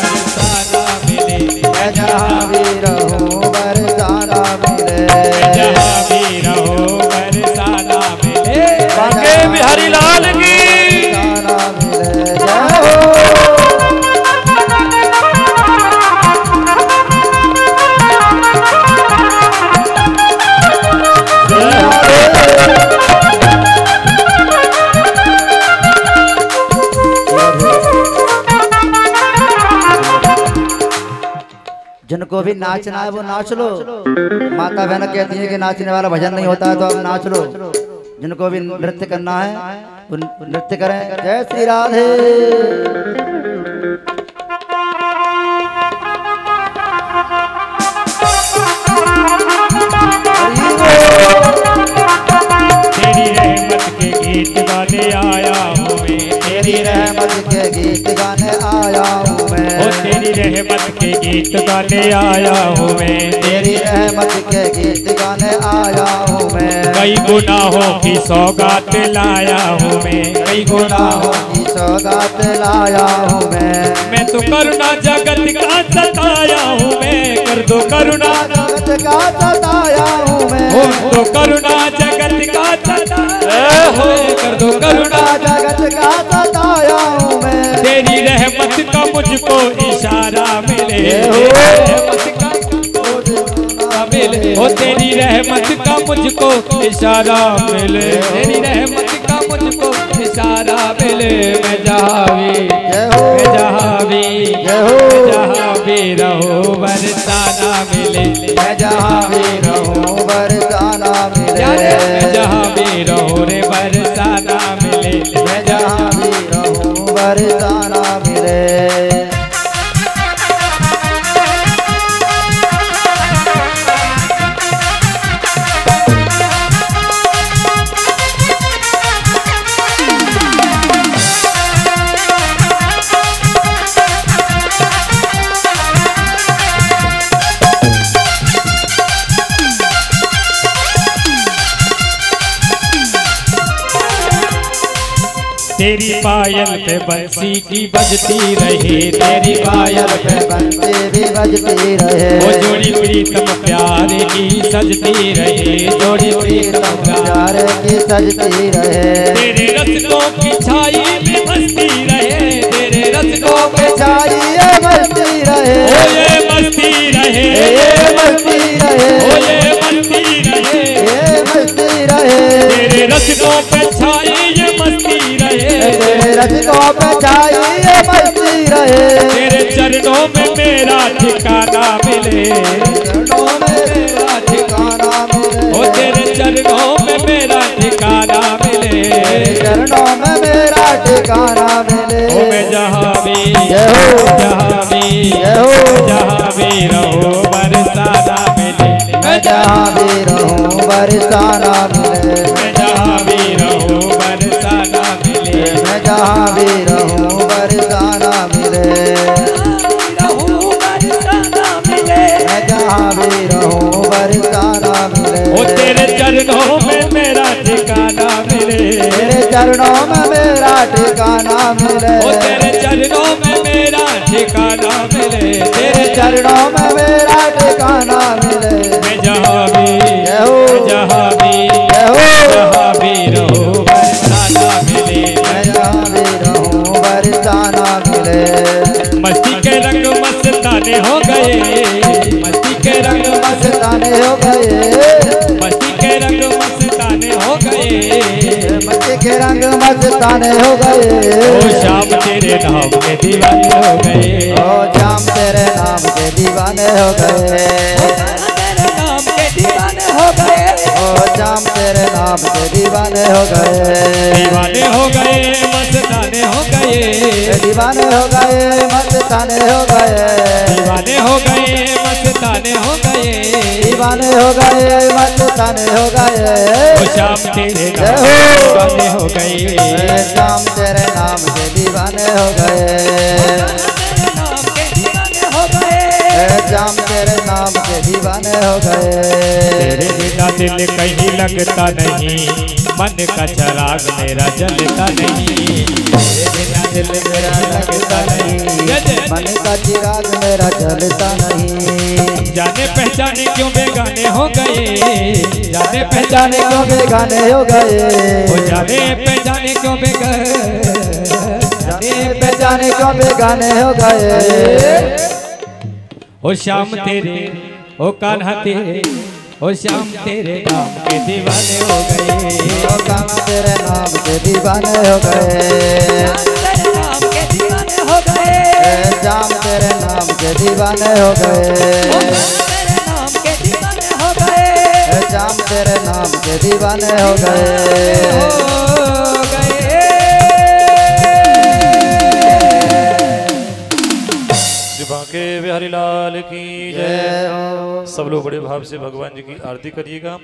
बरसाना मिले, जहाँ भी रहो बरसाना मिले, जहाँ भी रहो बरसाना मिले। बाके बिहारी लाल की बरसाना मिले। जय हो जिनको भी नाचना है वो नाच लो। माता बहन कहती है कि नाचने वाला भजन नहीं होता है, तो अब नाच लो। जिनको भी नृत्य करना है वो नृत्य करें। जय श्री राधे। तेरी रहमत के गीत गाने आया हूँ मैं, तेरी रहमत के गीत गाने आया हूँ मैं। ओ तेरी रहमत के गीत गाने आया हूँ मैं, तेरी रहमत के गीत गाने आया हूँ मैं। कई गुनाहों की सौगात लाया हूँ मैं, कई गुनाहों की सौगात लाया हूँ मैं तो करुणा जगत का सताया हूँ मैं। कर दो करुणा जगत का सताया हूँ मैं। हो तो करुणा जगत का सताया हो, कर दो करुणा जगत का सताया हूँ मैं। तेरी रहमत का मुझको इशारा मिले, हो तेरी रहमत का मुझको इशारा मिले, तेरी रहमत का मुझको इशारा मिले। मैं जहाँ भी रहो बरसाना मिले, मैं जहाँ भी रहूं बरसाना मिले। मैं जहाँ भी रहूं रे बरसाना मिले, मैं जहाँ भी रहूं बरसाना मिले। तेरी पायल पे बंसी की बजती रहे, तेरी पायल पे बंसी भी बजती रहे। वो जोड़ी प्रीतम प्यार की सजती रहे, जोड़ी प्रीतम प्यार की सजती रहे। तेरे रस्कों की छाई में मस्ती रहे, तेरे रस्कों के छाई ये मस्ती रहे। ओ ये मस्ती रहे, ये मस्ती रहे, ओ ये मस्ती रहे, ये मस्ती रहे। तेरे रस्कों पे छाई ये मस्ती रहे, तेरे रस्कों पे छाई ये मस्ती रहे। तेरे चरणों में मेरा ठिकाना मिले, चरणों में मेरा ठिकाना मिले। ओ तेरे चरणों में मेरा ठिकाना मिले, चरणों में मेरा ठिकाना मिले। ओ मैं जहाँ भी रहूं बरसाना मिले, मैं जहाँ भी रहूं बरसाना मिले। मैं जहाँ भी रहूं बरसाना मिले। मैं जहाँ भी रहूं बरसाना मिले, मैं जहाँ भी रहूं बरसाना मिले। ओ तेरे चरणों में मेरा ठिकाना मिले, तेरे चरणों में मेरा ठिकाना मिले, ओ तेरे चरणों में मेरा ठिकाना मिले, तेरे चरणों में मेरा ठिकाना मिले। मैं जहाँ भी रहूं बरसाना मिले, मैं जहाँ भी रहूं बरसाना मिले। मस्ती के रंग मस्ताने हो गए, मस्ती के रंग मस्ताने हो गए, मस्ती के रंग मस्ताने हो गए, मस्ती के रंग मस्ताने हो गए। ओ शाम तेरे नाम के दीवाने हो गए, ओ शाम तेरे नाम के दीवाने हो गए, तेरे नाम के दीवाने हो गए, ओ शाम तेरे नाम के दीवाने हो गए, दीवाने हो गए मस्ताने हो गए, दीवाने हो गए मस्ताने हो गए, दीवाने हो गए मस्ताने हो गए, दीवाने हो गए मस्ताने हो गए। ओ शाम तेरे नाम के दीवाने हो गए, शाम तेरे नाम के दीवाने हो गए, नाम के दीवाने हो गए, शाम तेरे नाम के दीवाने हो गए। तेरे बिना दिल कहीं लगता नहीं, मन का चिराग मेरा जलता नहीं, तेरे बिना दिल मेरा लगता नहीं, मन का चिराग मेरा जलता नहीं। जाने पहचाने क्यों बेगाने हो गए, जाने पहचाने क्यों बेगाने हो गए, हो जाने पहचाने क्यों बेगाने, जाने पहचाने क्यों बेगाने हो गए। ओ शाम तेरे ओ कान्हा तेरे, ओ शाम तेरे नाम के दीवाने हो गए, ओ काम तेरे नाम के दीवाने हो गए, नाम के दीवाने हो गए, जाम तेरे नाम के दीवाने हो गए, नाम के दीवाने हो गए, जाम तेरे नाम के दीवाने हो गए। बांके बिहारी लाल की जय। सब लोग बड़े भाव से भगवान जी की आरती करिएगा।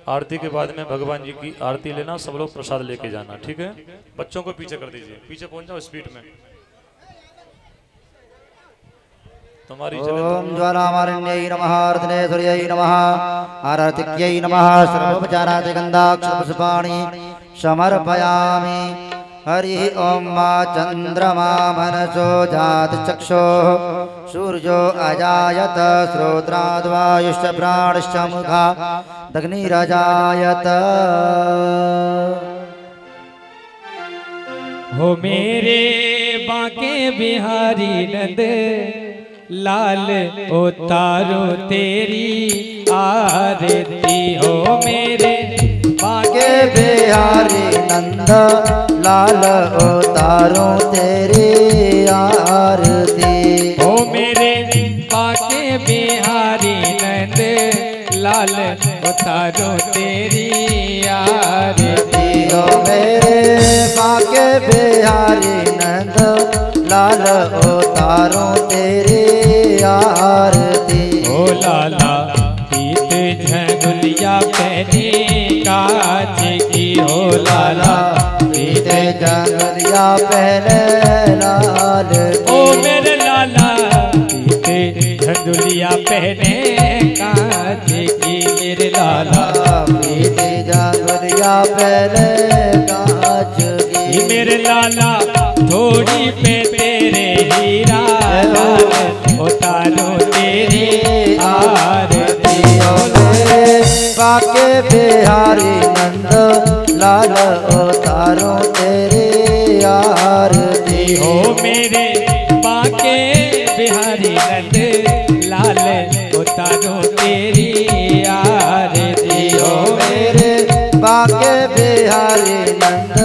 आरती के बाद में भगवान जी की आरती लेना, सब लोग प्रसाद लेके जाना, ठीक है। बच्चों को पीछे कर दीजिए, पीछे पहुंच जाओ स्पीड में। तुम्हारी ओम ज्वालामारण्यै नमः, अर्धनेश्वर्यै नमः, आरतिक्यै नमः, सर्वोपचारादि गन्धाक्षपुष्पाणि समर्पयामि। हरि ओम मा चंद्रमा मनसो जात चक्षो, सूर्यो अजायत, श्रोत्राद्वायुश्च प्राणश्च मुखा, दग्निरजायत। हो मेरे बांके बिहारी नंद लाल, उतारो तेरी आरती। हो मेरे बांके बिहारी नंद लाल, उतारो तेरी आरती। हो मेरे बांके बिहारी नंद लाल, उतारो तेरी आरती। हो मेरे बांके बिहारी नंद लाल, उतारो तेरी आरती। हो लाला पीत झंगुलिया पहने कांच की, हो लाला पीत झंगुलिया पहने लाल की। ओ मेरे लाला पीत झंगुलिया पहने कांच की, मेरे लाला पीत झंगुलिया पहने कांच की। मेरे लाला थोड़ी पे तेरे हीरा लाल, उतारो तेरी आरती। हो मेरे बांके बिहारी नंद लाल, उतारो तेरी आरती। हो मेरे बांके बिहारी नंद लाल, उतारो तेरी आरती। हो मेरे बांके बिहारी नंद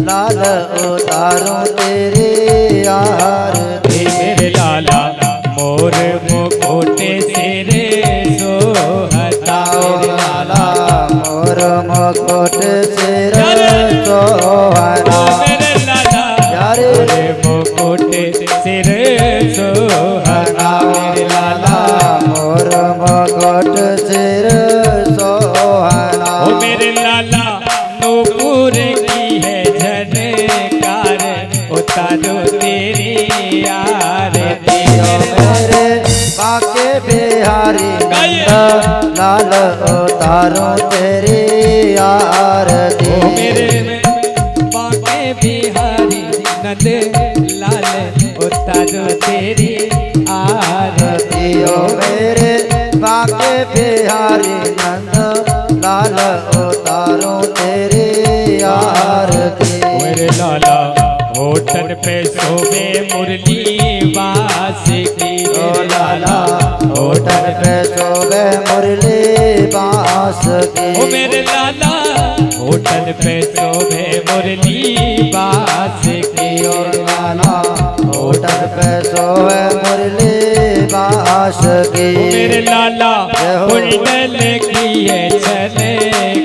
लाल, उतारो तेरी आरती। मेरे लाला मोर मुकोटे तेरे सोहता, मेरे लाला मोर मुकुट सिर सोहना। मेरे लाला यारे मुकोटे सिर सोहना, मेरे लाला मोर मुकुट सिर सोहना। ओ मेरे लाला नूपुर की है झनकार, उतारो तेरी आरती मेरे बाके बिहारी नंद लाल उतारो तेरी आरती मेरे बाके बिहारी नंद लाल उतारो तेरी आरती ओ मेरे बाके बिहारी नंद लाल उतारो तेरी आरती मेरे लाला होठन पे शोभे मुरली बास की ओ लाला होठन पे शोभे मुरली बास की ओ मेरे लाला होठन पे शोभे मुरली बास की और लाला होठन पे शोभे मुरली बास की मेरे लाला कुंडल किए चले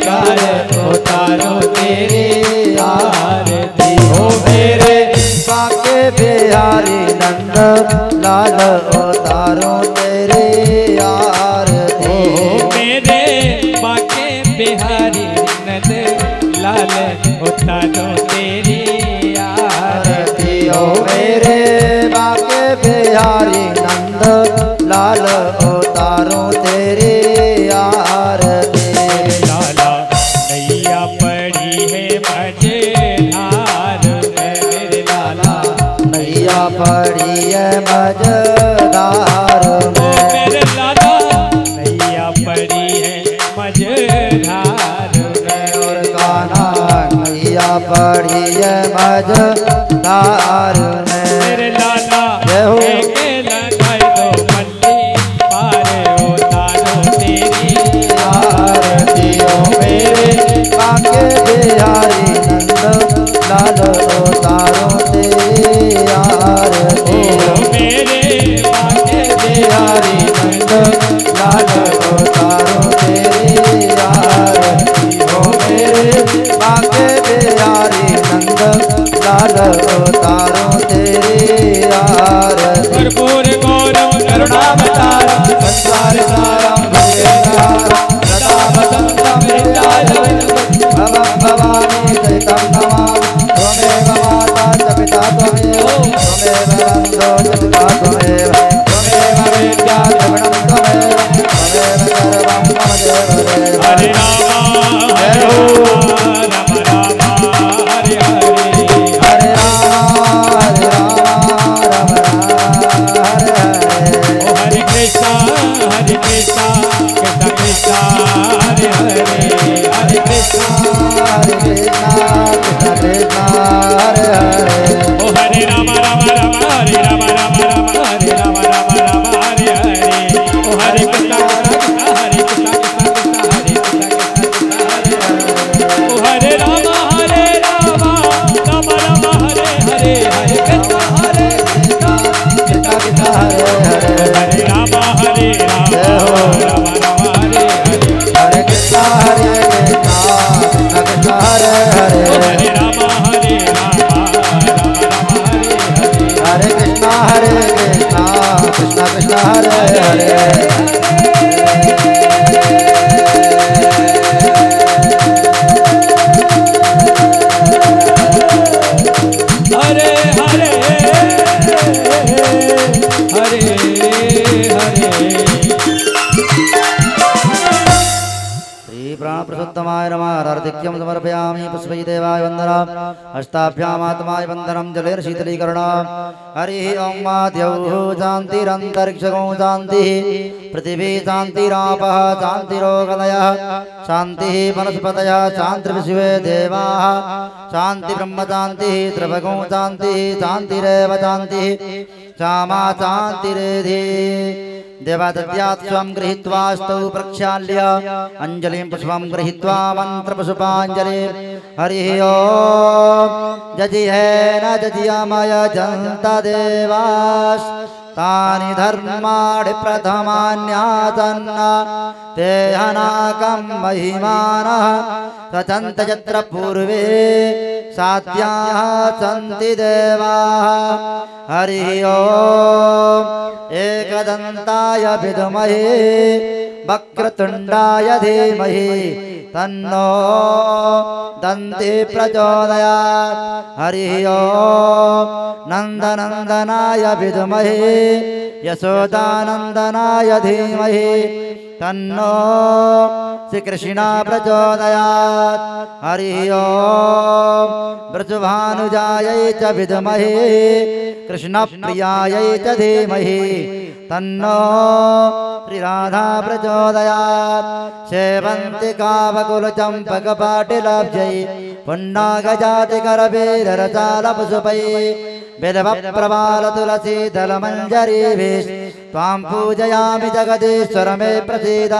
कार उतारो तेरी आरती ओ मेरे बाके बिहारी नंद लाल उतारो तेरी आरती मेरे बाके बिहारी नंद लाल उतारो तेरी आरती ओ मेरे बाके बिहारी नंद लाल उतारो तेरी आरती लाला नैया पड़ी है मझधार मेरे लाला नैया पड़ी है मझधार में मेरे लाला नैया पड़ी है मझधार और गाना नैया पड़ी है मझधार में मेरे लाला हो लगाई दो मल्ली पारे उतारो तेरी आरती ओ मेरे बाके बिहारी नंद लाल उतारो तेरी आरती मेरे बाके बिहारी नंद लाल उतारो तेरी आरती ओ मेरे बाके बिहारी नंद लाल उतारो तेरी आरती कर्पूर गौरव करुणावतारं संसार सारं भवं भवानी चैतं नमामि त्वमेव माता च पिता त्वमेव बन्धो च पिता त्वमेव विद्या द्रविणं त्वमेव सर्वं मम देवदेव हरे राम जय हो राम राम हरे हरे हरे राम राम हरे हरे ओ हरे कृष्णा कृष्णा कृष्णा हरे हरे हरे कृष्णा हरे कृष्णा कृष्ण कृष्ण हरे हरे ओ हरे राम राम राम हरे राम राम राम हरे राम राम राम हरे हरे ओ हरे कृष्णा कृष्णा हरे कृष्णा कृष्णा हरे कृष्णा कृष्णा हरे हरे ओ हरे राम राम राम हरे हरे हरे कृष्णा कृष्णा कृष्ण हरे हरे हरे राम राम राम राम हरे हरे हरे कृष्ण हरे कृष्ण कृष्ण कृष्ण हरे हरे हरे राम राम हरे हरे हरे कृष्ण कृष्ण कृष्ण हरे हरे हरे हरे हरे हरे श्री प्राण प्रसुद्धमाय नमः हार्दिक्यं समर्पयामि पुष्पै देवाय वन्दना हस्ताभ्यामात्माय वन्दनं जलेन शीतलीकरणा हरि ओं माद्यौः शान्तिरन्तरिक्षगो शान्तिः पृथिवी शान्तिरापः शान्तिरोगदयः शान्तिः वनस्पतयः शान्तिर्विश्वे देवाः शान्तिब्रह्म शान्तिः त्रिभगो शान्तिः शान्तिरेव शान्तिः क्षमा शान्तिरेधि देवादत्यात् स्वं गृहीत्वा स्तौ प्रक्षाल्य अंजलिं पुष्पं गृहीत्वा मन्त्रपुष्पाञ्जलि हरिः ओम् जजिहेन जजियामय जन्त देवास् तानि धर्माणि प्रथमान्यासन्न ते हनाकं महिमानः सचन्त यत्र पूर्वे साध्याः सन्ति देवाः हरिः ओम् एकदन्ताय विद्महे वक्रतुण्डाय धीमहि तन्नो दन्ति प्रचोदयात्। हरि ओम नंदनंदनाय विद्महे यशोदानंदनाय धीमहि तन्नो श्री कृष्ण प्रचोदयात्। हरि ओम वृषभानुजायै च विद्महे कृष्ण प्रियायै च धीमहि तन्नो श्री राधा प्रचोदयात्। सेवन्ति कावकुल चंपक पाटिलाब्जै पुण्डागजाति करवीररचालपुष्पै बिल्व प्रवाल तुलसी दल मंजरीभिः त्वां पूजयामि जगदीश्वर मे प्रसीद।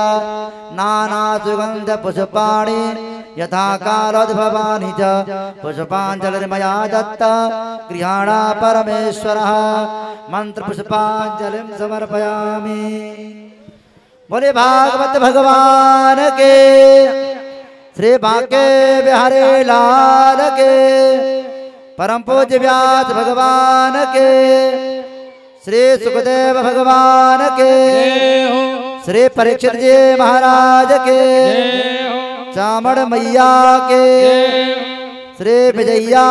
नाना सुगंध पुष्पाणि यथा कालोद्भवानि च पुष्पाञ्जलिर्मया दत्ता गृहाणा परमेश्वरः। मंत्र पुष्पाञ्जलिं समर्पयामि। बोले भागवत भगवान के श्री बांके बिहारी लाल के परम पूज्य व्यास भगवान के श्री सुखदेव भगवान के श्री परीक्षित जी महाराज के चामड़ मैया के श्री विजया